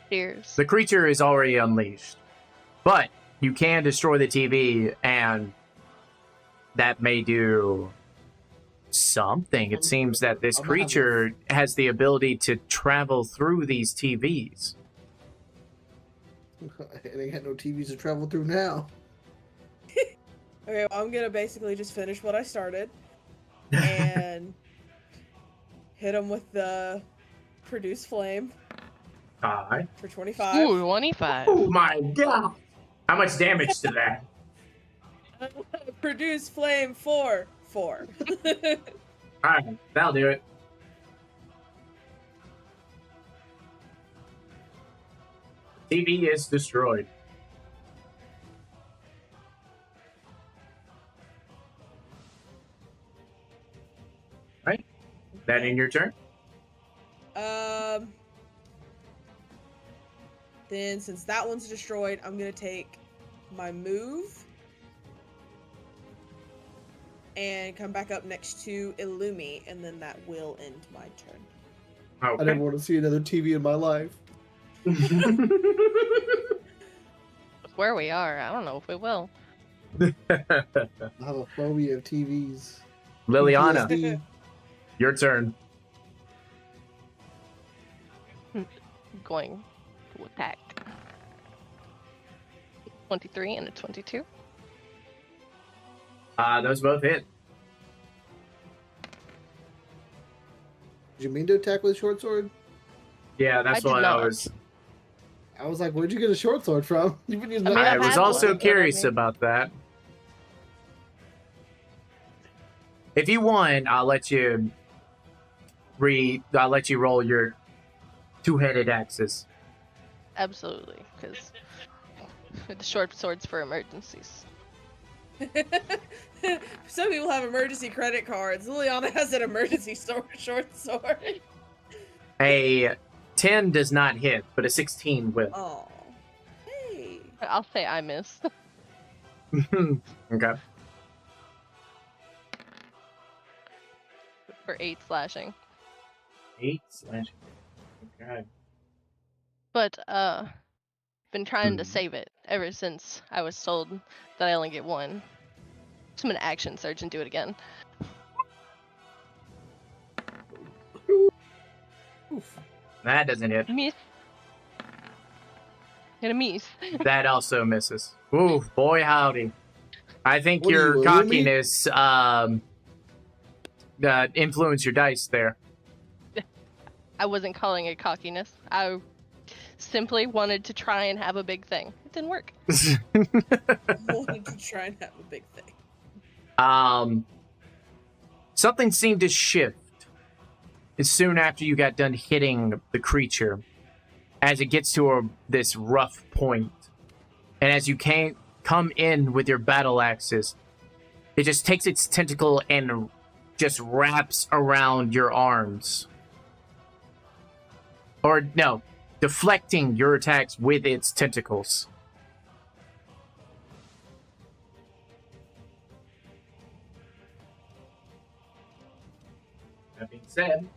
Cheers. The creature is already unleashed, but you can destroy the TV, and that may do something. It seems that this creature has the ability to travel through these TVs. It ain't got no TVs to travel through now. Okay, well, I'm gonna basically just finish what I started and hit him with the produce flame Alright. for 25. Ooh, 25. Oh my god! How much damage to that? Produce flame 4. Alright, that'll do it. TV is destroyed. Right? That in your turn? Then since that one's destroyed, I'm gonna take my move and come back up next to Illumi, and then that will end my turn. Okay. I never want to see another TV in my life. Where we are, I don't know if we will. I have a phobia of TVs. Liliana, PTSD. your turn. Going to attack. 23 and a 22. Those both hit. Did you mean to attack with a short sword? Yeah, that's I did what not. I was like, where'd you get a short sword from? You've been using I mean, I I've was had also one. curious about that. If you want, I'll let you roll your two-headed axes. Absolutely, because the short swords for emergencies. Some people have emergency credit cards. Liliana has an emergency short sword. A 10 does not hit, but a 16 will. Oh, hey. I'll say I miss. Okay. For 8 slashing. 8 slashing. Okay. But, been trying to save it ever since I was told that I only get 1. So I'm gonna action surge and do it again. That doesn't hit. Miss. Gonna miss. That also misses. Ooh, boy howdy. I think What are your you, cockiness influenced your dice there. I wasn't calling it cockiness. I simply wanted to try and have a big thing. It didn't work. Wanted to try and have a big thing. Something seemed to shift as soon after you got done hitting the creature, as it gets to this rough point, and as you come in with your battle axes, it just takes its tentacle and just wraps around your arms. Or no, deflecting your attacks with its tentacles. That being said,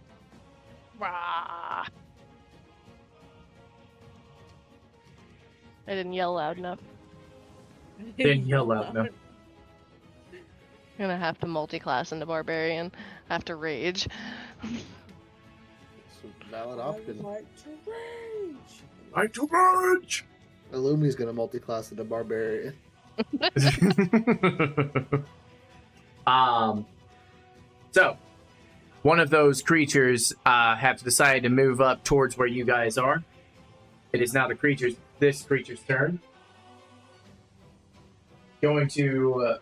Rah. I didn't yell loud enough. didn't yell out enough. I'm gonna have to multi-class into barbarian. I have to rage. It's a valid I option. like to rage. Like to merge. Illumi's gonna multi-class into barbarian. So, one of those creatures have decided to move up towards where you guys are. It is now this creature's turn. Going to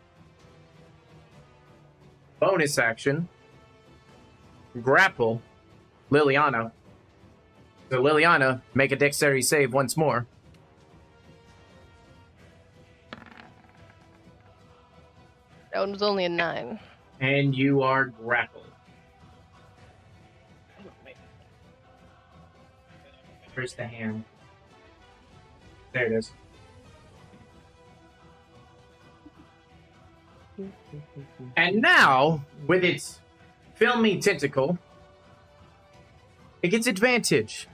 bonus action, grapple Liliana. So Liliana, make a dexterity save once more. That one was only a 9. And you are grappled. Where's the hand? There it is. And now, with its filmy tentacle, it gets advantage.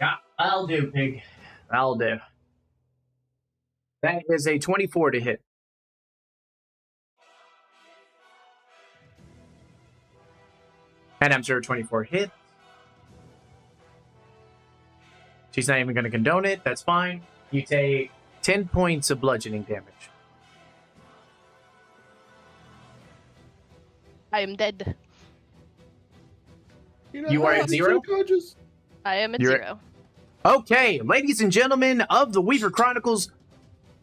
Yeah, I'll do, pig. I'll do. That is a 24 to hit. And I'm sure 24 hits. She's not even going to condone it. That's fine. You take 10 points of bludgeoning damage. I am dead. You are at 0? I am at You're 0. Okay, ladies and gentlemen of the Weaver Chronicles,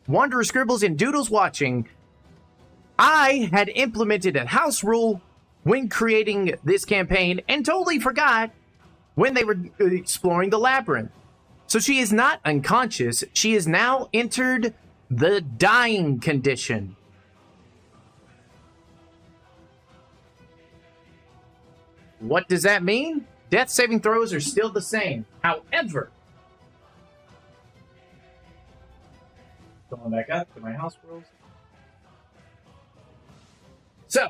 Wanderer Scribbles and Doodles watching, I had implemented a house rule when creating this campaign and totally forgot when they were exploring the labyrinth. So she is not unconscious. She has now entered the dying condition. What does that mean? Death saving throws are still the same. However, going back up to my house rules. So,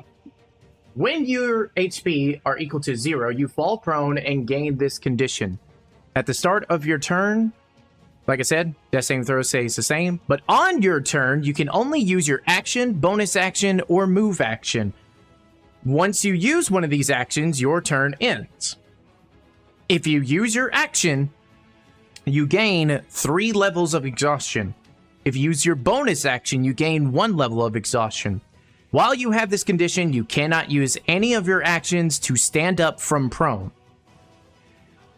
when your HP are equal to 0, you fall prone and gain this condition. At the start of your turn, like I said, death saving throw stays the same. But on your turn, you can only use your action, bonus action, or move action. Once you use one of these actions, your turn ends. If you use your action, you gain 3 levels of exhaustion. If you use your bonus action, you gain 1 level of exhaustion. While you have this condition, you cannot use any of your actions to stand up from prone.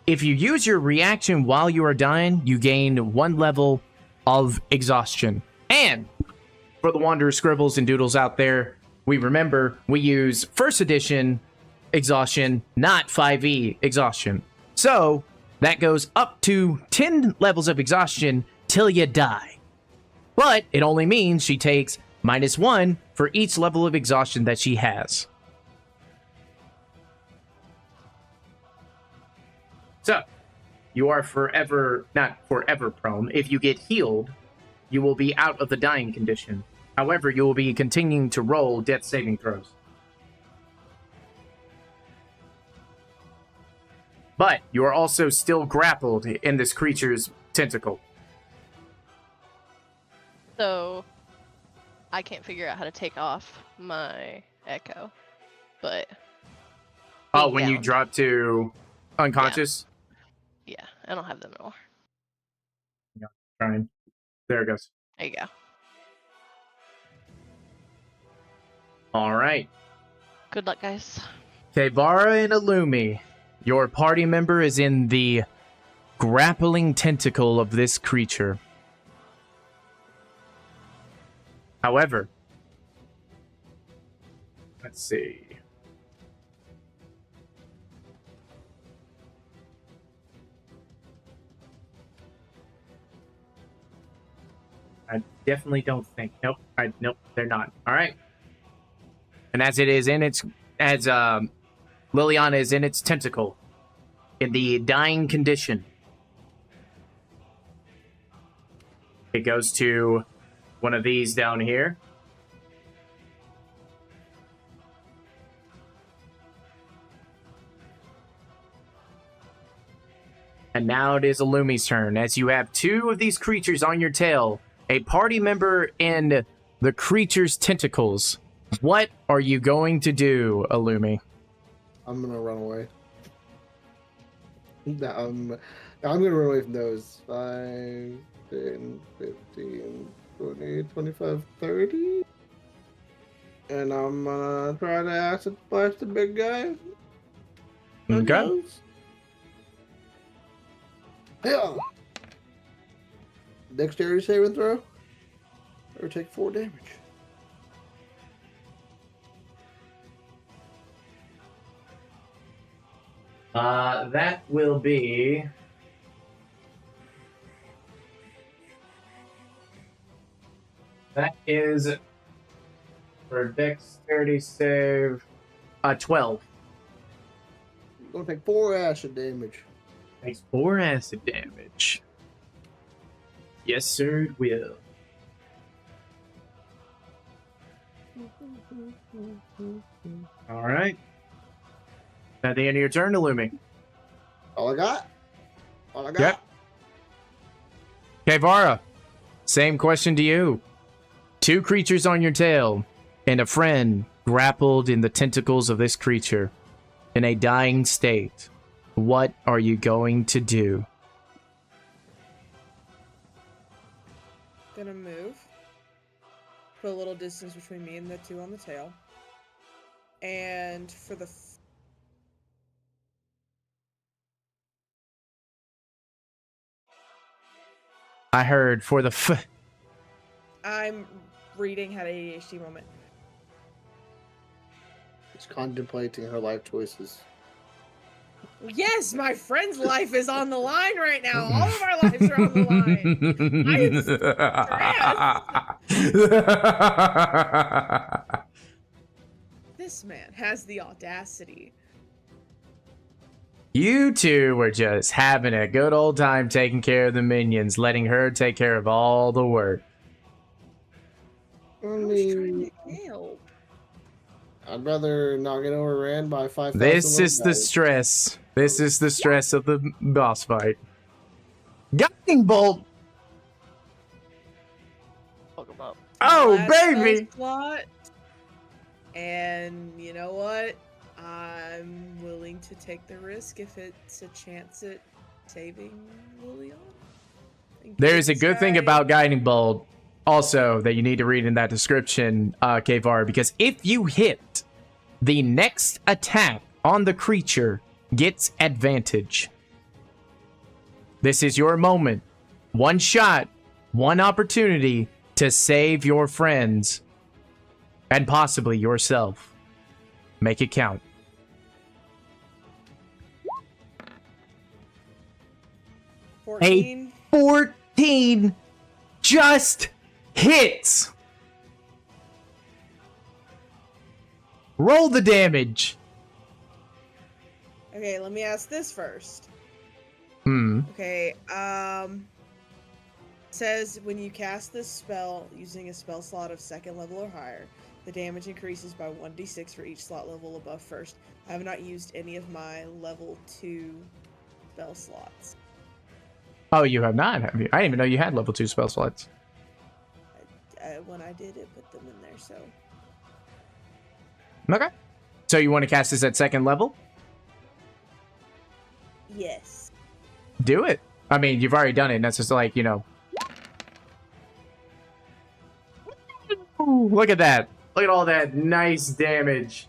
If you use your reaction while you are dying, you gain 1 level of exhaustion. And for the Wanderer Scribbles and Doodles out there, we use first edition exhaustion, not 5e exhaustion. So that goes up to 10 levels of exhaustion till you die. But it only means she takes -1 for each level of exhaustion that she has. So, you are not forever prone. If you get healed, you will be out of the dying condition. However, you will be continuing to roll death saving throws. But you are also still grappled in this creature's tentacle. So, I can't figure out how to take off my echo. But. Oh, being when you down- drop to unconscious? Yeah, I don't have them anymore. Trying. There it goes. There you go. All right. Good luck, guys. Kevara and Illumi, your party member is in the grappling tentacle of this creature. However, let's see. I definitely don't think. Nope. Nope. They're not. All right. And as Liliana is in its tentacle, in the dying condition, It goes to one of these down here. And now it is Illumi's turn. As you have two of these creatures on your tail, a party member in the creature's tentacles. What are you going to do, Illumi? I'm gonna run away. No, I'm gonna run away from those. 5, 10, 15, 20, 25, 30. And I'm gonna try to acid splash the big guy. Okay. Yeah. Dexterity saving throw. Or take 4 damage. That will be... That is for dexterity save 12. Gonna take 4 acid damage. Takes 4 acid damage. Yes, sir, it will. All right. At the end of your turn, Illumi. All I got. All I got. Yep. Okay, Vara. Same question to you. 2 creatures on your tail, and a friend grappled in the tentacles of this creature in a dying state. What are you going to do? Gonna move. Put a little distance between me and the 2 on the tail. And for the I heard for the I'm reading, had an ADHD moment. She's contemplating her life choices. Yes, my friend's life is on the line right now. All of our lives are on the line. This man has the audacity. You two were just having a good old time taking care of the minions, letting her take care of all the work. I I was trying mean, to help. I'd rather not get overran by 5,000. This is the guys. stress. This is the stress of the boss fight. Guiding bolt. Fuck 'em up. Oh, Last baby. spell slot. And you know what? I'm willing to take the risk if it's a chance at saving Liliana. There's a good thing about guiding bolt also that you need to read in that description, Kvar, because if you hit, the next attack on the creature gets advantage. This is your moment. One shot, one opportunity to save your friends and possibly yourself. Make it count. 14. 14 just hits. Roll the damage. Okay, let me ask this first. Okay, Says when you cast this spell using a spell slot of 2nd level or higher, the damage increases by 1d6 for each slot level above first. I have not used any of my level 2 spell slots. Oh, you have not, have you? I didn't even know you had level 2 spell slots. When I did it, put them in there, so. Okay. So you want to cast this at 2nd level? Yes. Do it. I mean, you've already done it, and that's just like, you know. Ooh, look at that. Look at all that nice damage.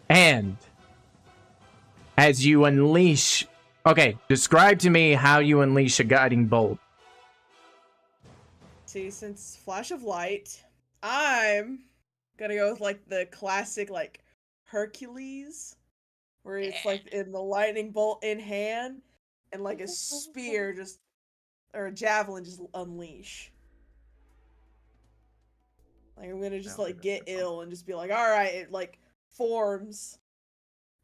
And as you unleash... Okay, describe to me how you unleash a guiding bolt. See, since Flash of Light, I'm gonna go with like the classic like Hercules, where it's like in the lightning bolt in hand and like a spear just or a javelin just unleash. Like I'm gonna just like get ill and just be like, all right, it like forms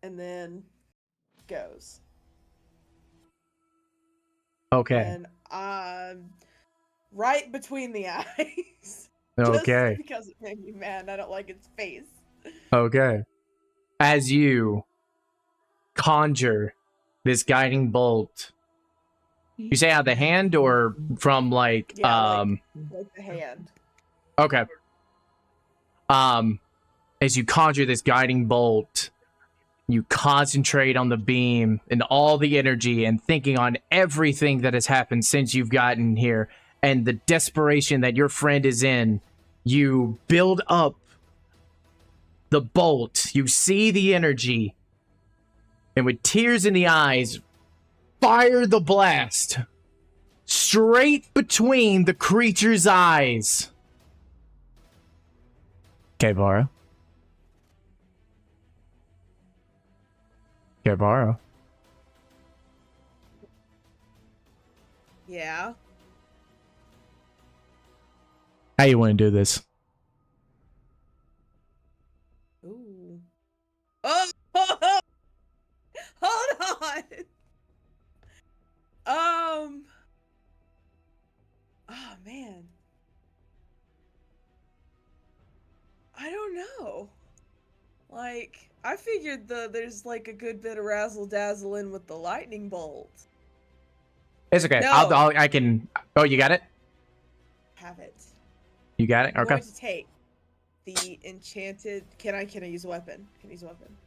and then goes. Okay. And right between the eyes. Okay. Just because it made me mad. I don't like its face. Okay. As you conjure this guiding bolt, you say out of the hand or from like Yeah, like the hand. Okay. As you conjure this guiding bolt, you concentrate on the beam and all the energy and thinking on everything that has happened since you've gotten here and the desperation that your friend is in. You build up the bolt. You see the energy. And with tears in the eyes, fire the blast straight between the creature's eyes. Kevara. Kevara. Yeah. How you want to do this? Ooh. Oh! Hold on! Oh, man. I don't know. Like, I figured there's like a good bit of razzle dazzle in with the lightning bolt. It's okay. No. I can. Oh, you got it? Have it. You got it? I'm Okay. going to take the enchanted. Can I use a weapon? Can I use a weapon?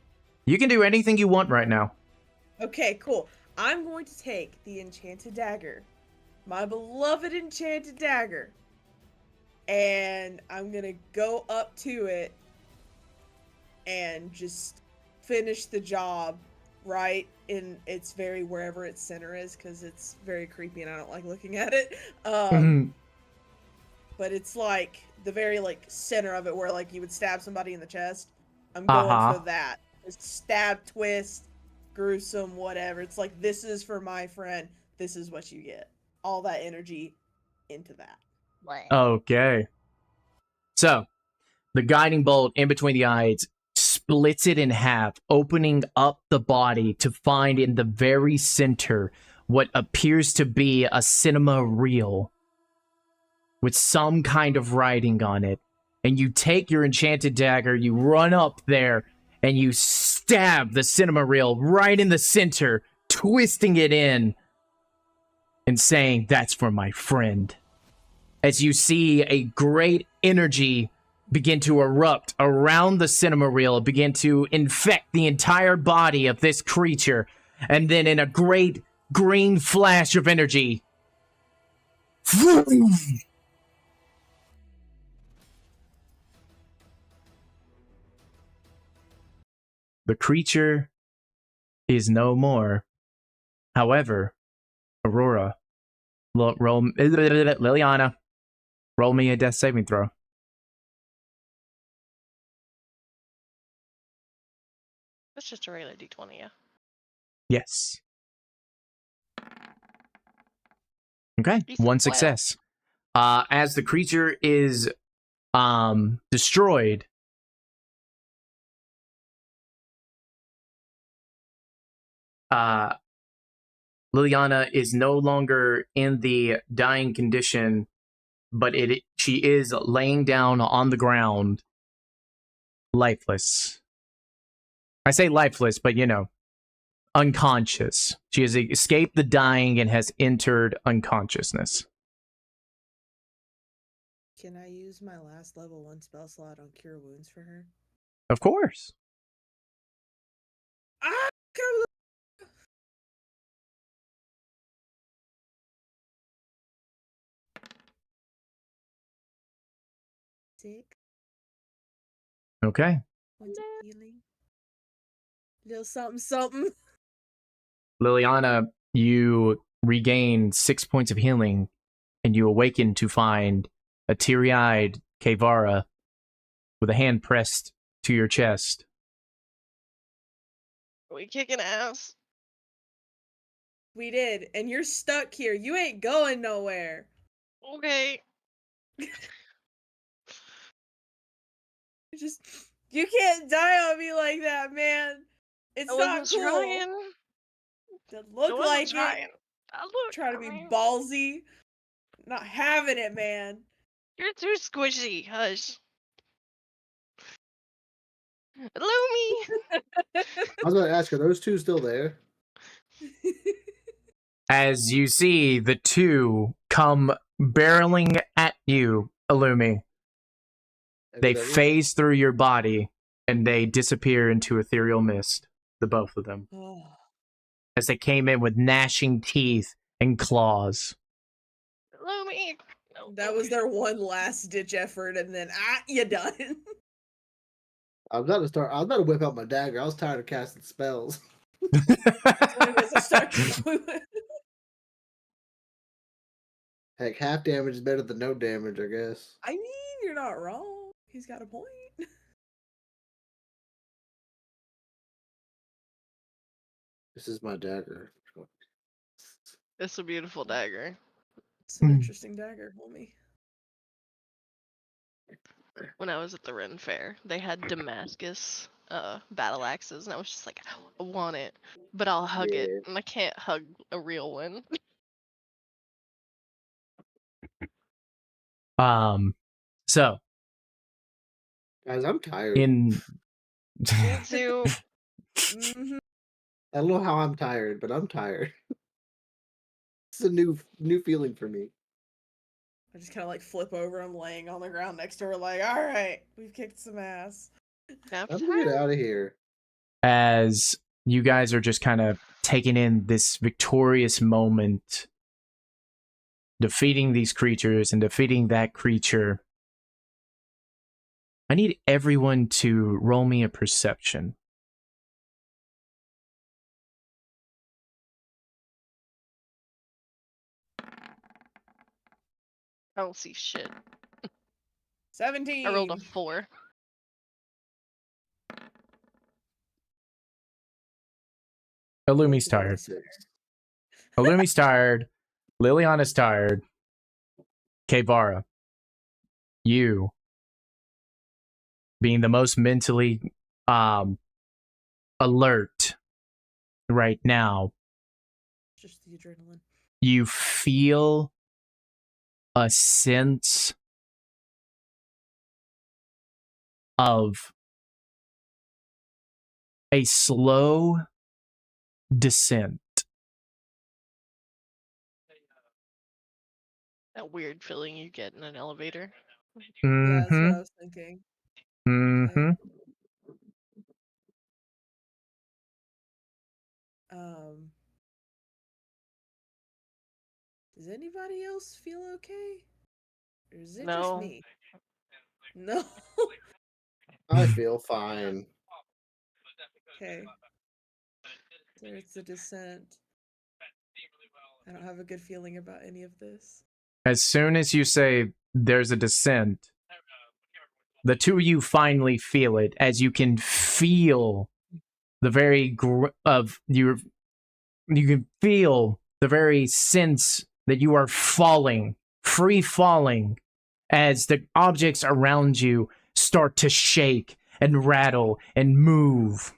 You can do anything you want right now. Okay, cool. I'm going to take the enchanted dagger, my beloved enchanted dagger, and I'm gonna go up to it and just finish the job right in its very wherever its center is, because it's very creepy and I don't like looking at it. But it's like the very like center of it where like you would stab somebody in the chest. I'm going for that. Just stab, twist, gruesome, whatever. It's like, this is for my friend. This is what you get. All that energy into that. Okay. So, the guiding bolt in between the eyes splits it in half, opening up the body to find in the very center what appears to be a cinema reel with some kind of writing on it. And you take your enchanted dagger, you run up there, and you stab the cinema reel right in the center, twisting it in and saying, "That's for my friend." As you see a great energy begin to erupt around the cinema reel, begin to infect the entire body of this creature, and then in a great green flash of energy, the creature is no more. However, Aurora, Liliana, roll me a death saving throw. That's just a regular D20, yeah. Yes. Okay, Decent. one Wow. success. As the creature is destroyed, Liliana is no longer in the dying condition, but she is laying down on the ground, lifeless. I say lifeless, but you know, unconscious. She has escaped the dying and has entered unconsciousness. Can I use my last level 1 spell slot on Cure Wounds for her? Of course. Ah! Sick. Okay. What's healing? Little something, something. Liliana, you regain 6 points of healing, and you awaken to find a teary-eyed Kevara with a hand pressed to your chest. We kicking ass. We did, and you're stuck here. You ain't going nowhere. Okay. You can't die on me like that, man. It's I not wasn't cool. trying. Doesn't I look wasn't like trying. it. Look, Trying to I be mean, ballsy. Not having it, man. you're too squishy. Hush. Lumi! I was going to ask, are those two still there? As you see the two come barreling at you, Illumi, they phase through your body and they disappear into ethereal mist, the both of them, Oh. as they came in with gnashing teeth and claws. Lumi! No, That was their one last ditch effort, and then you done. I was about to whip out my dagger. I was tired of casting spells. Heck, half damage is better than no damage, I guess. I mean, you're not wrong. He's got a point. This is my dagger. it's a beautiful dagger. It's an interesting dagger, homie. When I was at the Ren Fair, they had Damascus battle axes, and I was just like, I want it, but I'll hug it, and I can't hug a real one. So Guys, I'm tired. in Me too. Mm-hmm. I don't know how I'm tired, but I'm tired. It's a new feeling for me. I just kind of like flip over. I'm laying on the ground next to her, like, all right, we've kicked some ass. I'm gonna get out of here. as you guys are just kind of taking in this victorious moment, defeating these creatures and defeating that creature, I need everyone to roll me a perception. I don't see shit. 17. I rolled a 4. Illumi's tired. Illumi's tired. Liliana's tired. Kevara, you being the most mentally alert right now, Just the adrenaline. you feel a sense of a slow descent. That weird feeling you get in an elevator. Yeah, that's what I was thinking. Mm-hmm. Does anybody else feel okay? Or is it No. just me? No. I feel fine. Okay. There's the descent. I don't have a good feeling about any of this. As soon as you say there's a descent, the two of you finally feel it, as you can feel the very you can feel the very sense that you are falling, free falling, as the objects around you start to shake and rattle and move.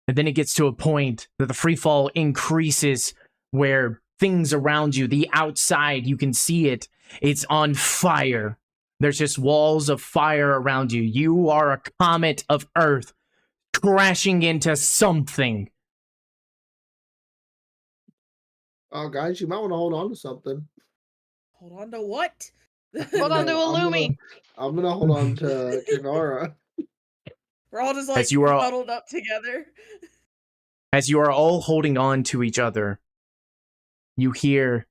And then it gets to a point that the free fall increases, where things around you, the outside, you can see it, it's on fire. There's just walls of fire around you. You are a comet of earth crashing into something. Oh, guys, you might want to hold on to something. Hold on to what? Hold on to Illumi. I'm gonna hold on to Kivara. We're all just like As you are huddled up together. As you are all holding on to each other, you hear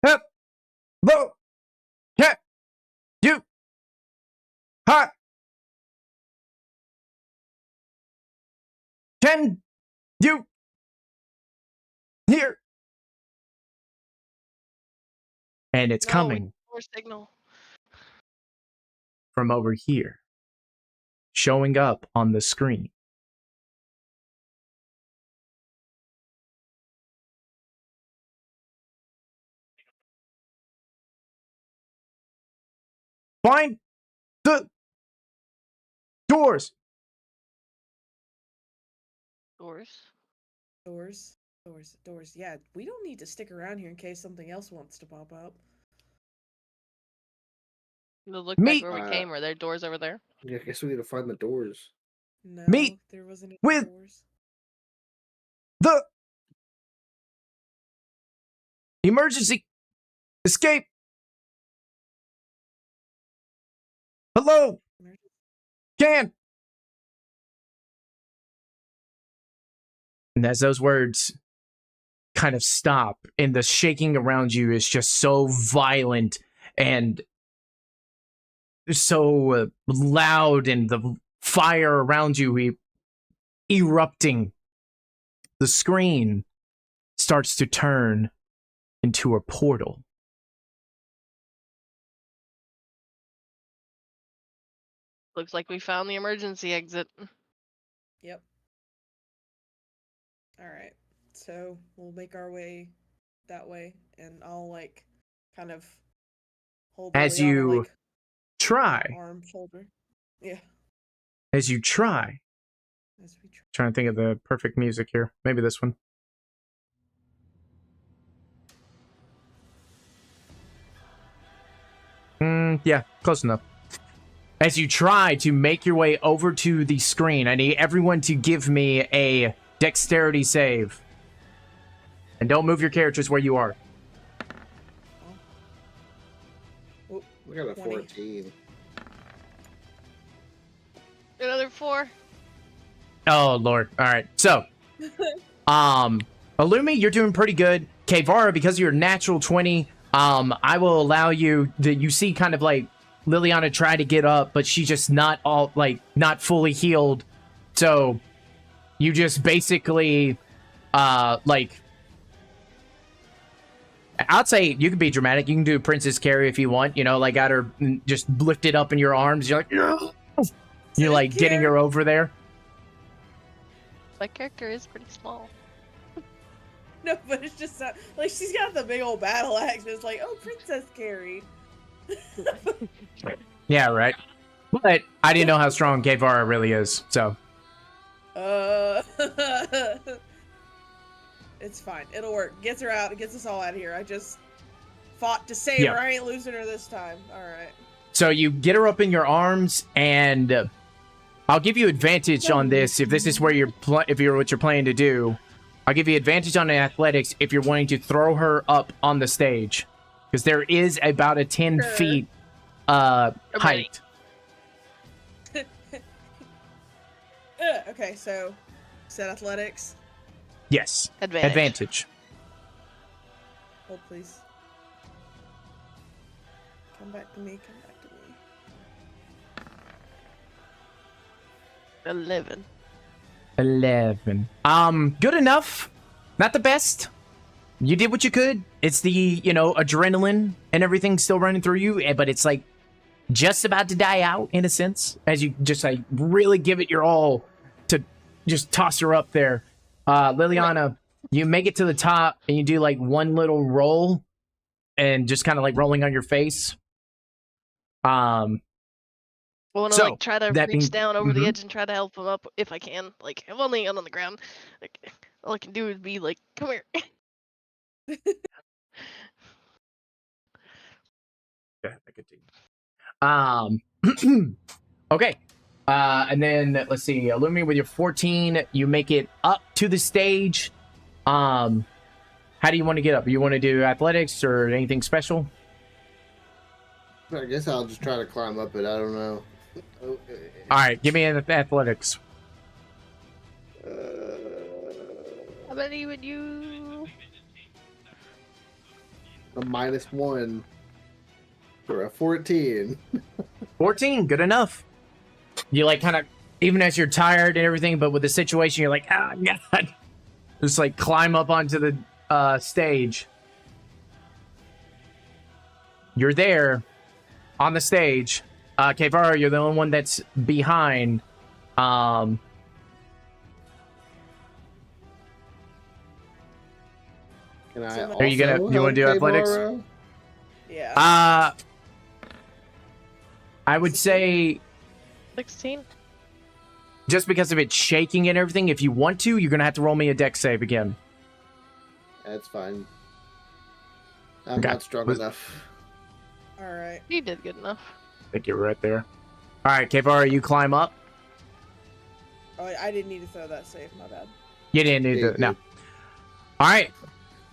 Hep, Bo, He, You, Ha, Can, You, Here. And it's coming More signal. from over here, showing up on the screen. Find the doors. Doors. Yeah, we don't need to stick around here in case something else wants to pop up. Look Meet- back where we came. Are there doors over there? Yeah, I guess we need to find the doors. No, Meet there wasn't any with- doors. The emergency escape. Hello, can. And as those words kind of stop, and the shaking around you is just so violent and so loud, and the fire around you erupting, the screen starts to turn into a portal. Looks like we found the emergency exit. Yep. Alright. So we'll make our way that way, and I'll like kind of hold As Liliana, you like, try, arm shoulder. Yeah. as you try, As we try. trying to think of the perfect music here. Maybe this one. Yeah, close enough. As you try to make your way over to the screen, I need everyone to give me a dexterity save. And don't move your characters where you are. Oh, We got a 20. 14. Another 4. Oh, Lord. All right. So, Illumi, you're doing pretty good. Kevara, because of your natural 20, I will allow you that you see kind of like Liliana try to get up, but she's just not not fully healed. So you just basically, I'd say you can be dramatic. You can do Princess Carrie if you want, like got her just lifted up in your arms. You're like, no! You're like getting her over there. My character is pretty small. No, but it's just not, like she's got the big old battle axe. It's like, oh, Princess Carrie. Yeah, right. But I didn't know how strong Kevara really is, so. It's fine. It'll work. Gets her out. It gets us all out of here. I just fought to save her. I ain't losing her this time. All right. So you get her up in your arms, and I'll give you advantage on this if this is where if you're what you're planning to do. I'll give you advantage on the athletics if you're wanting to throw her up on the stage, because there is about a 10 feet height. Okay, so set athletics. Yes, advantage. Hold, please. Come back to me. 11. 11. Good enough. Not the best. You did what you could. It's the, adrenaline and everything still running through you, but it's like just about to die out in a sense, as you just like really give it your all to just toss her up there. Liliana, you make it to the top and you do like one little roll and just kind of like rolling on your face. I want to try to reach down over the edge and try to help him up if I can. Like, I'm only on the ground. Like, all I can do is be like, come here. Okay, I continue. Okay. And then let's see, Illumi with your 14, you make it up to the stage. How do you want to get up? You want to do athletics or anything special? I guess I'll just try to climb up it. I don't know. All right, give me an athletics. How many would you? A -1 for a 14. 14, good enough. You like kind of, even as you're tired and everything, but with the situation, you're like, oh god, just like climb up onto the stage. You're there on the stage. Kevara, you're the only one that's behind. Can I are you want to do athletics? Yeah. I would 16? say 16. just because of it shaking and everything, if you want to, you're going to have to roll me a dex save again. That's fine. I'm Okay. not strong enough. All right. You did good enough. I think you're right there. All right, Kevara, you climb up. Oh, I didn't need to throw that save. My bad. You didn't need Yeah, to. No. All right.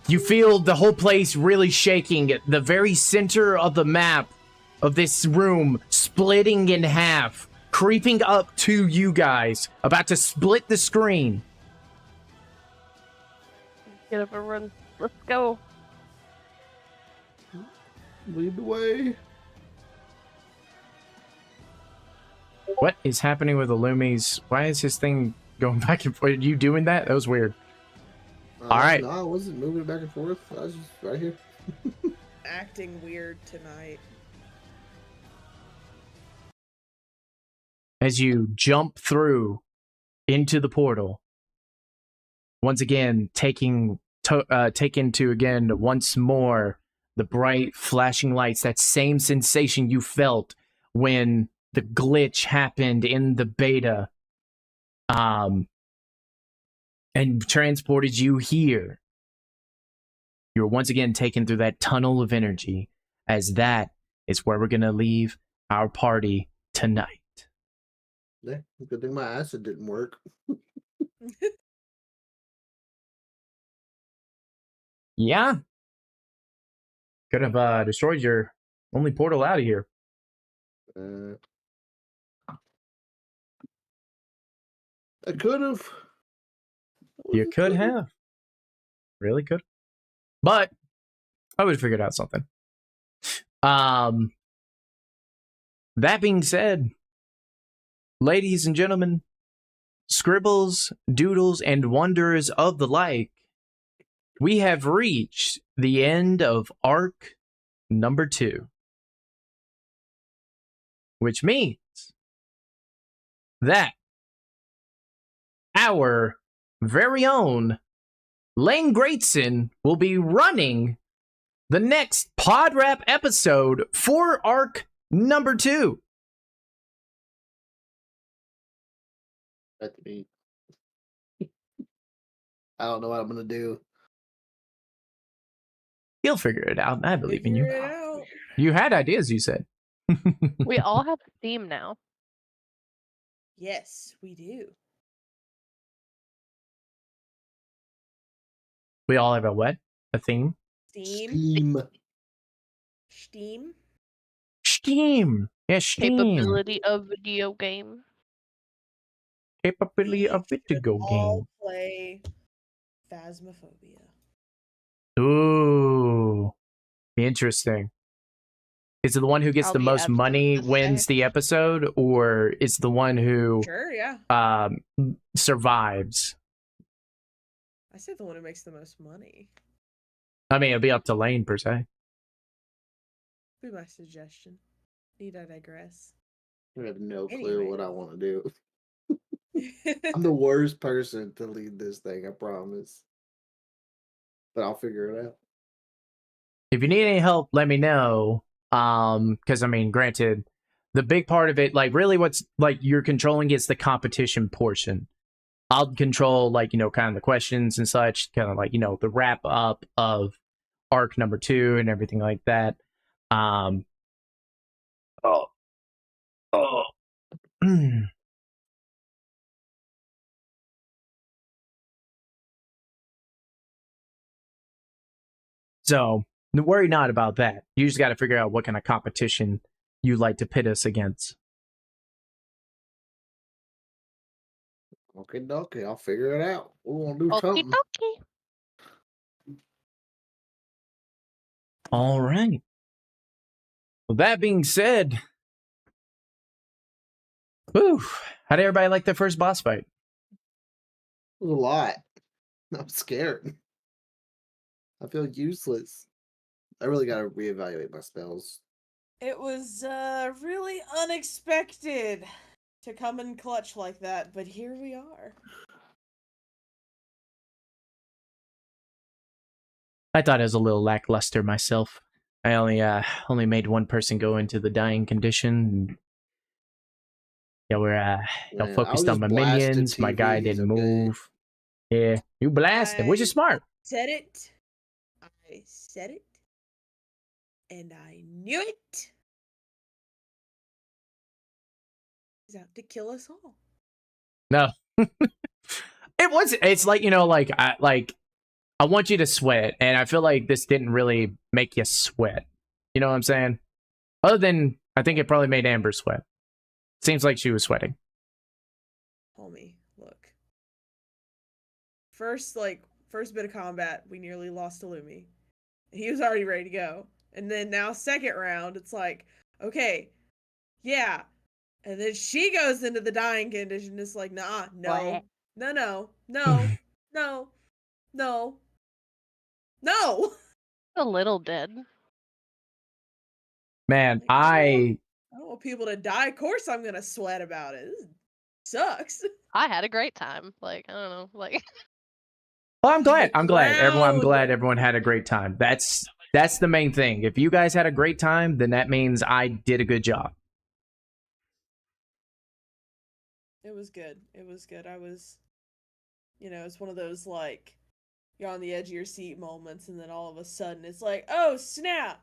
You feel the whole place really shaking. The very center of the map of this room splitting in half, creeping up to you guys, about to split the screen. Get up and run. Let's go. Lead the way. What is happening with Illumis? Why is his thing going back and forth? Are you doing that? That was weird. All right. No, I wasn't moving it back and forth. I was just right here. Acting weird tonight. As you jump through into the portal, once again taking to again once more the bright flashing lights, that same sensation you felt when the glitch happened in the beta, and transported you here. You're once again taken through that tunnel of energy, as that is where we're gonna leave our party tonight. Yeah, good thing my acid didn't work. Yeah. Could have destroyed your only portal out of here. I could have. You could have. Really could. But I would have figured out something. That being said, ladies and gentlemen, scribbles, doodles, and wonders of the like, we have reached the end of arc number 2. Which means that our very own Lane Greatson will be running the next pod wrap episode for arc number 2. That's me. I don't know what I'm gonna do. You'll figure it out. I believe in Figure you. it out. You had ideas, you said. We all have a theme now. Yes, we do. We all have a what? A theme? Steam. Steam. Steam. Steam. Yeah, Steam. Capability of video game. Capability of We should video all game. play Phasmophobia. Ooh. Interesting. Is it the one who gets I'll the be most absolutely money the wins same. the episode, or is the one who Sure, yeah. survives? I said the one who makes the most money. I mean, it'll be up to Lane per se. Be my suggestion. Need I digress? I have no clue Anyway. what I want to do. I'm the worst person to lead this thing, I promise. But I'll figure it out. If you need any help, let me know. Because I mean, granted, the big part of it, like really what's like you're controlling is the competition portion. I'll control like, you know, kind of the questions and such, kind of like, you know, the wrap up of arc number 2 and everything like that. So worry not about that. You just got to figure out what kind of competition you like to pit us against. Okay, dokie, I'll figure it out. We want to do Okie something. dokie. All right. Well, that being said, whew, how did everybody like their first boss fight? It was a lot. I'm scared. I feel useless. I really gotta reevaluate my spells. It was really unexpected to come in clutch like that, but here we are. I thought it was a little lackluster myself. I only made one person go into the dying condition. Yeah, we're Man, I focused was on my just blasting minions. My guy TVs, didn't okay? move. Yeah, you blasted, which is smart. Said it. I said it. And I knew it. He's out to kill us all. No, It's like, like I want you to sweat, and I feel like this didn't really make you sweat. You know what I'm saying? Other than I think it probably made Amber sweat. Seems like she was sweating. Homie, look. First bit of combat, we nearly lost to Lumi. He was already ready to go. And then now second round, it's like, okay, yeah. And then she goes into the dying condition. It's like, nah, no, no, no, no, no, no. A little dead. Man, Like, I don't want people to die. Of course I'm gonna sweat about it. This sucks. I had a great time. Like, I don't know. Like, well, I'm glad. I'm glad Ground. everyone had a great time. That's the main thing. If you guys had a great time, then that means I did a good job. It was good. It was good. I was, it's one of those like you're on the edge of your seat moments, and then all of a sudden it's like, oh snap,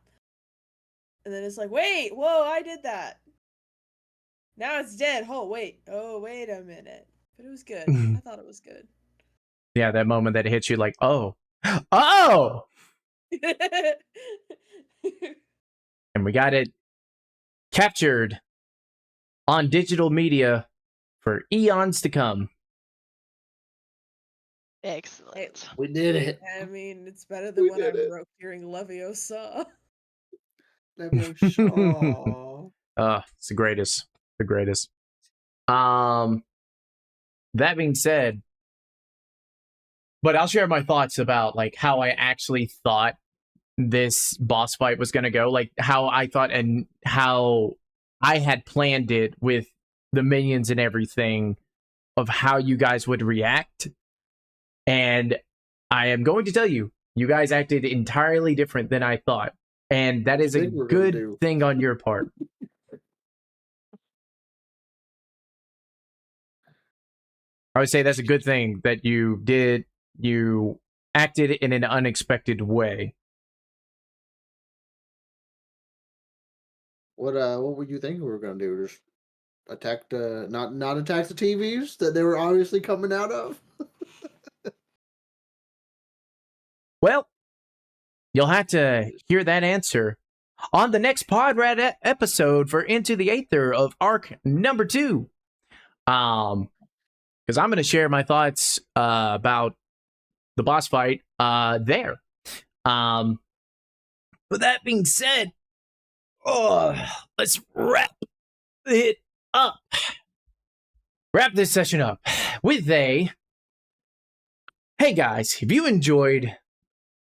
and then it's like, wait, whoa, I did that. Now it's dead. Oh wait a minute. But it was good. I thought it was good. Yeah, that moment that hits you like, oh, and we got it captured on digital media for eons to come. excellent. We did it. I mean, it's better than We when I did it. broke hearing Leviosa. Leviosa. It's the greatest. The greatest. That being said, but I'll share my thoughts about like how I actually thought this boss fight was going to go, like how I thought and how I had planned it with the minions and everything of how you guys would react. And I am going to tell you, you guys acted entirely different than I thought. And that is a good thing on your part. I would say that's a good thing that you acted in an unexpected way. What were you thinking we were gonna do? Just attack the not attack the TVs that they were obviously coming out of? Well, you'll have to hear that answer on the next Podrad episode for Into the A.E.T.H.E.R of arc number 2. Because I'm going to share my thoughts about the boss fight there. But that being said, let's wrap it up. Wrap this session up with hey guys, if you enjoyed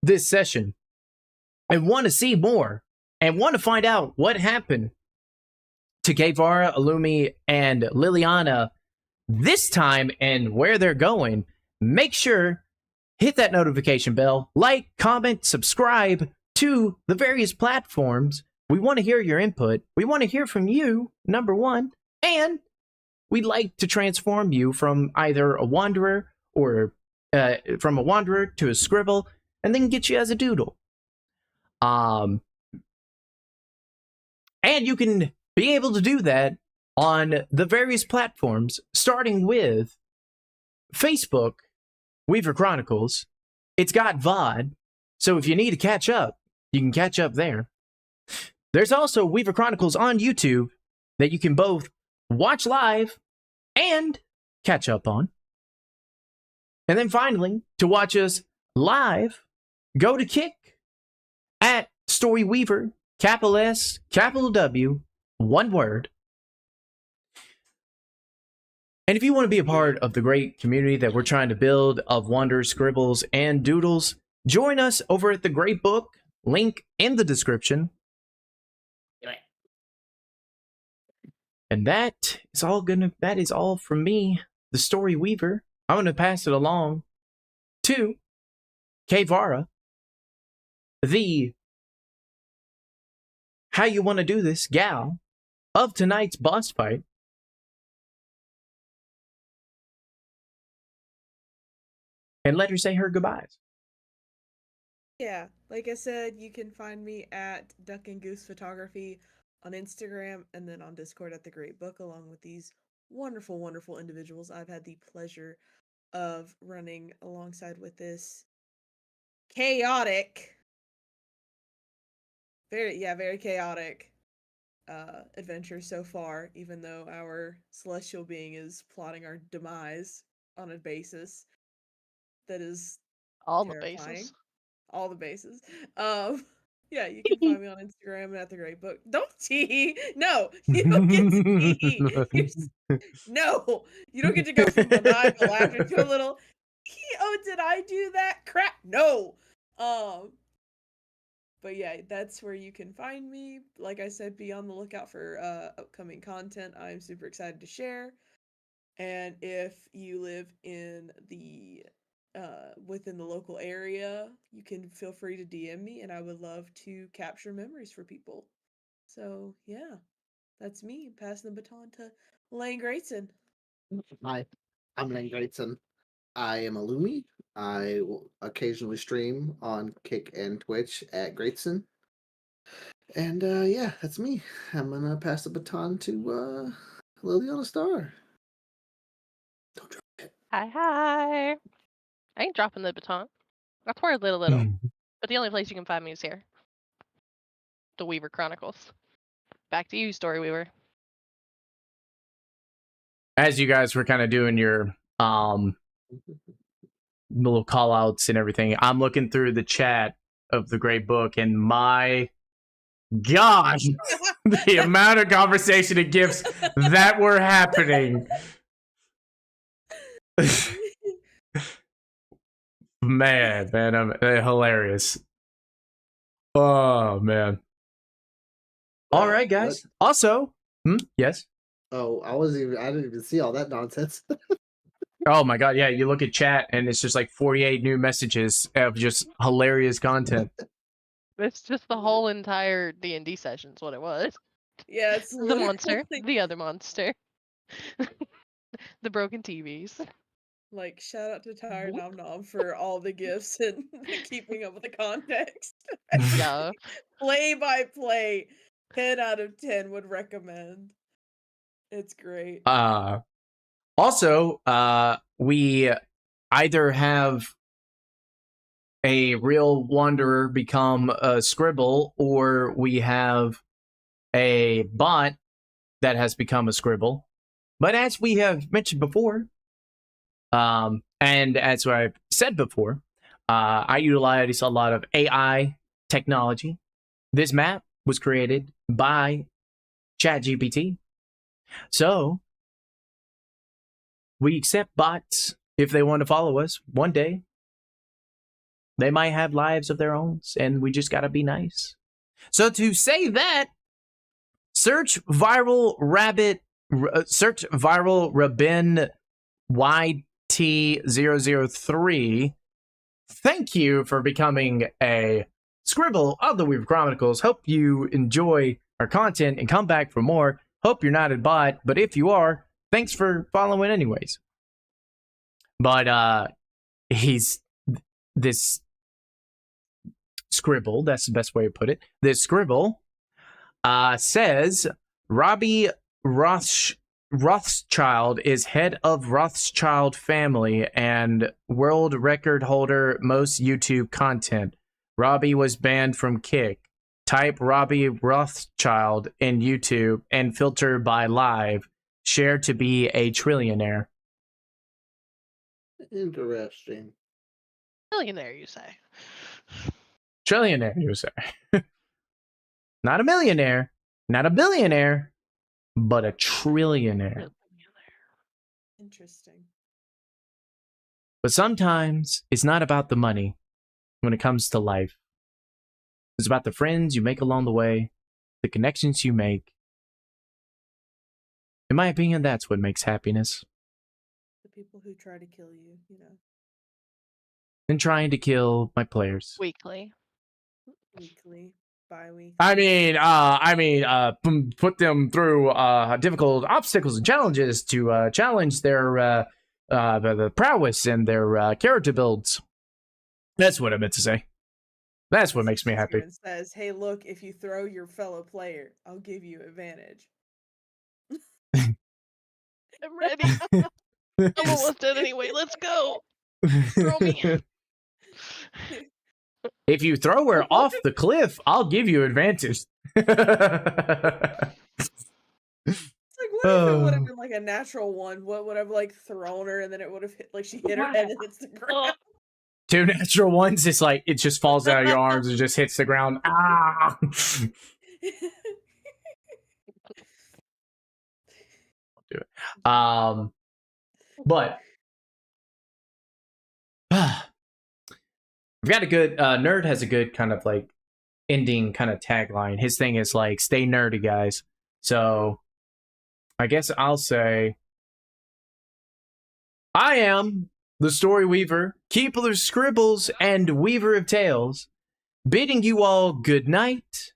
this session and want to see more and want to find out what happened to K-Vara, Illumi, and Liliana this time and where they're going, make sure hit that notification bell, like, comment, subscribe to the various platforms. We want to hear your input. We want to hear from you, number one, and we'd like to transform you from either a wanderer or from a wanderer to a scribble, and then get you as a doodle. And you can be able to do that on the various platforms, starting with Facebook, Weaver Chronicles. It's got VOD, so if you need to catch up, you can catch up there. There's also Weaver Chronicles on YouTube that you can both watch live and catch up on. And then finally, to watch us live, go to Kick at Storyweaver, capital S, capital W, one word. And if you want to be a part of the great community that we're trying to build of Wanderers, Scribbles, and Doodles, join us over at the Great Book, link in the description. And that is all from me, the Story Weaver. I'm gonna pass it along to K-Vara, the how you want to do this gal of tonight's boss fight. and let her say her goodbyes. Yeah, like I said, you can find me at Duck and Goose Photography on Instagram and then on Discord at The Great Book, along with these wonderful, wonderful individuals I've had the pleasure of running alongside with this chaotic, very chaotic adventure so far, even though our celestial being is plotting our demise on a basis that is All the terrifying. bases. All the bases. Yeah, you can find me on Instagram and at The Great Book. Don't tea. No, you don't get to tea. No, you don't get to go from maniacal laughter to a little. Oh, did I do that? Crap. No. But yeah, that's where you can find me. Like I said, be on the lookout for upcoming content I'm super excited to share. And if you live in the within the local area, you can feel free to DM me, and I would love to capture memories for people. So yeah, that's me passing the baton to Lane Grayson. Hi, I'm Lane Greatson. I am a Lumi. I will occasionally stream on Kick and Twitch at Greatson. And yeah, that's me. I'm gonna pass the baton to Liliana Star. Don't drop it. Hi. I ain't dropping the baton. I twirled it a little, but the only place you can find me is here. The Weaver Chronicles. Back to you, Story Weaver. As you guys were kind of doing your little call outs and everything, I'm looking through the chat of the Great Book, and my gosh, the amount of conversation and gifts that were happening. man, I'm hilarious. Oh man. All right, guys. Also, yes. Oh, I didn't even see all that nonsense. Oh my god, yeah, you look at chat and it's just like 48 new messages of just hilarious content. It's just the whole entire D&D session's what it was. Yeah, it's The monster, literally- the other monster, the broken TVs. Like, shout out to Tired Whoop. Nom Nom for all the gifts and keeping up with the context. Yeah. Play by play, 10 out of 10 would recommend. It's great. Also, we either have a real wanderer become a scribble, or we have a bot that has become a scribble. But as we have mentioned before, and as I've said before, I utilize a lot of AI technology. This map was created by ChatGPT. So we accept bots if they want to follow us. One day, they might have lives of their own, and we just got to be nice. So to say that, search viral Rabin YT003. Thank you for becoming a scribble of the Weaver Chronicles. Hope you enjoy our content and come back for more. Hope you're not a bot, but if you are, thanks for following anyways. But he's this scribble, that's the best way to put it. This scribble says Robbie Rothschild is head of Rothschild family and world record holder most YouTube content. Robbie was banned from Kick. Type Robbie Rothschild in YouTube and filter by live. Share to be a trillionaire. Interesting. Millionaire, you say? Trillionaire, you say. Not a millionaire, not a billionaire, but a trillionaire. Interesting. But sometimes it's not about the money when it comes to life. It's about the friends you make along the way, the connections you make. In my opinion, that's what makes happiness. The people who try to kill you, you know, And trying to kill my players. Weekly. weekly, bi-weekly. Put them through difficult obstacles and challenges to challenge their the prowess and their character builds. That's what I meant to say. That's what makes me happy. And says, "Hey, look! If you throw your fellow player, I'll give you advantage." I'm ready. I'm almost dead anyway. Let's go. Throw me. If you throw her off the cliff, I'll give you advantage. It's like, what if it would have been like a natural one? What would have like thrown her, and then it would have hit, like she hit her head and hits the ground. 2 natural ones, it's like it just falls out of your arms and just hits the ground. Ah! Do it. But we've got a good Nerd has a good kind of like ending kind of tagline. His thing is like, stay nerdy, guys. So I guess I'll say, I am the story weaver, keeper of scribbles, and weaver of tales, bidding you all good night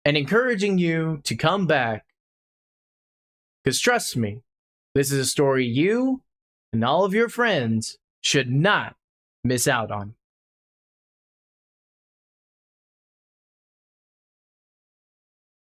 and encouraging you to come back. Because trust me, this is a story you and all of your friends should not miss out on.